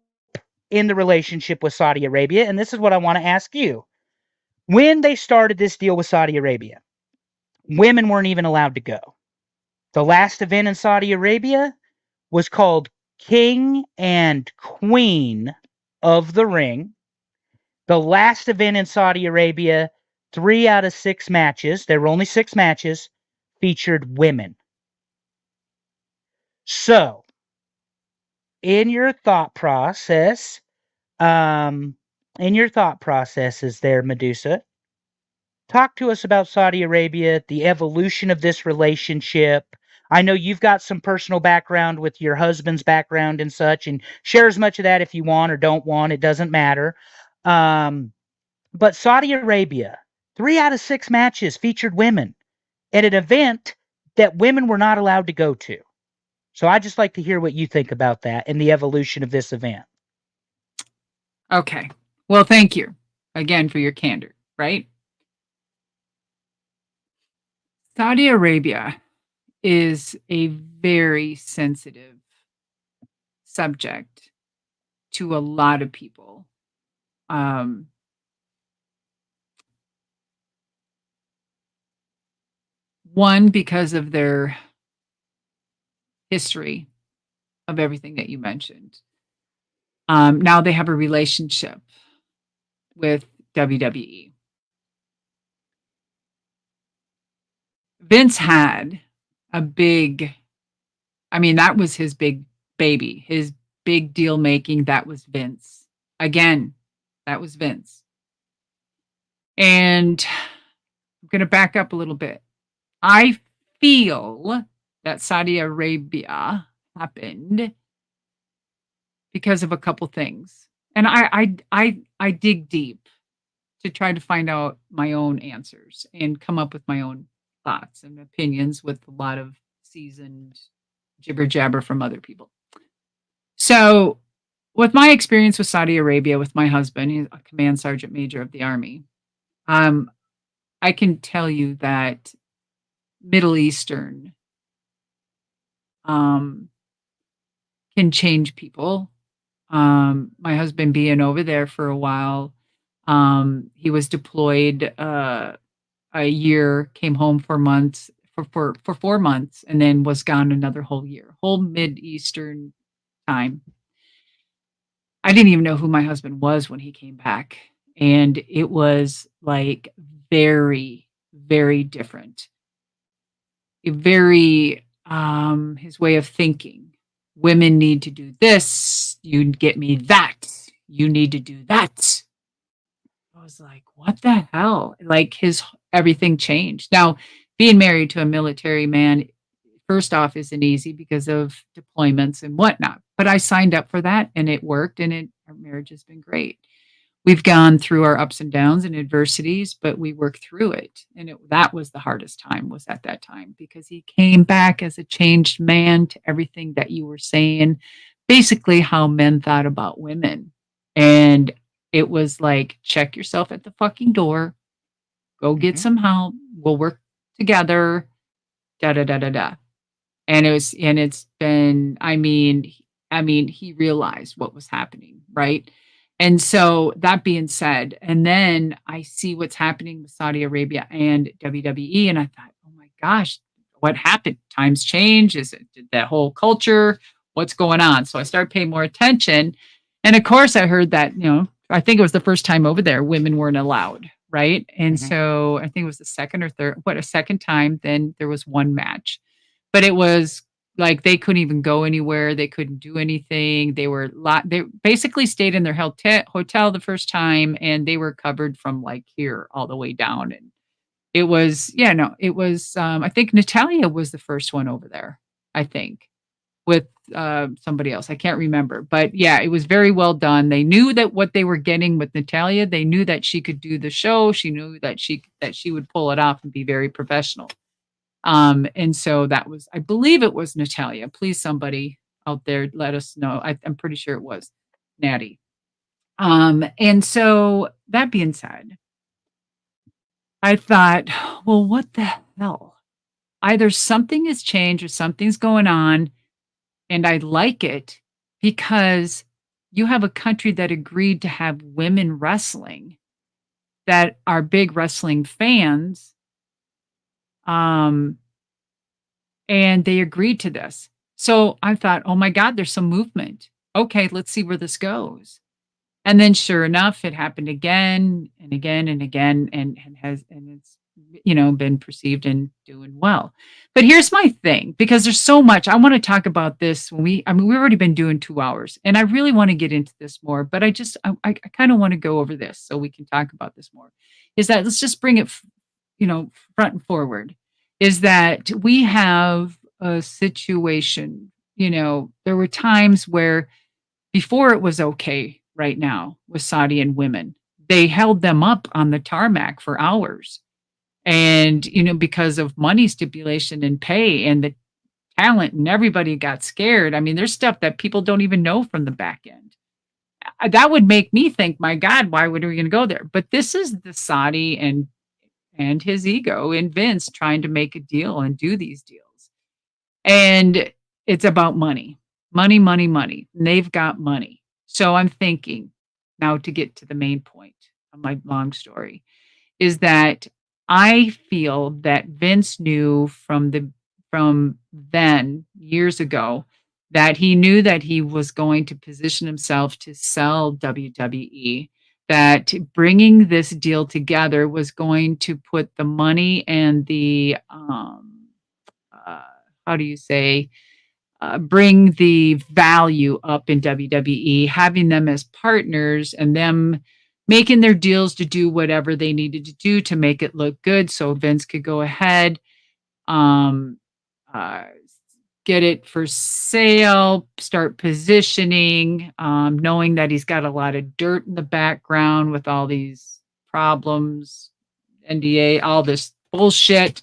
in the relationship with Saudi Arabia, and this is what I want to ask you. When they started this deal with Saudi Arabia, women weren't even allowed to go. The last event in Saudi Arabia was called King and Queen of the Ring. The last event in Saudi Arabia, 3 out of 6 matches, there were only 6 matches, featured women. So, in your thought process, um, in your thought processes there, Madusa, talk to us about Saudi Arabia, the evolution of this relationship. I know you've got some personal background with your husband's background and such, and share as much of that if you want or don't want. It doesn't matter. Um, but Saudi Arabia, 3 out of 6 matches featured women at an event that women were not allowed to go to. So I'd just like to hear what you think about that and the evolution of this event. Okay. Well, thank you again for your candor, right? Saudi Arabia is a very sensitive subject to a lot of people. Um, one, because of their history of everything that you mentioned. Now they have a relationship with WWE. Vince had a big, I mean, that was his big baby, his big deal making. That was Vince. Again, that was Vince. And I'm going to back up a little bit. I feel that Saudi Arabia happened because of a couple things. And I dig deep to try to find out my own answers and come up with my own thoughts and opinions with a lot of seasoned jibber jabber from other people. So, with my experience with Saudi Arabia with my husband, he's a command sergeant major of the army. Um, I can tell you that Middle Eastern um, can change people. My husband being over there for a while, he was deployed a year, came home for months for 4 months, and then was gone another whole year, whole Mid Eastern time. I didn't even know who my husband was when he came back, and it was like very, very different. Very his way of thinking. Women need to do this. You get me that. You need to do that. I was like, what the hell? Like everything changed. Now, being married to a military man, first off, isn't easy because of deployments and whatnot. But I signed up for that and it worked, and our marriage has been great. We've gone through our ups and downs and adversities, but we worked through it. And that was the hardest time, was at that time, because he came back as a changed man to everything that you were saying, basically how men thought about women. And it was like, check yourself at the fucking door, go get Mhm. some help, we'll work together, da da da da da. And it's been, I mean, he realized what was happening, right? And so that being said, and then I see what's happening with Saudi Arabia and WWE, and I thought, oh my gosh, what happened? Times change. Is it that whole culture? What's going on? So I started paying more attention. And of course, I heard that, I think it was the first time over there, women weren't allowed, right? And Mhm. so I think it was the second or third, a second time, then there was one match. But it was like they couldn't even go anywhere. They couldn't do anything. They basically stayed in their hotel the first time, and they were covered from like here all the way down. And it was, yeah, no, it was, I think Natalia was the first one over there, I think, with somebody else. I can't remember. But yeah, it was very well done. They knew that what they were getting with Natalia, they knew that she could do the show. She knew that she would pull it off and be very professional. And so that was, I believe it was Natalia. Please, somebody out there, let us know. I'm pretty sure it was Natty. And so that being said, I thought, well, what the hell? Either something has changed or something's going on, and I like it because you have a country that agreed to have women wrestling that are big wrestling fans. Um, and they agreed to this. So I thought, oh my God, there's some movement. Okay, let's see where this goes. And then sure enough, it happened again and again and again, and it's been perceived and doing well. But here's my thing, because there's so much I want to talk about this we've already been doing 2 hours, and I really want to get into this more, but I kind of want to go over this so we can talk about this more. Is that let's just bring it front and forward, is that we have a situation, there were times where before it was okay right now with Saudi and women, they held them up on the tarmac for hours. And, because of money stipulation and pay and the talent, and everybody got scared. I mean, there's stuff that people don't even know from the back end. That would make me think, my God, why would we going to go there? But this is the Saudi and his ego and Vince trying to make a deal and do these deals. And it's about money, money, money, money. And they've got money. So I'm thinking now, to get to the main point of my long story, is that I feel that Vince knew from then years ago that he knew that he was going to position himself to sell WWE, that bringing this deal together was going to put the money and the uh, how do you say, bring the value up in WWE, having them as partners and them making their deals to do whatever they needed to do to make it look good so Vince could go ahead, um, uh, get it for sale, start positioning, knowing that he's got a lot of dirt in the background with all these problems, NDA, all this bullshit,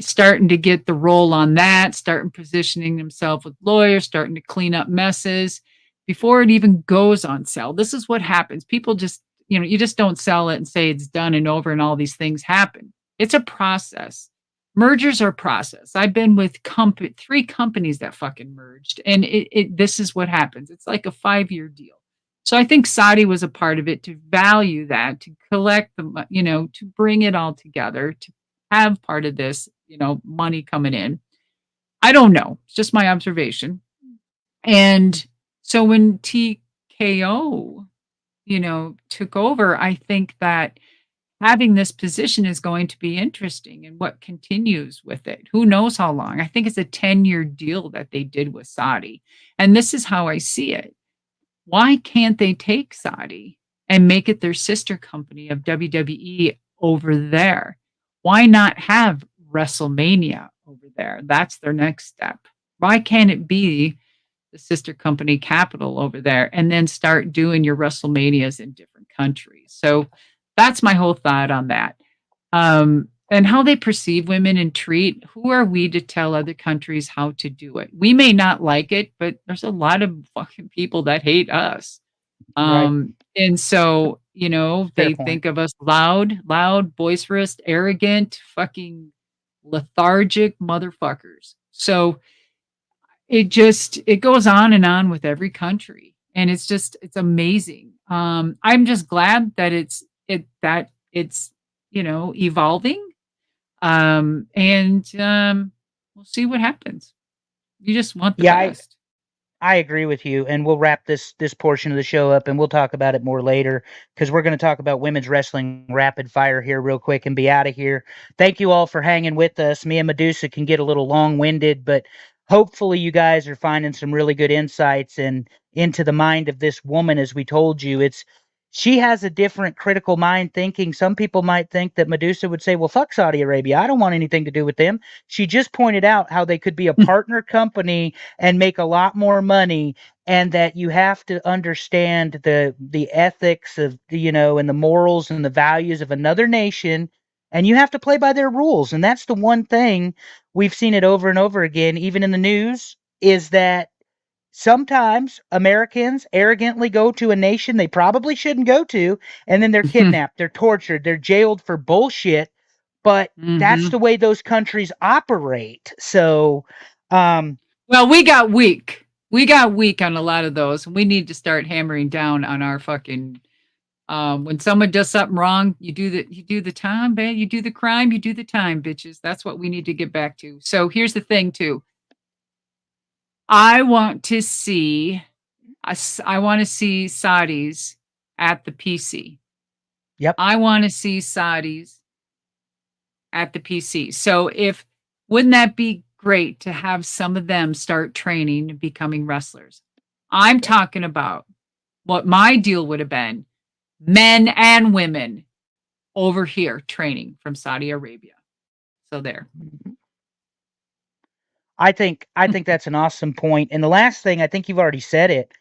starting to get the roll on that, starting positioning himself with lawyers, starting to clean up messes before it even goes on sale. This is what happens. People just, you just don't sell it and say it's done and over and all these things happen. It's a process. Mergers are process. I've been with 3 companies that fucking merged, and this is what happens. It's like a 5-year deal. So I think Saudi was a part of it, to value that, to collect to bring it all together, to have part of this, money coming in. I don't know. It's just my observation. And so when TKO, took over, I think that having this position is going to be interesting, and what continues with it. Who knows how long? I think it's a 10-year deal that they did with Saudi. And this is how I see it. Why can't they take Saudi? and make it their sister company of WWE over there. Why not have WrestleMania over there? That's their next step. Why can't it be the sister company capital over there and then start doing your WrestleManias in different countries? So that's my whole thought on that. And how they perceive women and treat, who are we to tell other countries how to do it? We may not like it, but there's a lot of fucking people that hate us. Right. And so, Fair they point. think of us loud, boisterous, arrogant, fucking lethargic motherfuckers. So it goes on and on with every country. And it's amazing. I'm just glad that it's evolving. We'll see what happens. You just want the Yeah, best. I agree with you, and we'll wrap this portion of the show up, and we'll talk about it more later because we're going to talk about women's wrestling rapid fire here real quick and be out of here. Thank you all for hanging with us. Me and Madusa can get a little long-winded, but hopefully you guys are finding some really good insights and into the mind of this woman. As we told you, she has a different critical mind thinking. Some people might think that Madusa would say, well, fuck Saudi Arabia, I don't want anything to do with them. She just pointed out how they could be a partner company and make a lot more money, and that you have to understand the ethics of and the morals and the values of another nation, and you have to play by their rules. And that's the one thing we've seen it over and over again, even in the news, is that sometimes Americans arrogantly go to a nation they probably shouldn't go to, and then they're kidnapped, they're tortured, they're jailed for bullshit. But that's Mhm. the way those countries operate. So um Well, we got weak. We got weak on a lot of those. We need to start hammering down on our fucking when someone does something wrong, you do the time, man. You do the crime, you do the time, bitches. That's what we need to get back to. So here's the thing too. I want to see I want to see Saudis at the PC. yep. I want to see Saudis at the PC. So if wouldn't that be great to have some of them start training and becoming wrestlers? I'm talking about what my deal would have been, men and women over here training from Saudi Arabia. So there. I think that's an awesome point. And the last thing, I think you've already said it.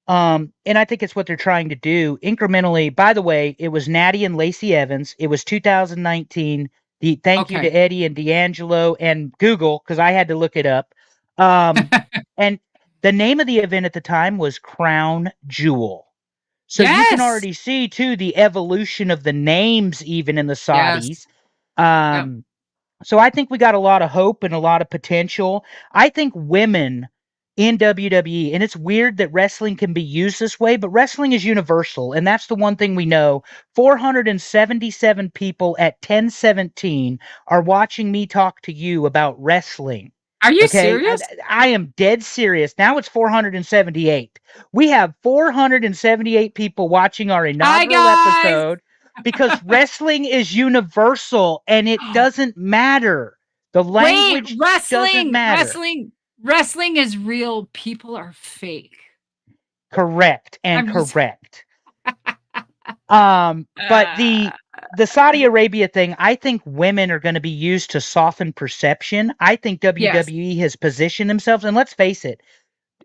And I think it's what they're trying to do incrementally. By the way, it was Natty and Lacey Evans. It was 2019. Thank you to Okay. Eddie and D'Angelo and Google, because I had to look it up. And the name of the event at the time was Crown Jewel. So you can Yes. already see too the evolution of the names even in the Saudis. Yes. Yep. So I think we got a lot of hope and a lot of potential. I think women in WWE, and it's weird that wrestling can be used this way, but wrestling is universal, and that's the one thing we know. 477 people at 1017 are watching me talk to you about wrestling. Are you Okay, I, serious? I am dead serious. Now it's 478. We have 478 people watching our Hi inaugural guys. episode because wrestling is universal and it doesn't matter. The Wait, language doesn't matter. wrestling is real. People are fake. Correct and I'm just correct. But uh, the Saudi Arabia thing, I think women are going to be used to soften perception. I think yes. WWE has positioned themselves, and let's face it,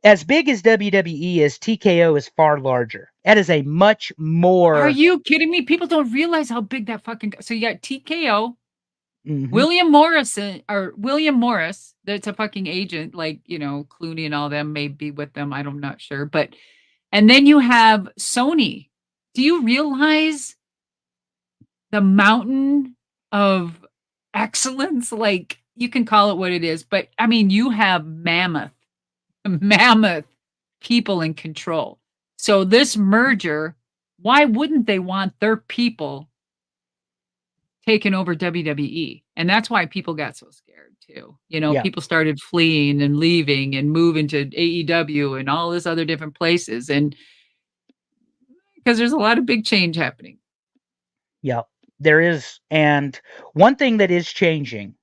as big as WWE is, TKO is far larger. That is a much Are more. you kidding me? People don't realize how big that fucking so you got TKO, Mhm. William Morrison or William Morris, that's a fucking agent, like, Clooney and all them may be with them. I'm not sure. But and then you have Sony. Do you realize the mountain of excellence? Like you can call it what it is, but I mean, you have mammoth people in control. So this merger, why wouldn't they want their people taking over WWE? And that's why people got so scared too. Yeah. People started fleeing and leaving and moving to AEW and all this other different places. And because there's a lot of big change happening. Yeah. There is. And one thing that is changing,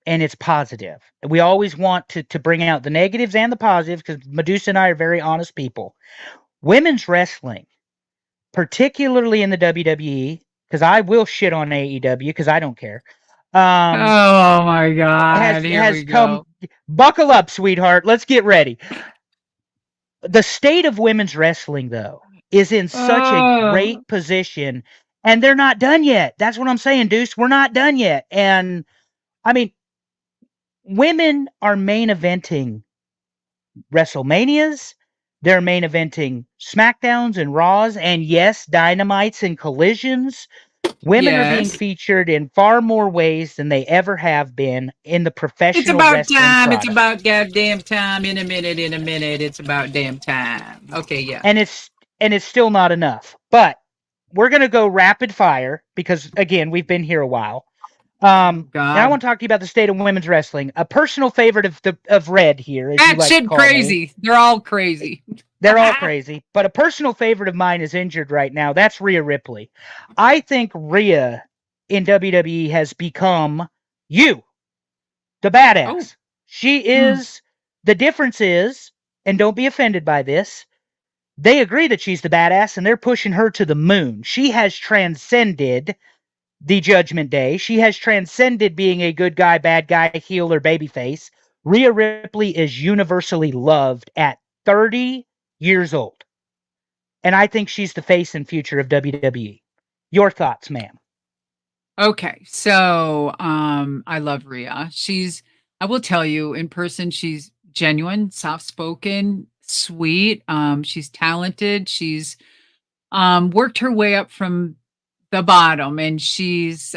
and it's positive. We always want to bring out the negatives and the positives because Madusa and I are very honest people. Women's wrestling particularly in the WWE, because I will shit on AEW because I don't care. Um, Oh my God. Here has we come. go. Buckle up, sweetheart. Let's get ready. The state of women's wrestling, though, is in such a Oh, great position, and they're not done yet. That's what I'm saying, Deuce. We're not done yet. And I mean, women are main eventing WrestleManias. They're main eventing SmackDowns and Raws, and yes, Dynamites and Collisions. Women are being yes. featured in far more ways than they ever have been in the It's professional about wrestling time. It's product. about goddamn time. In a minute, in a minute. It's about damn time. Okay, yeah. And it's still not enough. But we're going to go rapid fire because again, we've been here a while. Oh And I God. want to talk to you about the state of women's wrestling. A personal favorite of Red here, as you That like to shit call me. crazy. They're all crazy. They're all crazy, but a personal favorite of mine is injured right now. That's Rhea Ripley. I think Rhea in WWE has become you, the Oh. badass. She Mm. is. The difference is, and don't be offended by this, they agree that she's the badass and they're pushing her to the moon. She has transcended the Judgment Day. She has transcended being a good guy, bad guy, heel, or babyface. Rhea Ripley is universally loved at 30 years old. And I think she's the face and future of WWE. Your thoughts, ma'am? Okay. So, I love Rhea. I will tell you, in person, she's genuine, soft spoken, sweet. She's talented. She's worked her way up from the bottom, and she is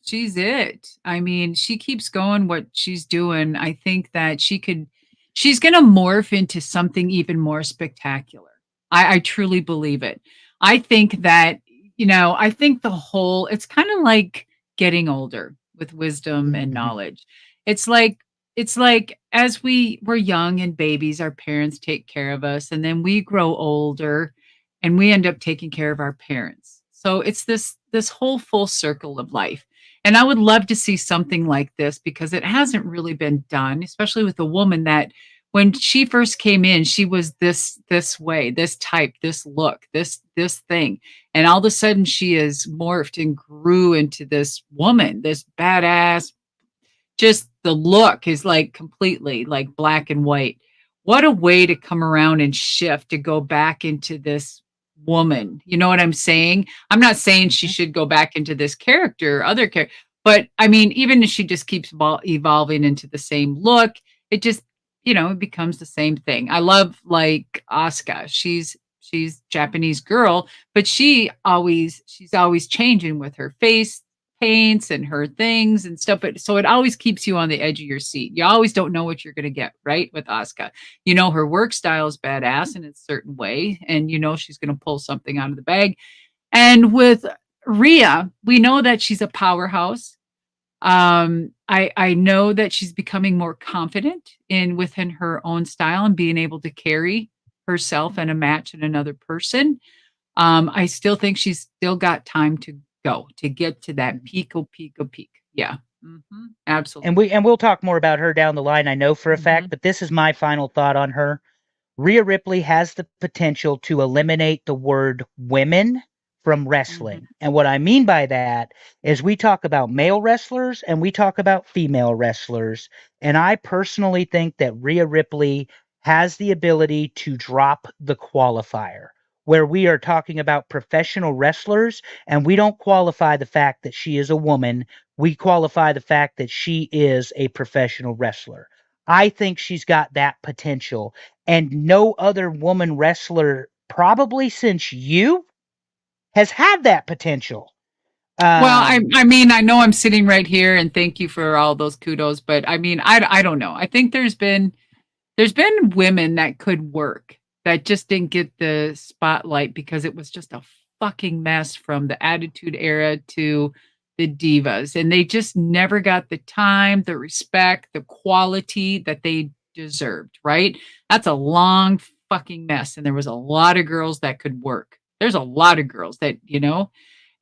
she's it. I mean, she keeps going what she's doing. I think that she's gonna morph into something even more spectacular. I truly believe it. I think that, I think it's kind of like getting older with wisdom and Mm-hmm. knowledge. It's like as we were young and babies, our parents take care of us, and then we grow older and we end up taking care of our parents. So it's this whole full circle of life. And I would love to see something like this because it hasn't really been done, especially with a woman that when she first came in, she was this way, this type, this look, this thing. And all of a sudden she is morphed and grew into this woman, this badass. Just the look is like completely like black and white. What a way to come around and shift to go back into this woman. You know what I'm saying? I'm not saying she should go back into this character, other character, but I mean, even if she just keeps evolving into the same look, it just, it becomes the same thing. I love like Asuka. She's Japanese girl, but she's always changing with her face paints and her things and stuff. But so it always keeps you on the edge of your seat. You always don't know what you're going to get, right? With Asuka, her work style is badass in a certain way, and she's going to pull something out of the bag. And with Rhea, we know that she's a powerhouse. I know that she's becoming more confident within her own style and being able to carry herself in a match and another person. I still think she's still got time to go to get to that peak, peak. Yeah. And Absolutely. we'll talk more about her down the line, I know for a fact, Mhm. but this is my final thought on her. Rhea Ripley has the potential to eliminate the word women from wrestling. Mhm. And what I mean by that is we talk about male wrestlers and we talk about female wrestlers. And I personally think that Rhea Ripley has the ability to drop the qualifier where we are talking about professional wrestlers and we don't qualify the fact that she is a woman. We qualify the fact that she is a professional wrestler. I think she's got that potential and no other woman wrestler probably since you has had that potential. Well, I Um, I mean, I know I'm sitting right here and thank you for all those kudos, but I mean, I don't know. I think there's been women that could work that just didn't get the spotlight because it was just a fucking mess from the Attitude Era to the Divas, and they just never got the time, the respect, the quality that they deserved, right? That's a long fucking mess, and there was a lot of girls that could work. There's a lot of girls that.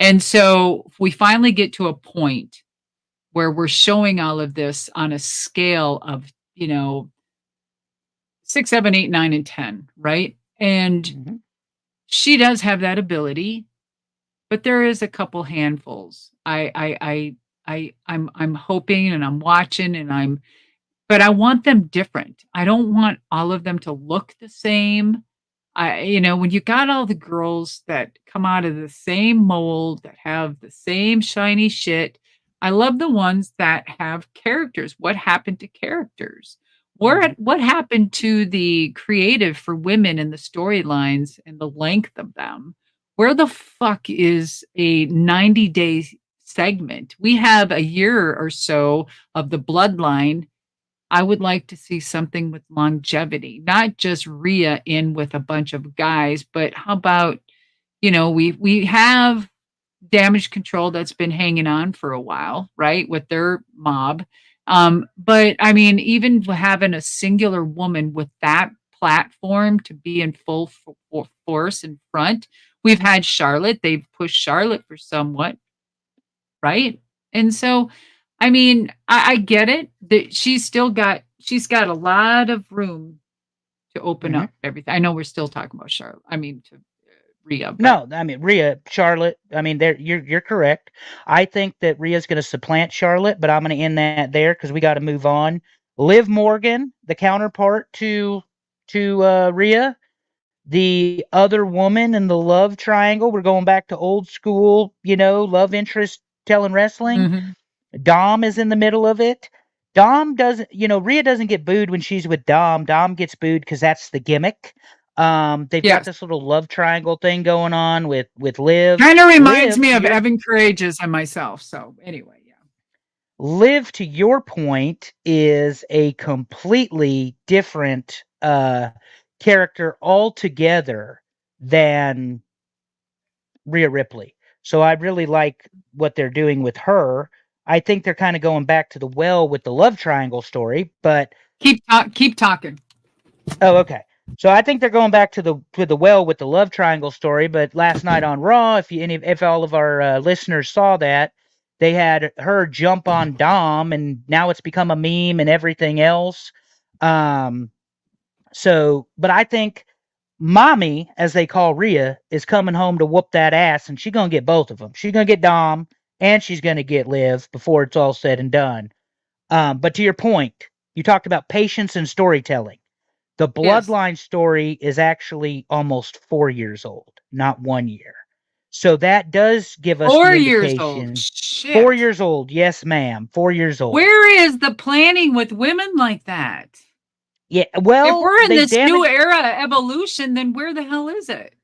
And so we finally get to a point where we're showing all of this on a scale of, 6, 7, 8, 9, and 10, right? And mhm. she does have that ability, but there is a couple handfuls. I'm hoping and I'm watching and but I want them different. I don't want all of them to look the same. When you got all the girls that come out of the same mold, that have the same shiny shit, I love the ones that have characters. What happened to characters? Mhm. What happened to the creative for women and the storylines and the length of them? Where the fuck is a 90-day segment? We have a year or so of the bloodline. I would like to see something with longevity, not just Rhea in with a bunch of guys, but how about, we have Damage Control that's been hanging on for a while, right? With their mob. But I mean, even having a singular woman with that platform to be in full force in front, we've had Charlotte. They've pushed Charlotte for somewhat, right? And so, I mean, I get it that she's got a lot of room to open Mhm. up everything. I know we're still talking about Charlotte. I mean, to Rhea, but No, I mean Rhea, Charlotte. I mean, there you're correct. I think that Rhea's going to supplant Charlotte, but I'm going to end that there because we got to move on. Liv Morgan, the counterpart to Rhea, the other woman in the love triangle. We're going back to old school, love interest telling wrestling. mhm. Dom is in the middle of it. Dom doesn't, Rhea doesn't get booed when she's with Dom. Dom gets booed because that's the gimmick. They've got Yes. this little love triangle thing going on with Liv. Kind of reminds Liv me to of your Evan Courageous and myself. So anyway, yeah. Liv to your point is a completely different character altogether than Rhea Ripley. So I really like what they're doing with her. I think they're kind of going back to the well with the love triangle story, but Keep talking. oh, okay. So I think they're going back to the well with the love triangle story. But last night on Raw, if all of our listeners saw that, they had her jump on Dom, and now it's become a meme and everything else. Um, but I think Mommy, as they call Rhea, is coming home to whoop that ass, and she's gonna get both of them. She's gonna get Dom, and she's gonna get Liv before it's all said and done. But to your point, you talked about patience and storytelling. The Yes. bloodline story is actually almost 4 years old, not 1 year. So that does give us the 4 years old. indication. Four Shit. years old, yes, ma'am. 4 years old. Where is the planning with women like that? Yeah, If well, we're in they this new damaged. era evolution, then where the hell is it?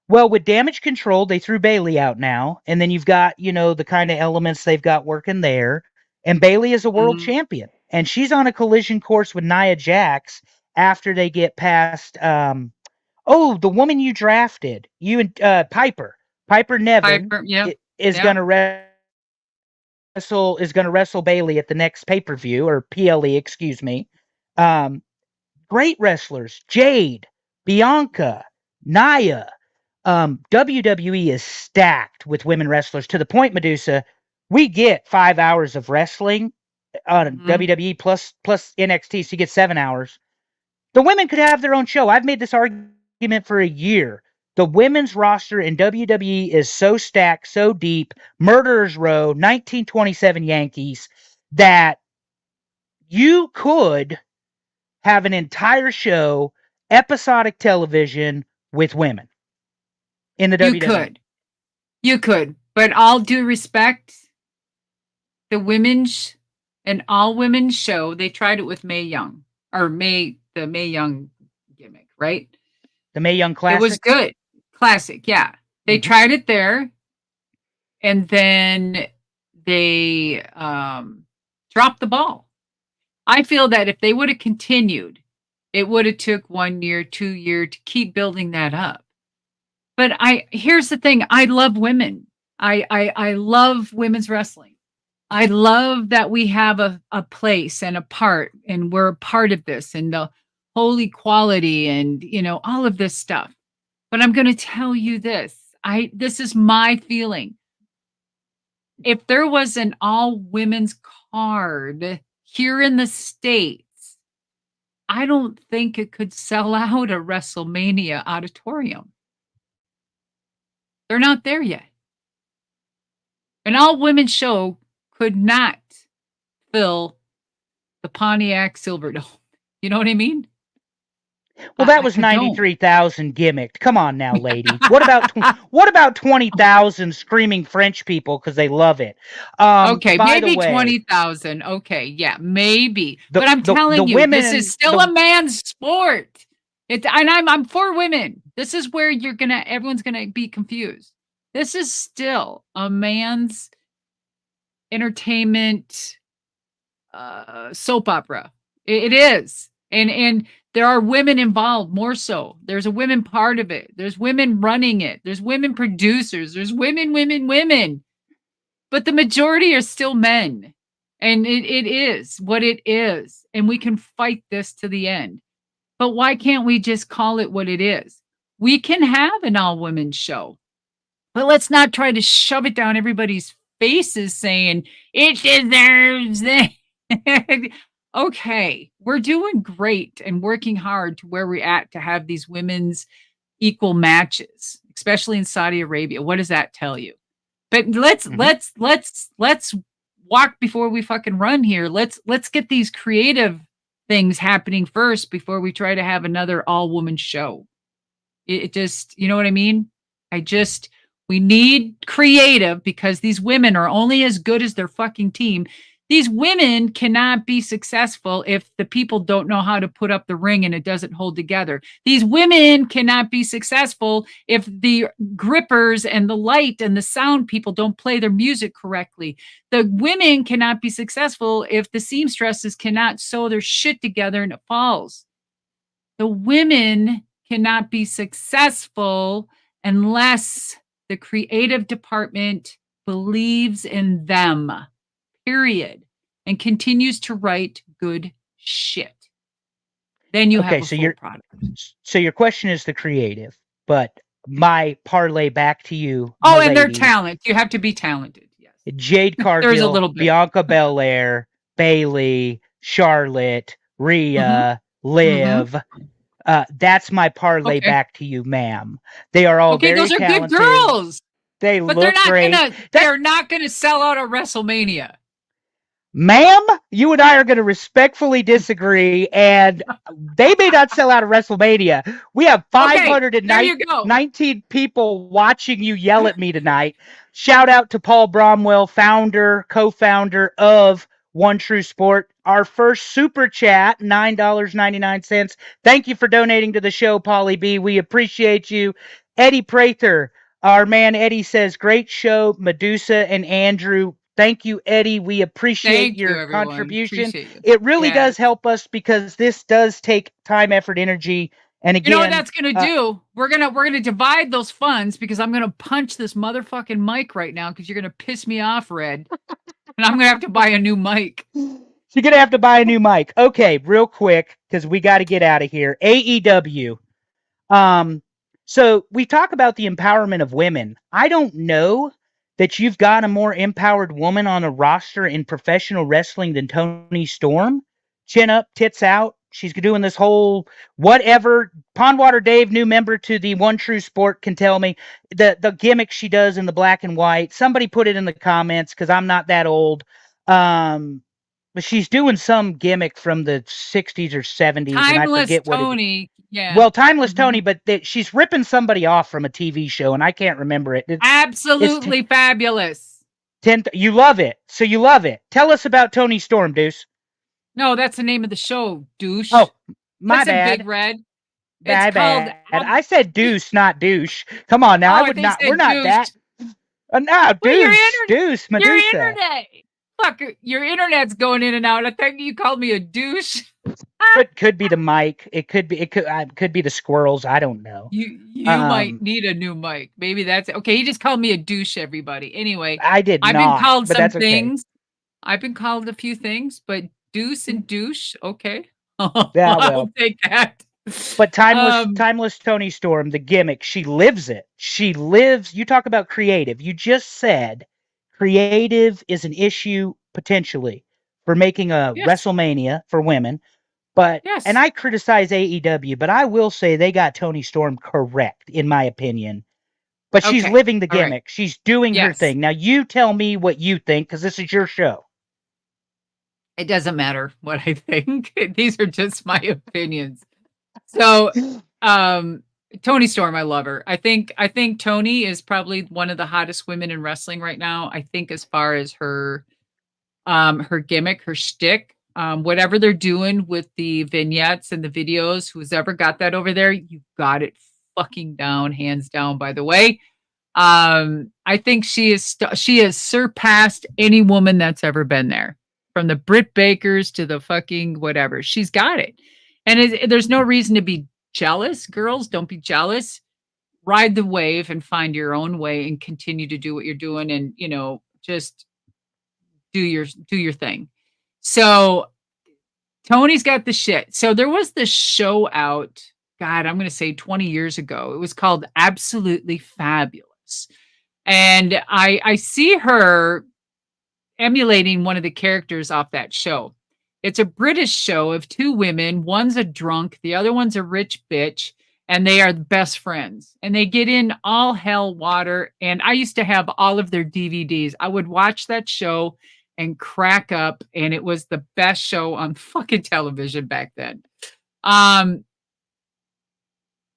Well, with Damage Control, they threw Bailey out now, and then you've got the kind of elements they've got working there. And Bailey is a world Mhm. champion, and she's on a collision course with Nia Jax after they get past. Oh, the woman you drafted, you and Piper Nevin Piper, yeah, is yeah. going to wrestle Bailey at the next pay per view or PLE, excuse me. Um, Great wrestlers, Jade, Bianca, Nia. WWE is stacked with women wrestlers to the point, Madusa, we get 5 hours of wrestling on Mhm. WWE plus NXT, so you get 7 hours. The women could have their own show. I've made this argument for a year. The women's roster in WWE is so stacked, so deep, Murderers Row, 1927 Yankees, that you could have an entire show, episodic television with women in the You WWE. could. You could. But all due respect, the women's an all women's show, they tried it with May Young or the May Young gimmick, right? The Mae Young It was Classic. good. Classic, yeah. They Hmm. tried it there and then they dropped the ball. I feel that if they would have continued, it would have took 1 year, 2 year to keep building that up. But here's the thing, I love women. I love women's wrestling. I love that we have a place and a part, and we're a part of this and the whole equality and all of this stuff. But I'm going to tell you this. This is my feeling. If there was an all women's card here in the States, I don't think it could sell out a WrestleMania auditorium. They're not there yet. An all-women show could not fill the Pontiac Silverdome. You know what I mean? Well, that was I don't. 93,000 gimmicked. Come on now, lady. What about 20,000 screaming French people because they love it? Okay, By the maybe way, 20,000. Okay, yeah, maybe. the But I'm the telling you, this is women still a man's sport. And I'm for women. This is where everyone's gonna be confused. This is still a man's entertainment soap opera. It is. And there are women involved more so. There's a women part of it. There's women running it. There's women producers. There's women. But the majority are still men. And it is what it is. And we can fight this to the end. But why can't we just call it what it is? We can have an all-women show. But let's not try to shove it down everybody's faces saying it deserves it. Okay, we're doing great and working hard to where we're at to have these women's equal matches, especially in Saudi Arabia. What does that tell you? But let's walk before we fucking run here. Let's get these creative things happening first before we try to have another all-woman show. It just, you know what I mean? We need creative because these women are only as good as their fucking team. These women cannot be successful if the people don't know how to put up the ring and it doesn't hold together. These women cannot be successful if the grippers and the light and the sound people don't play their music correctly. The women cannot be successful if the seamstresses cannot sew their shit together and it falls. The women cannot be successful unless the creative department believes in them. Period, and continues to write good shit. Then you have a full product. So your question is the creative, but my parlay back to you. Oh, and their talent. You have to be talented. Yes. Jade Cargill, There's a little bit. Bianca Belair, Bayley, Charlotte, Rhea, Liv. That's my parlay back to you, ma'am. They are all very talented. Those are good girls. They look great. They're not gonna sell out a WrestleMania. Ma'am, you and I are going to respectfully disagree, and they may not sell out of WrestleMania. We have 519 people watching you yell at me tonight. Shout out to Paul Bromwell, co-founder of One True Sport. Our first super chat, $9.99. Thank you for donating to the show, Polly B. We appreciate you. Eddie Prather, our man Eddie says, great show, Madusa and Andrew. Thank you, Eddie. We appreciate your contribution. It really does help us because this does take time, effort, energy. And again, you know what that's going to do? We're gonna divide those funds because I'm gonna punch this motherfucking mic right now because you're gonna piss me off, Red, and I'm gonna have to buy a new mic. You're gonna have to buy a new mic. Okay, real quick because we got to get out of here. AEW. So we talk about the empowerment of women. I don't know that you've got a more empowered woman on a roster in professional wrestling than Toni Storm. Chin up, tits out. She's doing this whole whatever. Pondwater Dave, new member to the One True Sport, can tell me the gimmick she does in the black and white. Somebody put it in the comments because I'm not that old. But she's doing some gimmick from the 60s or 70s. Timeless and I forget Tony. What well, Timeless Tony, but she's ripping somebody off from a TV show, and I can't remember it. Absolutely fabulous. You love it. So you love it. Tell us about Toni Storm, Deuce. No, that's the name of the show, douche. Oh, my bad. Big Red. Bad. I said deuce, not douche. Come on now. I would not. We're not that. No, deuce, Madusa. Your internet. Fuck, your internet's going in and out. I think you called me a douche. Could be the mic. It could be the squirrels. I don't know. You might need a new mic. Maybe that's okay. He just called me a douche, everybody. Anyway, I've been called some things. Okay. I've been called a few things, but deuce and douche, okay. I'll take that. But timeless Toni Storm, the gimmick, she lives it. You talk about creative. You just said creative is an issue potentially for making a WrestleMania for women. But and I criticize AEW, but I will say they got Toni Storm correct in my opinion. But she's Okay. living the All right. gimmick. She's doing her Yes. thing. Now you tell me what you think, because this is your show. It doesn't matter what I think. These are just my opinions. So, um, Tony Storm, I love her. I think Tony is probably one of the hottest women in wrestling right now. I think as far as her gimmick, her shtick, whatever they're doing with the vignettes and the videos, who's ever got that over there, you got it fucking down, hands down, by the way. I think she has surpassed any woman that's ever been there, from the Britt Bakers to the fucking whatever. She's got it, and there's no reason to be jealous. Girls, don't be jealous. Ride the wave and find your own way, and continue to do what you're doing, and just do your thing. So Tony's got the shit. So there was this show out. God, I'm going to say 20 years ago. It was called Absolutely Fabulous. And I see her emulating one of the characters off that show. It's a British show of two women. One's a drunk, the other one's a rich bitch, and they are best friends. And they get in all hell water. And I used to have all of their DVDs. I would watch that show and crack up, and it was the best show on fucking television back then. Um,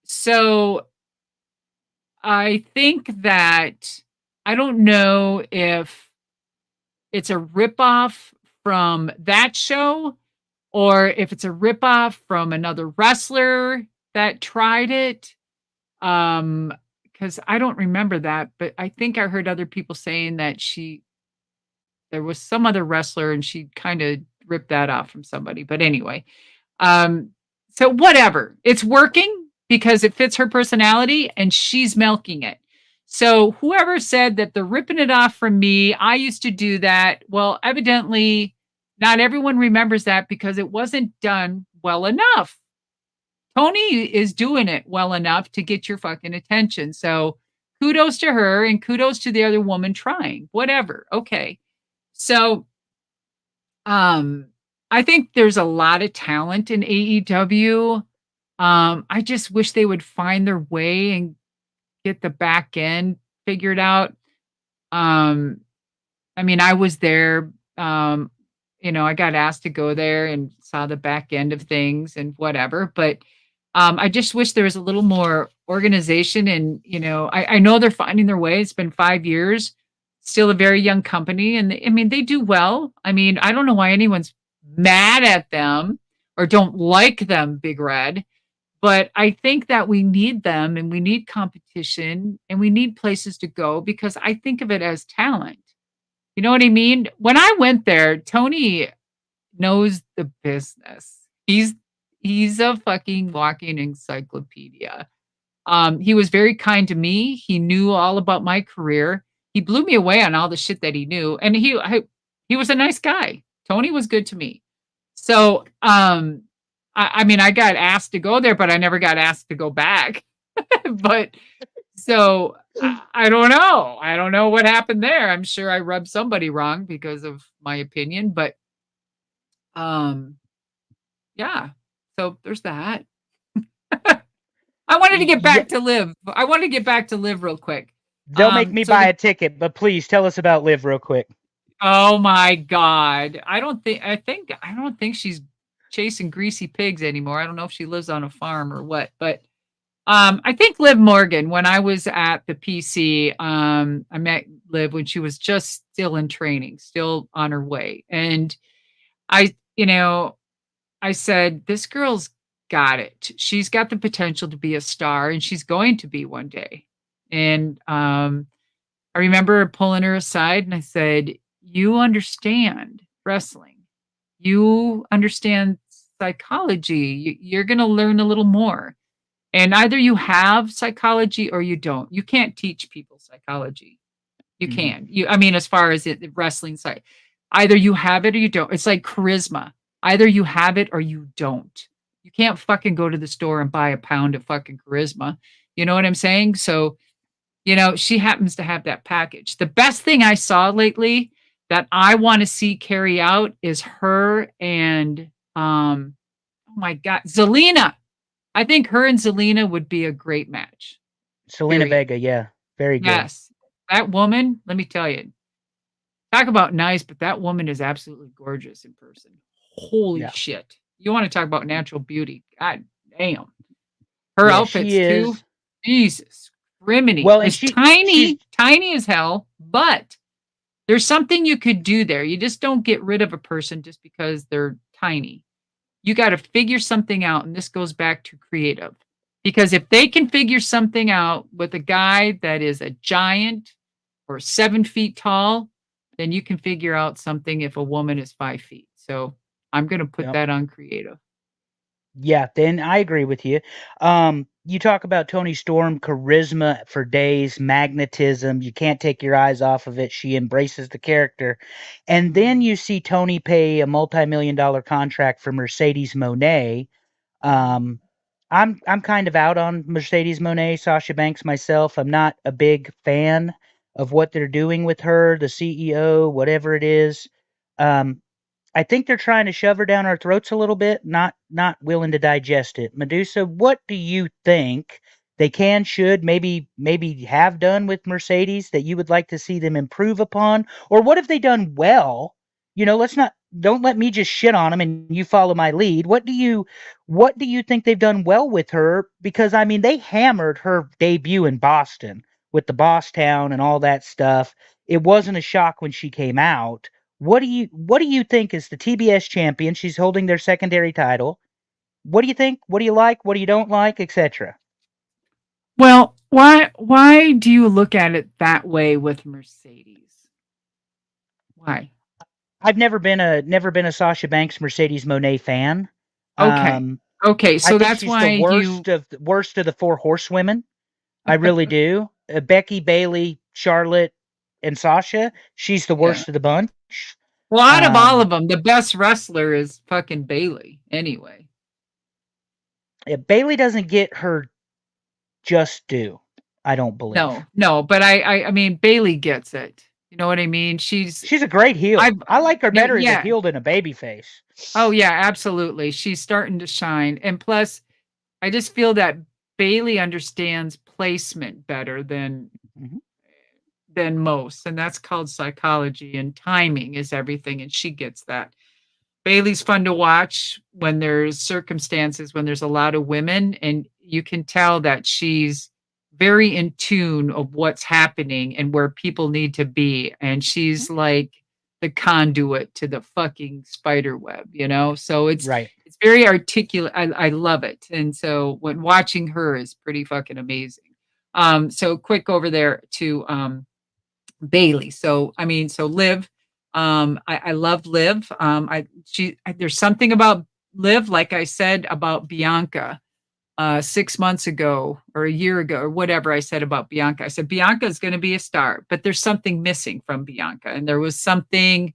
so I think that I don't know if it's a ripoff from that show or if it's a ripoff from another wrestler that tried it. Because I don't remember that, but I think I heard other people saying that there was some other wrestler and she kind of ripped that off from somebody. But anyway, um, so whatever, it's working because it fits her personality and she's milking it. So whoever said that they're ripping it off from me, I used to do that. Well, evidently not everyone remembers that because it wasn't done well enough. Tony is doing it well enough to get your fucking attention. So kudos to her and kudos to the other woman trying. Whatever. Okay. So um I think there's a lot of talent in AEW. I just wish they would find their way and get the back end figured out. Um I mean, I was there. I got asked to go there and saw the back end of things and whatever. But I just wish there was a little more organization. And I know they're finding their way. It's been 5 years, still a very young company, and I mean, they do well. I mean, I don't know why anyone's mad at them or don't like them, Big Red. But I think that we need them and we need competition and we need places to go because I think of it as talent. You know what I mean? When I went there, Tony knows the business. He's a fucking walking encyclopedia. He was very kind to me. He knew all about my career. He blew me away on all the shit that he knew, and he was a nice guy. Tony was good to me. So, I mean, I got asked to go there, but I never got asked to go back. But so I don't know. I don't know what happened there. I'm sure I rubbed somebody wrong because of my opinion, but um, yeah. So there's that. I wanted to get Yeah, back to Live. I wanted to get back to Live real quick. don't make me So buy a ticket, but please tell us about Liv real quick. oh my God. I don't think she's chasing greasy pigs anymore. I don't know if she lives on a farm or what, but I think Liv Morgan, when I was at the PC, I met Liv when she was just still in training, still on her way. And I, you know, I said, this girl's got it. She's got the potential to be a star and she's going to be one day. And I remember pulling her aside and I said, you understand wrestling. You understand psychology. You're going to learn a little more. And either you have psychology or you don't. You can't teach people psychology. You can. I mean, as far as the wrestling side, either you have it or you don't. It's like charisma. Either you have it or you don't. You can't fucking go to the store and buy a pound of fucking charisma. You know what I'm saying? So, she happens to have that package. The best thing I saw lately that I want to see carry out is her and, oh my God, Zelina. I think her and Zelina would be a great match. Selena Period. Vega, yeah. Very good. Yes. That woman, let me tell you, talk about nice, but that woman is absolutely gorgeous in person. Holy Yeah. shit. You want to talk about natural beauty. God damn. Her Yeah, she outfits too. is. Jesus. Criminy. Well, and It's she's tiny, tiny as hell, but there's something you could do there. You just don't get rid of a person just because they're tiny. You got to figure something out. And this goes back to creative. Because if they can figure something out with a guy that is a giant or 7 feet tall, then you can figure out something if a woman is 5 feet. So I'm going to put yep. that on creative. Yeah, then I agree with you. You talk about Tony Storm, charisma for days, magnetism. You can't take your eyes off of it. She embraces the character. And then you see Tony pay a multi-million-dollar contract for Mercedes Monet. Um, I'm kind of out on Mercedes Monet, Sasha Banks myself. I'm not a big fan of what they're doing with her, the CEO, whatever it is. Um, I think they're trying to shove her down our throats a little bit, not willing to digest it. Medusa, what do you think they can, should, maybe have done with Mercedes that you would like to see them improve upon? Or what have they done well? Let's not don't let me just shit on them and you follow my lead. What do you think they've done well with her? Because I mean, they hammered her debut in Boston with the Boss Town and all that stuff. It wasn't a shock when she came out. What do you think is the TBS champion? She's holding their secondary title. What do you think? What do you like? What do you don't like, etc.? Well, why do you look at it that way with Mercedes? Why? I've never been a Sasha Banks Mercedes Monet fan. Okay. Um, Okay, I so think that's she's the why you worst of the four horsewomen. I really do. Becky, Bailey, Charlotte, and Sasha. She's the yeah. worst of the bunch. Well, out of all Um, of them, the best wrestler is fucking Bailey anyway. yeah, Bailey doesn't get her just due. I don't believe. No, no, but I mean, Bailey gets it. You know what I mean? She's a great heel. I've I like her yeah, better as a yeah. heel than a baby face. Oh, yeah, absolutely. She's starting to shine. And plus, I just feel that Bailey understands placement better Mhm. than most, and that's called psychology, and timing is everything, and she gets that. Bailey's fun to watch when there's circumstances when there's a lot of women, and you can tell that she's very in tune of what's happening and where people need to be. And she's like the conduit to the fucking spider web. So Right. it's very articulate. I love it. And so when watching her is pretty fucking amazing. So quick over there to Bailey. So I mean, so Liv, I love Liv. There's something about Liv, like I said about Bianca 6 months ago or a year ago or whatever I said about Bianca. I said Bianca is going to be a star, but there's something missing from Bianca, and there was something.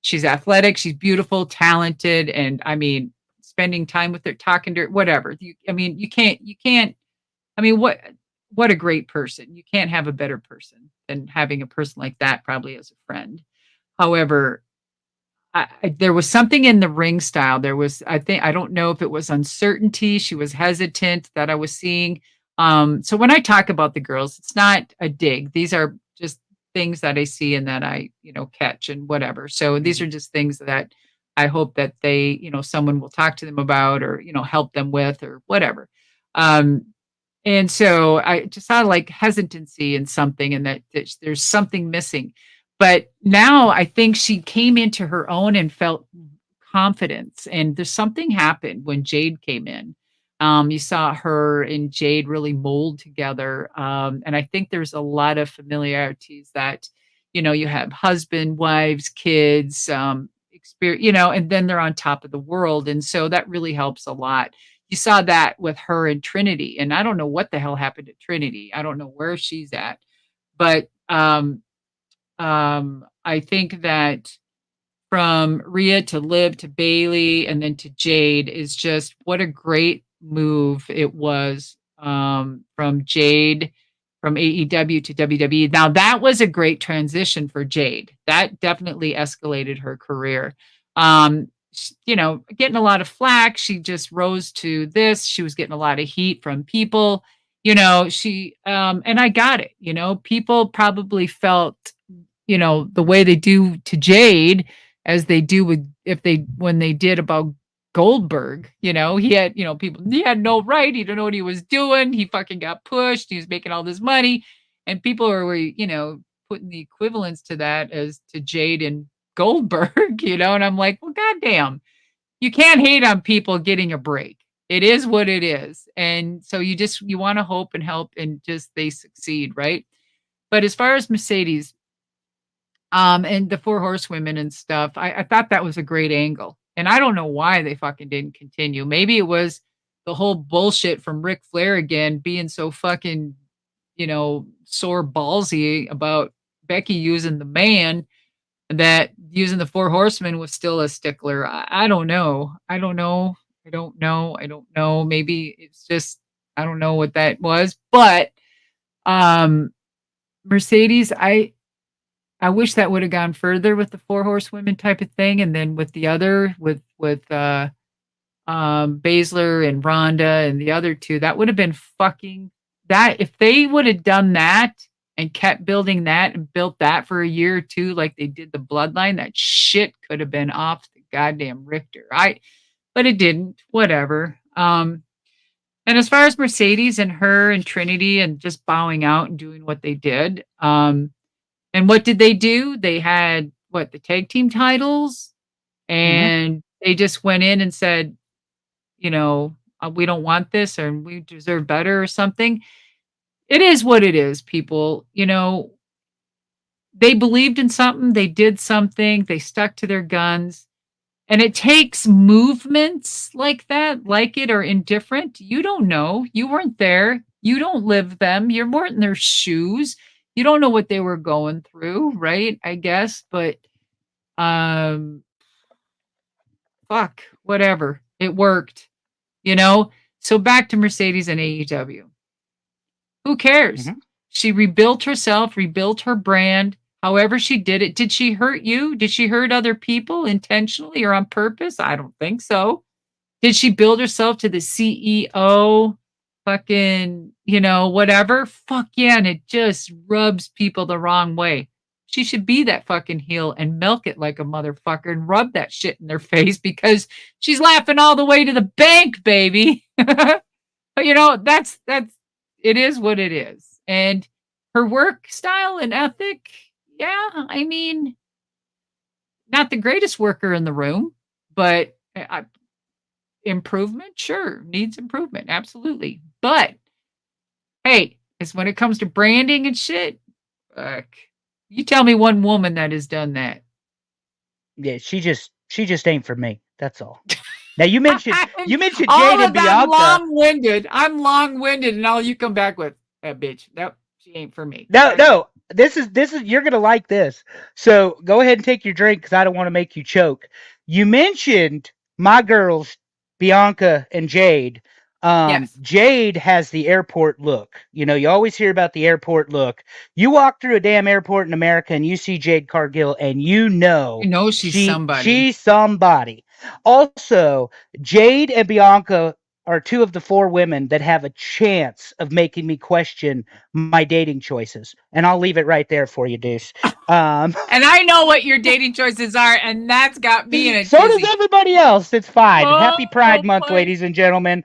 She's athletic, she's beautiful, talented, and I mean, spending time with her, talking to her, whatever. You can't. I mean, what a great person. You can't have a better person than having a person like that probably as a friend. However, there was something in the ring style. I think, I don't know if it was uncertainty. She was hesitant that I was seeing. So when I talk about the girls, it's not a dig. These are just things that I see and that I catch and whatever. So these Mhm. are just things that I hope that someone will talk to them about or help them with or whatever. Um, and so I just saw like hesitancy in something and that there's something missing. But now I think she came into her own and felt confidence. And there's something happened when Jade came in. You saw her and Jade really mold together. And I think there's a lot of familiarities that you have husband, wives, kids, experience, and then they're on top of the world. And so that really helps a lot. You saw that with her and Trinity. And I don't know what the hell happened to Trinity. I don't know where she's at. But I think that from Rhea to Liv to Bailey and then to Jade is just what a great move it was from Jade from AEW to WWE. Now that was a great transition for Jade. That definitely escalated her career. Getting a lot of flack. She just rose to this. She was getting a lot of heat from people. She and I got it, people probably felt, the way they do to Jade as they do with if they when they did about Goldberg, he had, people he had no right, he didn't know what he was doing, he fucking got pushed, he was making all this money, and people were, putting the equivalents to that as to Jade and Goldberg, and I'm like, well, goddamn, you can't hate on people getting a break. It is what it is. And so you want to hope and help and just they succeed, right? But as far as Mercedes, and the four horsewomen and stuff, I thought that was a great angle. And I don't know why they fucking didn't continue. Maybe it was the whole bullshit from Ric Flair again being so fucking, sore ballsy about Becky using the man that using the four horsemen was still a stickler. I don't know. I don't know. I don't know. I don't know. Maybe it's just I don't know what that was. But Mercedes, I wish that would have gone further with the four horsewomen type of thing, and then with the other with Baszler and Rhonda and the other two, that would have been fucking that if they would have done that and kept building that and built that for a year or two like they did the bloodline, that shit could have been off the goddamn Richter. But it didn't. Whatever. And as far as Mercedes and her and Trinity and just bowing out and doing what they did, and what did they do? They had the tag team titles, and they just went in and said, we don't want this or we deserve better or something. It is what it is, people. They believed in something, they did something, they stuck to their guns. And it takes movements like that, like it or indifferent. You don't know. You weren't there. You don't live them. You weren't in their shoes. You don't know what they were going through, right? I guess. But fuck, whatever. It worked. So back to Mercedes and AEW. Who cares? She rebuilt herself, rebuilt her brand. However she did it. Did she hurt you? Did she hurt other people intentionally or on purpose? I don't think so. Did she build herself to the CEO? Fucking, whatever? Fuck yeah. And it just rubs people the wrong way. She should be that fucking heel and milk it like a motherfucker and rub that shit in their face because she's laughing all the way to the bank, baby. But that's it is what it is. And her work style and ethic, yeah, I mean, not the greatest worker in the room, but improvement, sure, needs improvement, absolutely. But hey, it's when it comes to branding and shit, fuck. You tell me one woman that has done that. Yeah, she just ain't for me. That's all. Now you mentioned Jade and Bianca. I'm long-winded, and all you come back with that bitch. Nope, she ain't for me. No. This is you're gonna like this. So go ahead and take your drink because I don't want to make you choke. You mentioned my girls, Bianca and Jade. Yes. Jade has the airport look. You always hear about the airport look. You walk through a damn airport in America and you see Jade Cargill and she's somebody. She's somebody. Also, Jade and Bianca are two of the four women that have a chance of making me question my dating choices. And I'll leave it right there for you, Deuce. And I know what your dating choices are, and that's got me in a So does everybody else. It's fine. Happy Pride Month, ladies and gentlemen.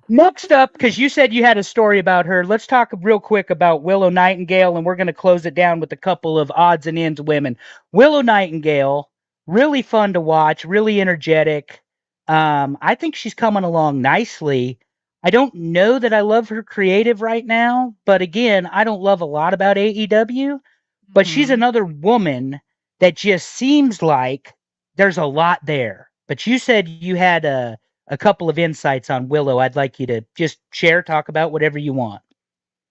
Next up, because you said you had a story about her, let's talk real quick about Willow Nightingale, and we're going to close it down with a couple of odds and ends women. Willow Nightingale, really fun to watch, really energetic. I think she's coming along nicely. I don't know that I love her creative right now, but again, I don't love a lot about AEW, but she's another woman that just seems like there's a lot there. But you said you had a couple of insights on Willow. I'd like you to just talk about whatever you want.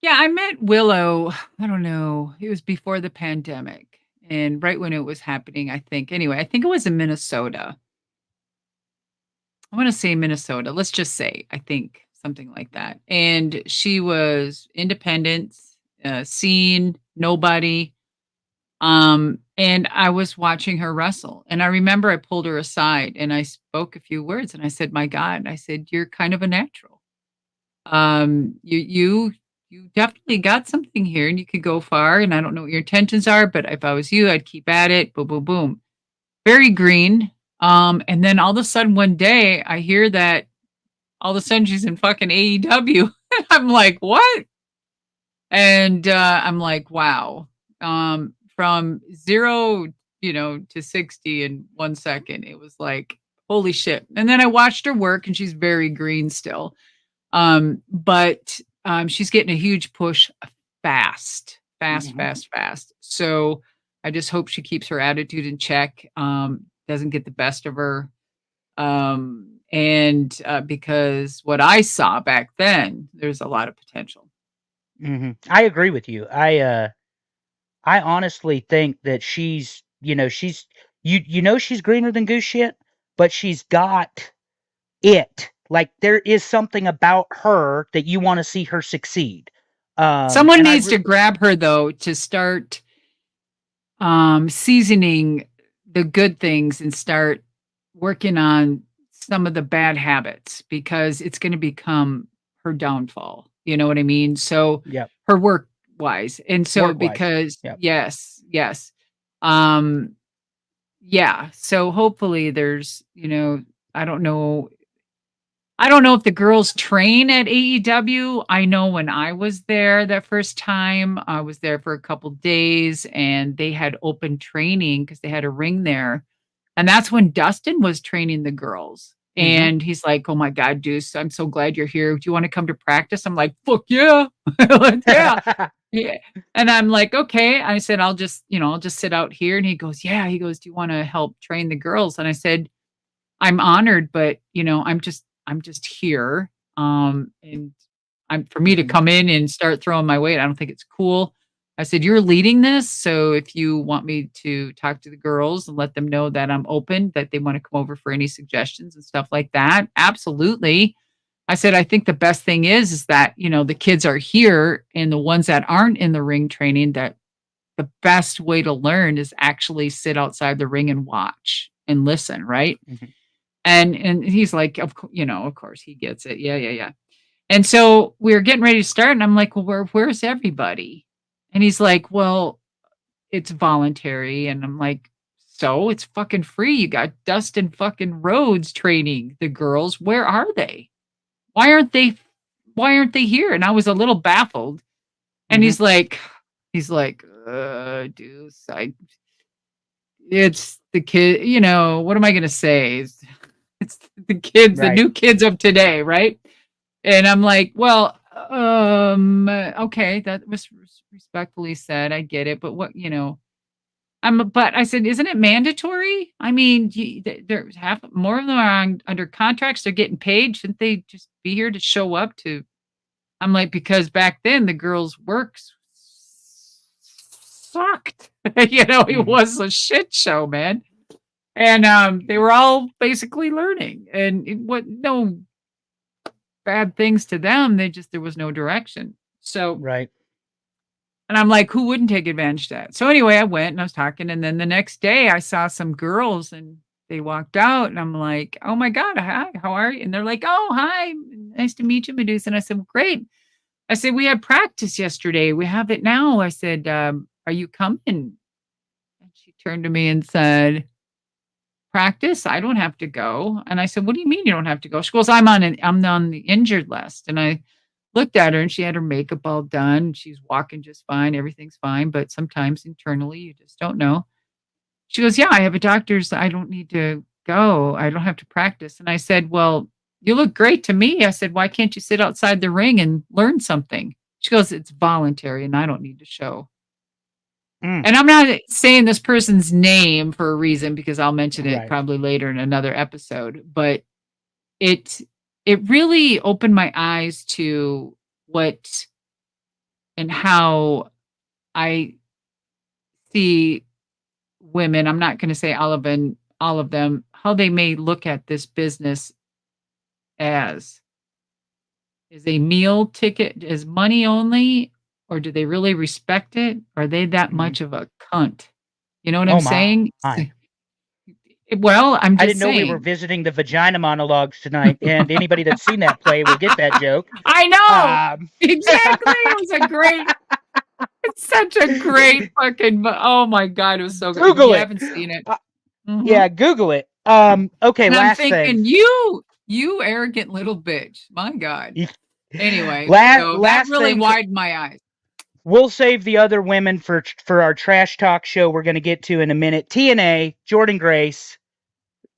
Yeah, I met Willow, I don't know, it was before the pandemic and right when it was happening, I think. Anyway, I think it was in Minnesota. I want to say Minnesota. Let's just say, I think something like that. And she was independent, seen, nobody. And I was watching her wrestle. And I remember I pulled her aside and I spoke a few words and I said, my God, I said, you're kind of a natural. You definitely got something here and you could go far. And I don't know what your intentions are, but if I was you, I'd keep at it. Boom, boom, boom. Very green. And then all of a sudden one day I hear that all of a sudden she's in fucking AEW. I'm like, what? And I'm like, wow. From zero, to 60 in 1 second. It was like, holy shit. And then I watched her work and she's very green still. But she's getting a huge push fast, fast, Mhm. fast, fast. So I just hope she keeps her attitude in check, doesn't get the best of her. And because what I saw back then, there's a lot of potential. Mhm. I agree with you. I honestly think that she's she's greener than goose shit, but she's got it. Like there is something about her that you want to see her succeed. Someone And I needs to grab her though to start seasoning the good things and start working on some of the bad habits because it's going to become her downfall. You know what I mean? So Yep, her work wise. And so work wise. because Yep. yes, yes. Um yeah, so hopefully there's, I don't know if the girls train at AEW. I know when I was there that first time, I was there for a couple days and they had open training because they had a ring there. And that's when Dustin was training the girls. Mhm. And he's like, "Oh my God, Deuce, I'm so glad you're here. Do you want to come to practice?" I'm like, "Fuck yeah." Like, yeah. Yeah. And I'm like, "Okay." I said, I'll just sit out here. And he goes, "Yeah." He goes, "Do you want to help train the girls?" And I said, I'm honored, but I'm just here. And I'm for me to Mhm. come in and start throwing my weight, I don't think it's cool. I said, "You're leading this, so if you want me to talk to the girls and let them know that I'm open, that they want to come over for any suggestions and stuff like that, absolutely." I said, "I think the best thing is that, the kids are here and the ones that aren't in the ring training, that the best way to learn is actually sit outside the ring and watch and listen, right?" Mhm. And he's like, of course he gets it. Yeah, yeah, yeah. And so we were getting ready to start, and I'm like, "Well, where's everybody?" And he's like, "Well, it's voluntary." And I'm like, "So it's fucking free. You got Dustin fucking Rhodes training the girls. Where are they? Why aren't they? Why aren't they here?" And I was a little baffled. And Mhm. he's like, Deuce, it's the kid. What am I gonna say? It's the kids, the Right. new kids of today, right? And I'm like, well, okay, that was respectfully said. I get it, but but I said, isn't it mandatory? I mean, there's half more of them are under contracts. They're getting paid. Shouldn't they just be here to show up to? I'm like, because back then the girls' works sucked. It Mhm. was a shit show, man. And they were all basically learning, and what no bad things to them. There was no direction. So, Right. and I'm like, who wouldn't take advantage of that? So anyway, I went and I was talking, and then the next day I saw some girls and they walked out, and I'm like, oh my God, hi, how are you? And they're like, oh, hi, nice to meet you, Madusa. And I said, well, great. I said, we had practice yesterday. We have it now. I said, are you coming? And she turned to me and said, practice? I don't have to go. And I said, what do you mean you don't have to go? She goes, I'm on the injured list. And I looked at her and she had her makeup all done. She's walking just fine. Everything's fine. But sometimes internally, you just don't know. She goes, yeah, I have a doctor's. I don't need to go. I don't have to practice. And I said, well, you look great to me. I said, why can't you sit outside the ring and learn something? She goes, it's voluntary and I don't need to show. Mm. And I'm not saying this person's name for a reason because I'll mention it Right. probably later in another episode, but it it really opened my eyes to what and how I see women. I'm not going to say all of them, how they may look at this business as is a meal ticket, is money only, or do they really respect it? Are they that Mhm. much of a cunt? You know what I'm Oh saying? my. Well, I'm I just didn't know we were saying. visiting the vagina monologues tonight, and anybody that's seen that play will get that joke. I know. Um, Exactly. It was a great it's such a great fucking oh my god, it was so good. If Google you it. haven't seen it. Uh, Mhm. yeah, Google it. Okay, And I'm last thing. thinking, you arrogant little bitch. My god. Anyway, so that Last really thing. widened my eyes. We'll save the other women for our trash talk show we're going to get to in a minute. TNA, Jordan Grace,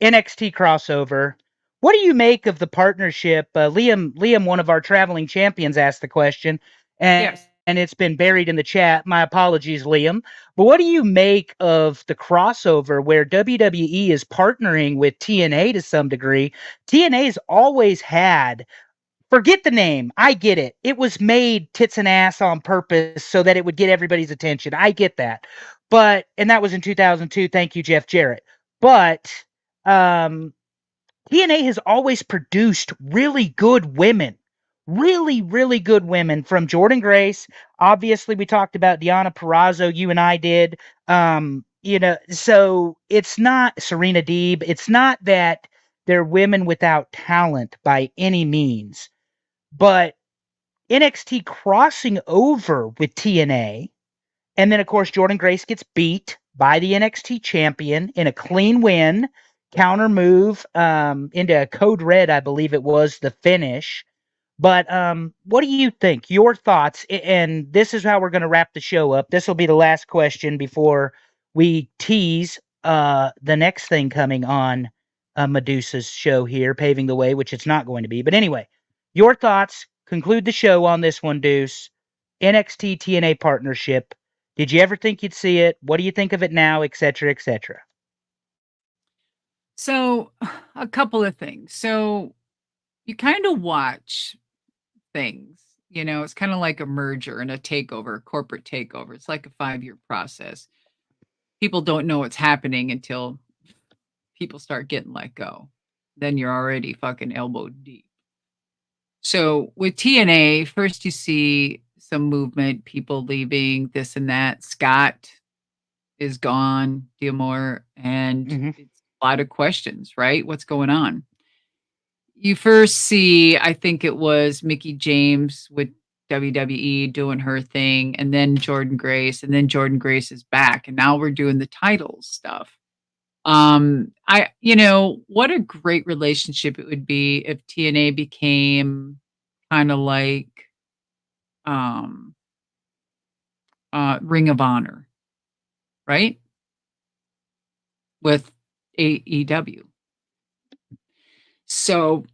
NXT crossover. What do you make of the partnership? Liam, one of our traveling champions, asked the question, and Yes. it's been buried in the chat. My apologies, Liam. But what do you make of the crossover where WWE is partnering with TNA to some degree? TNA's always had, forget the name. I get it. It was made tits and ass on purpose so that it would get everybody's attention. I get that. And that was in 2002. Thank you, Jeff Jarrett. But um, TNA has always produced really good women. Really, really good women, from Jordan Grace. Obviously, we talked about Deonna Purrazzo. You and I did. So it's not Serena Deeb. It's not that they're women without talent by any means. But NXT crossing over with TNA, and then of course Jordan Grace gets beat by the NXT champion in a clean win, counter move into a code red, I believe it was the finish. But what do you think? Your thoughts? And this is how we're going to wrap the show up. This will be the last question before we tease the next thing coming on Madusa's show here, Paving the Way, which it's not going to be. But anyway, your thoughts. Conclude the show on this one, Deuce. NXT TNA partnership. Did you ever think you'd see it? What do you think of it now, et cetera, et cetera? So, a couple of things. So, you kind of watch things, it's kind of like a merger and a takeover, a corporate takeover. It's like a 5-year process. People don't know what's happening until people start getting let go. Then you're already fucking elbow deep. So with TNA, first you see some movement, people leaving, this and that. Scott is gone, Diamore, and it's a lot of questions, right? What's going on? You first see, I think it was Mickie James with WWE doing her thing, and then Jordan Grace, and then Jordan Grace is back, and now we're doing the titles stuff. What a great relationship it would be if TNA became kind of like Ring of Honor, right? With AEW. So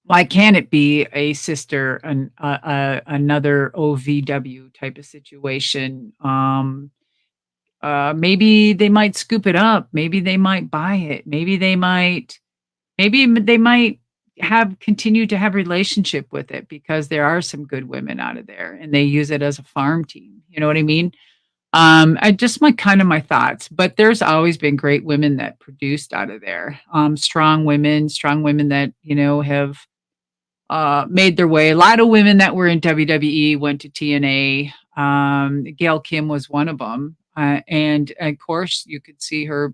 why can't it be a sister and another OVW type of situation? Maybe they might scoop it up. Maybe they might buy it. Maybe they might have continue to have relationship with it because there are some good women out of there and they use it as a farm team. You know what I mean? I just my thoughts, but there's always been great women that produced out of there. Strong women that, have made their way. A lot of women that were in WWE went to TNA. Gail Kim was one of them. And of course, you could see her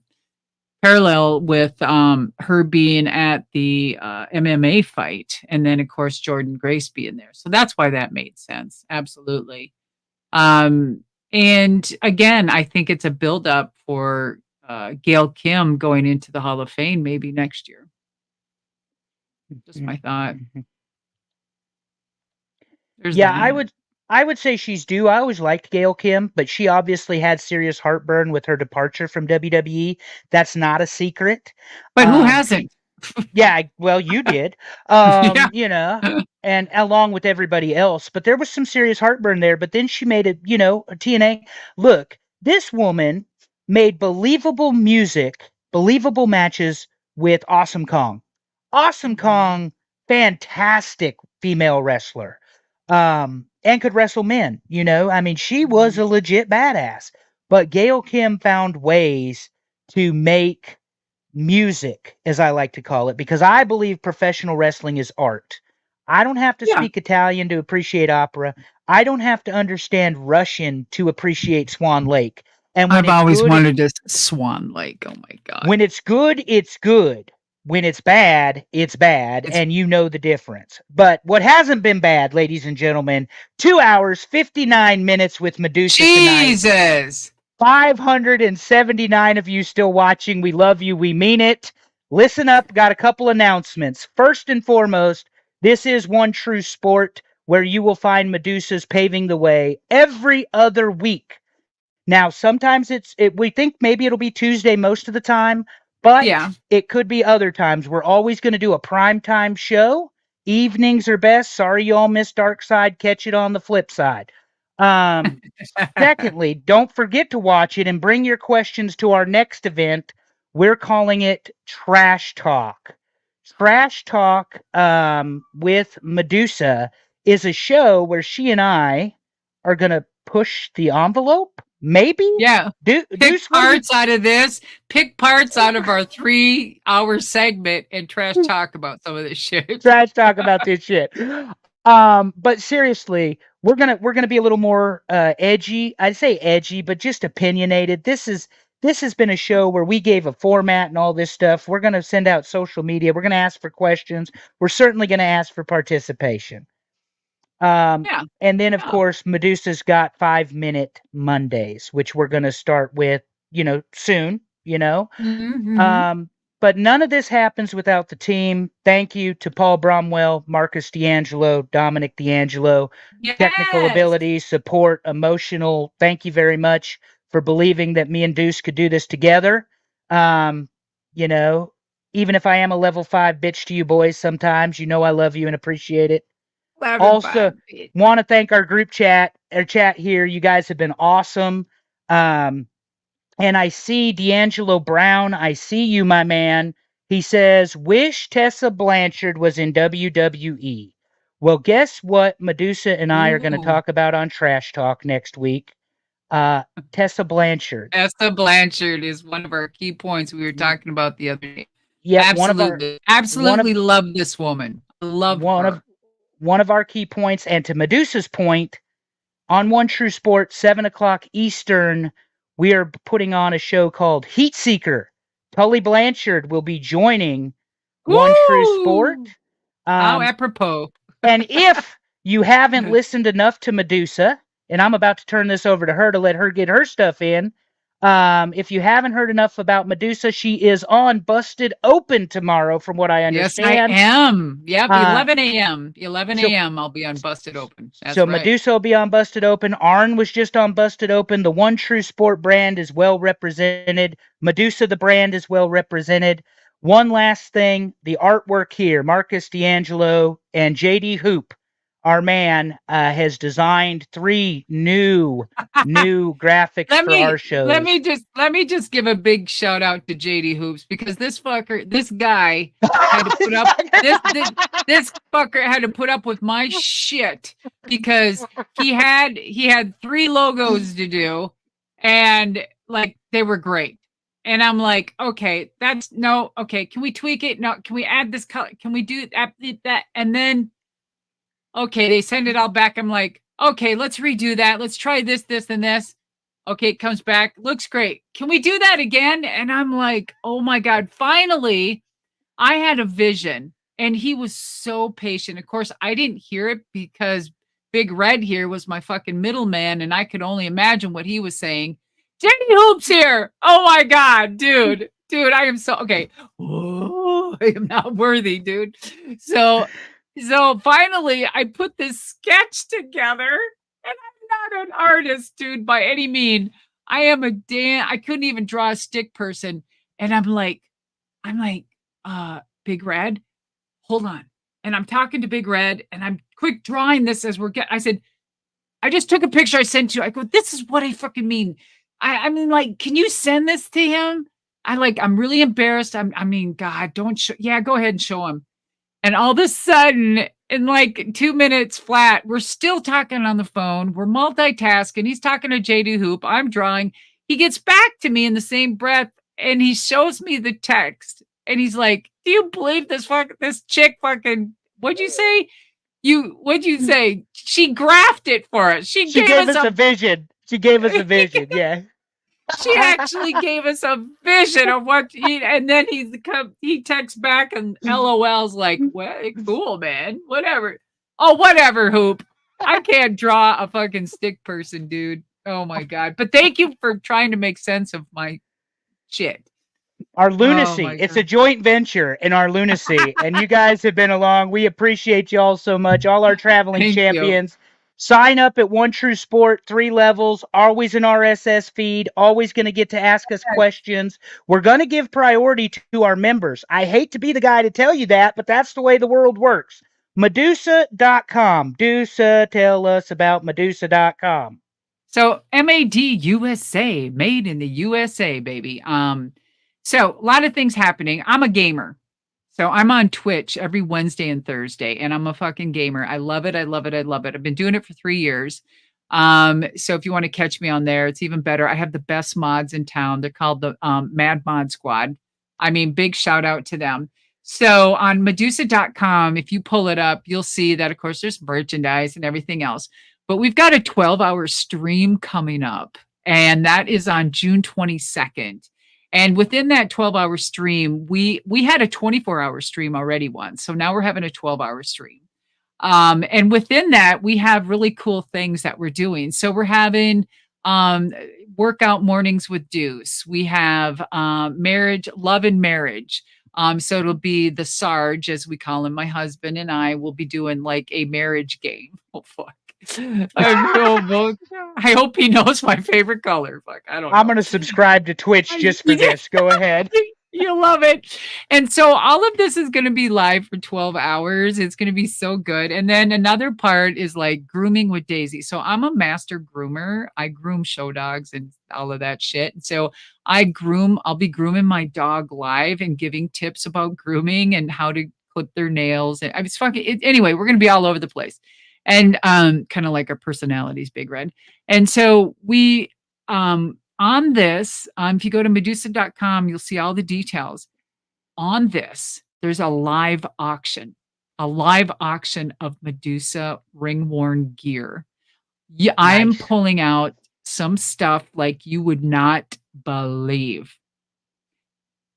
parallel with her being at the MMA fight. And then, of course, Jordan Grace being there. So that's why that made sense. Absolutely. And again, I think it's a buildup for Gail Kim going into the Hall of Fame maybe next year. Just my thought. Yeah, I would say she's due. I always liked Gail Kim, but she obviously had serious heartburn with her departure from WWE. That's not a secret. But who hasn't? Yeah, well, you did. And along with everybody else, but there was some serious heartburn there. But then she made it, TNA. Look, this woman made believable music, believable matches with Awesome Kong. Awesome Kong, fantastic female wrestler. And could wrestle men, I mean, she was a legit badass. But Gail Kim found ways to make music, as I like to call it, because I believe professional wrestling is art. I don't have to speak Italian to appreciate opera. I don't have to understand Russian to appreciate Swan Lake. And when I've it's always good, wanted to Swan Lake. Oh my God. when it's good, it's good. When it's bad, it's bad, It's and you know the difference. But what hasn't been bad, ladies and gentlemen, 2 hours, 59 minutes with Madusa tonight. Jesus. 579 of you still watching. We love you. We mean it. Listen up. Got a couple announcements. First and foremost, this is One True Sport, where you will find Madusa's Paving the Way every other week. Now, sometimes we think maybe it'll be Tuesday most of the time, but Yeah. it could be other times. We're always going to do a primetime show. Evenings are best. Sorry you all missed Dark Side. Catch it on the flip side. Secondly, don't forget to watch it and bring your questions to our next event. We're calling it Trash Talk. Trash Talk with Madusa is a show where she and I are going to push the envelope. Maybe? Yeah. Deuce, Pick what do you parts out of this. Pick parts out of our 3-hour segment and trash talk about some of this shit. trash talk about this shit? But seriously, we're gonna be a little more edgy. I'd say edgy, but just opinionated. This has been a show where we gave a format and all this stuff. We're gonna send out social media. We're gonna ask for questions. We're certainly gonna ask for participation. Yeah. And then of Yeah. course Medusa's got 5-minute Mondays, which we're gonna start with, soon. Mm-hmm. But none of this happens without the team. Thank you to Paul Bromwell, Marcus D'Angelo, Dominic D'Angelo. Technical Yes. ability, support, emotional. Thank you very much for believing that me and Deuce could do this together. You know, even if I am a level 5 bitch to you boys sometimes, I love you and appreciate it. Also, want to thank our group chat, here. You guys have been awesome. And I see D'Angelo Brown. I see you, my man. He says, wish Tessa Blanchard was in WWE. Well, guess what Madusa and I are going to Ooh. talk about on Trash Talk next week? Tessa Blanchard. Tessa Blanchard is one of our key points we were talking about the other day. Yep, Absolutely love this woman. Love her. One of our key points, and to Medusa's point, on One True Sport, 7 o'clock Eastern, we are putting on a show called Heat Seeker. Tully Blanchard will be joining One True Sport. How apropos. And if you haven't listened enough to Madusa, and I'm about to turn this over to her to let her get her stuff in. If you haven't heard enough about Madusa, she is on Busted Open tomorrow, from what I understand. Yes, I am. Yep, 11 a.m. 11 a.m. I'll be on Busted Open. That's so right. Madusa will be on Busted Open. Arn was just on Busted Open. The One True Sport brand is well represented. Madusa, the brand, is well represented. One last thing, the artwork here, Marcus D'Angelo and JD Hoop, our man, has designed 3 new graphics for our shows. Let me just give a big shout out to JD Hoops, because this guy had to put up this fucker had to put up with my shit, because he had 3 logos to do, and like they were great. And I'm like, okay, can we tweak it? No, can we add this color? Can we do that? And then, okay, they send it all back. I'm like, okay, let's redo that. Let's try this, and this. Okay, it comes back. Looks great. Can we do that again? And I'm like, oh my God, finally, I had a vision. And he was so patient. Of course, I didn't hear it because Big Red here was my fucking middleman, and I could only imagine what he was saying. Jenny Hoops here. Oh my God, dude, I am so okay. Oh, I am not worthy, dude. So finally, I put this sketch together, and I'm not an artist, dude, by any mean. I am I couldn't even draw a stick person, and I'm like, Big Red, hold on. And I'm talking to Big Red, and I'm quick drawing this as I said, I just took a picture I sent you. I go, this is what I fucking mean. I mean, like, can you send this to him? I'm really embarrassed. God, don't show. Yeah, go ahead and show him. And all of a sudden, in like 2 minutes flat, we're still talking on the phone. We're multitasking. He's talking to JD Hoop. I'm drawing. He gets back to me in the same breath, and he shows me the text. And he's like, do you believe this chick fucking, what'd you say? What'd you say? She graphed it for us. She gave us a vision. She gave us a vision. Yeah. She actually gave us a vision of what to eat, and then he texts back and LOL's like, "Well, cool, man. Whatever. Oh, whatever, Hoop. I can't draw a fucking stick person, dude. Oh my god. But thank you for trying to make sense of my shit. Our Oh lunacy. my It's a god. joint venture in our lunacy. And you guys have been along. We appreciate you all so much. All our traveling Thank you. champions. Sign up at One True Sport, 3 levels, always an RSS feed, always going to get to ask us questions. We're going to give priority to our members. I hate to be the guy to tell you that, but that's the way the world works. Madusa.com. Dusa, tell us about Madusa.com. So MAD USA, made in the USA, baby. So a lot of things happening. I'm a gamer. So I'm on Twitch every Wednesday and Thursday, and I'm a fucking gamer. I love it. I love it. I love it. I've been doing it for 3 years. So if you want to catch me on there, it's even better. I have the best mods in town. They're called the Mad Mod Squad. I mean, big shout out to them. So on Madusa.com, if you pull it up, you'll see that, of course, there's merchandise and everything else. But we've got a 12-hour stream coming up, and that is on June 22nd. And within that 12-hour stream, we had a 24-hour stream already once. So now we're having a 12-hour stream. And within that, we have really cool things that we're doing. So we're having workout mornings with Deuce. We have marriage, love and marriage. So it'll be the Sarge, as we call him. My husband and I will be doing like a marriage game. Oh, fuck. I hope he knows my favorite color. Fuck, I don't know. I'm going to subscribe to Twitch just for this. Go ahead. You'll love it. And so all of this is going to be live for 12 hours. It's going to be so good. And then another part is like grooming with Daisy. So I'm a master groomer. I groom show dogs and all of that shit. And so I'll be grooming my dog live and giving tips about grooming and how to clip their nails. And I was anyway, we're going to be all over the place. And kind of like our personalities, Big Red. And so we on this, if you go to Madusa.com, you'll see all the details. On this, there's a live auction of Madusa ring-worn gear. Yeah, I am pulling out some stuff like you would not believe.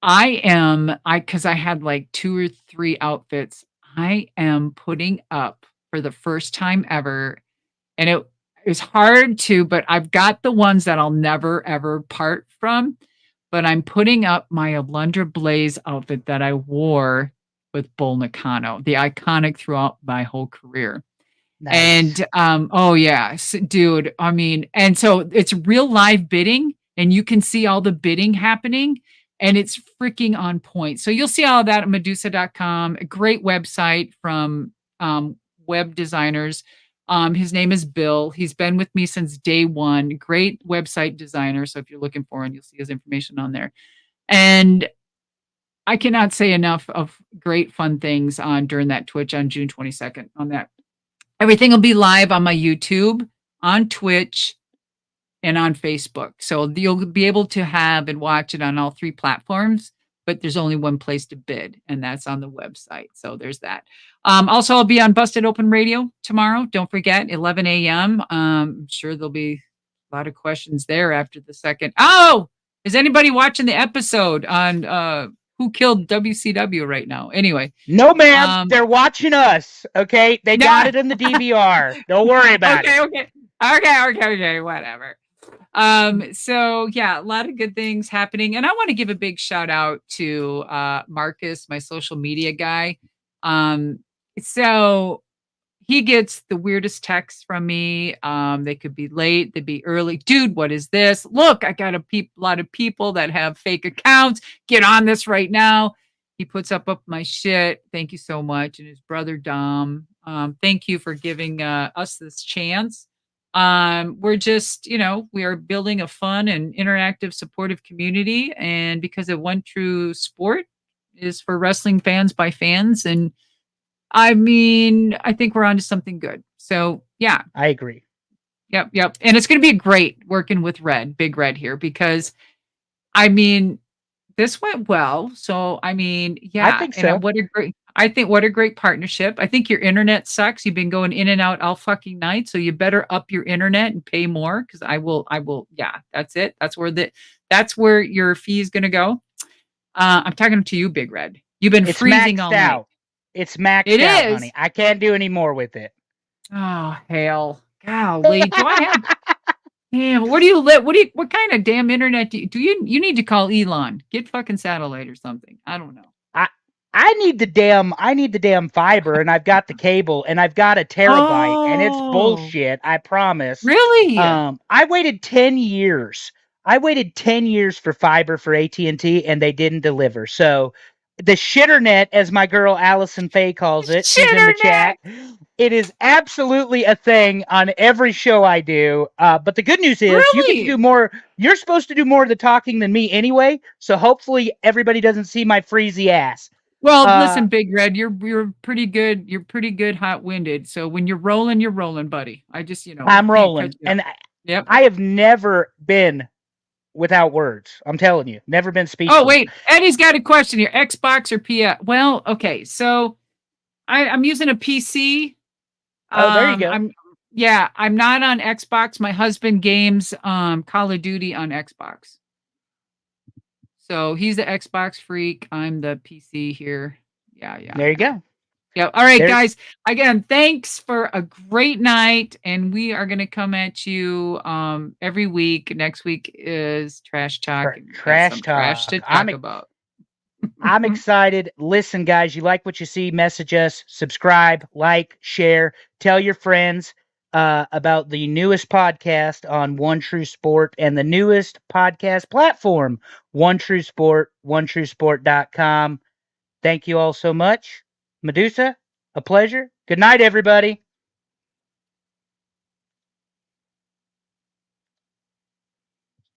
Because I had like 2 or 3 outfits. I am putting up for the first time ever, and it was hard to, but I've got the ones that I'll never ever part from. But I'm putting up my Alundra Blaze outfit that I wore with Bull Nakano, the iconic throughout my whole career. Nice. And oh yeah, dude. I mean, and so it's real live bidding, and you can see all the bidding happening, and it's freaking on point. So you'll see all of that at Madusa.com. A great website from web designers. His name is Bill. He's been with me since day one. Great website designer. So if you're looking for him, you'll see his information on there. And I cannot say enough of great fun things during that Twitch on June 22nd on that. Everything will be live on my YouTube, on Twitch, and on Facebook. So you'll be able to have and watch it on all 3 platforms, but there's only one place to bid, and that's on the website. So there's that. Also, I'll be on Busted Open Radio tomorrow. Don't forget, 11 a.m. I'm sure there'll be a lot of questions there after the second. Oh, is anybody watching the episode on who killed WCW right now? Anyway. No, ma'am. They're watching us. Okay. They got it in the DVR. Don't worry about it. Okay. Whatever. So yeah, a lot of good things happening. And I want to give a big shout out to Marcus, my social media guy. So he gets the weirdest texts from me. They could be late, they'd be early. Dude, what is this? Look, I got a lot of people that have fake accounts. Get on this right now. He puts up my shit. Thank you so much. And his brother Dom. Thank you for giving us this chance. We're just, we are building a fun and interactive, supportive community. And because of One True Sport is for wrestling fans by fans. And I mean, I think we're onto something good. So yeah. I agree. Yep. And it's going to be great working with Big Red here, because I mean, this went well. So, I mean, I yeah, think and so. what a great partnership. I think your internet sucks. You've been going in and out all fucking night, so you better up your internet and pay more because I will, yeah, that's it. That's where your fee is gonna go. I'm talking to you, Big Red. You've been It's freezing maxed all night. out. It's maxed It out, is. honey. I can't do any more with it. Oh, hell. Golly. Do I have damn, where do you live? What kind of damn internet you need to call Elon. Get fucking satellite or something. I don't know. I I need the damn fiber, and I've got the cable, and I've got a terabyte, and it's Oh, bullshit, I promise. really? I waited 10 years. I waited 10 years for fiber for AT&T, and they didn't deliver. So the shitternet, as my girl Allison Faye calls it, she's in the Shitternet. chat. It is absolutely a thing on every show I do. But the good news is you get to do Really? more. You're supposed to do more of the talking than me anyway. So hopefully everybody doesn't see my freezy ass. Well, Uh, listen, Big Red, you're pretty good. You're pretty good hot-winded. So when you're rolling, buddy. I just, I'm can't cut rolling. you out. And Yep. I have never been without words. I'm telling you, never been Oh, speechless. wait. Eddie's got a question here. Xbox or PS? Well, okay. So I'm using a PC. Oh, there you go. I'm not on Xbox. My husband games Call of Duty on Xbox. So he's the Xbox freak. I'm the PC here. Yeah, yeah, There you yeah. go. Yeah. All right, There, guys. Again, thanks for a great night. And we are gonna come at you every week. Next week is trash talk, and we got trash some trash talk. to talk about. I'm excited. Listen, guys, you like what you see, message us, subscribe, like, share, tell your friends about the newest podcast on One True Sport and the newest podcast platform, One True Sport, OneTrueSport.com. Thank you all so much. Madusa, a pleasure. Good night, everybody.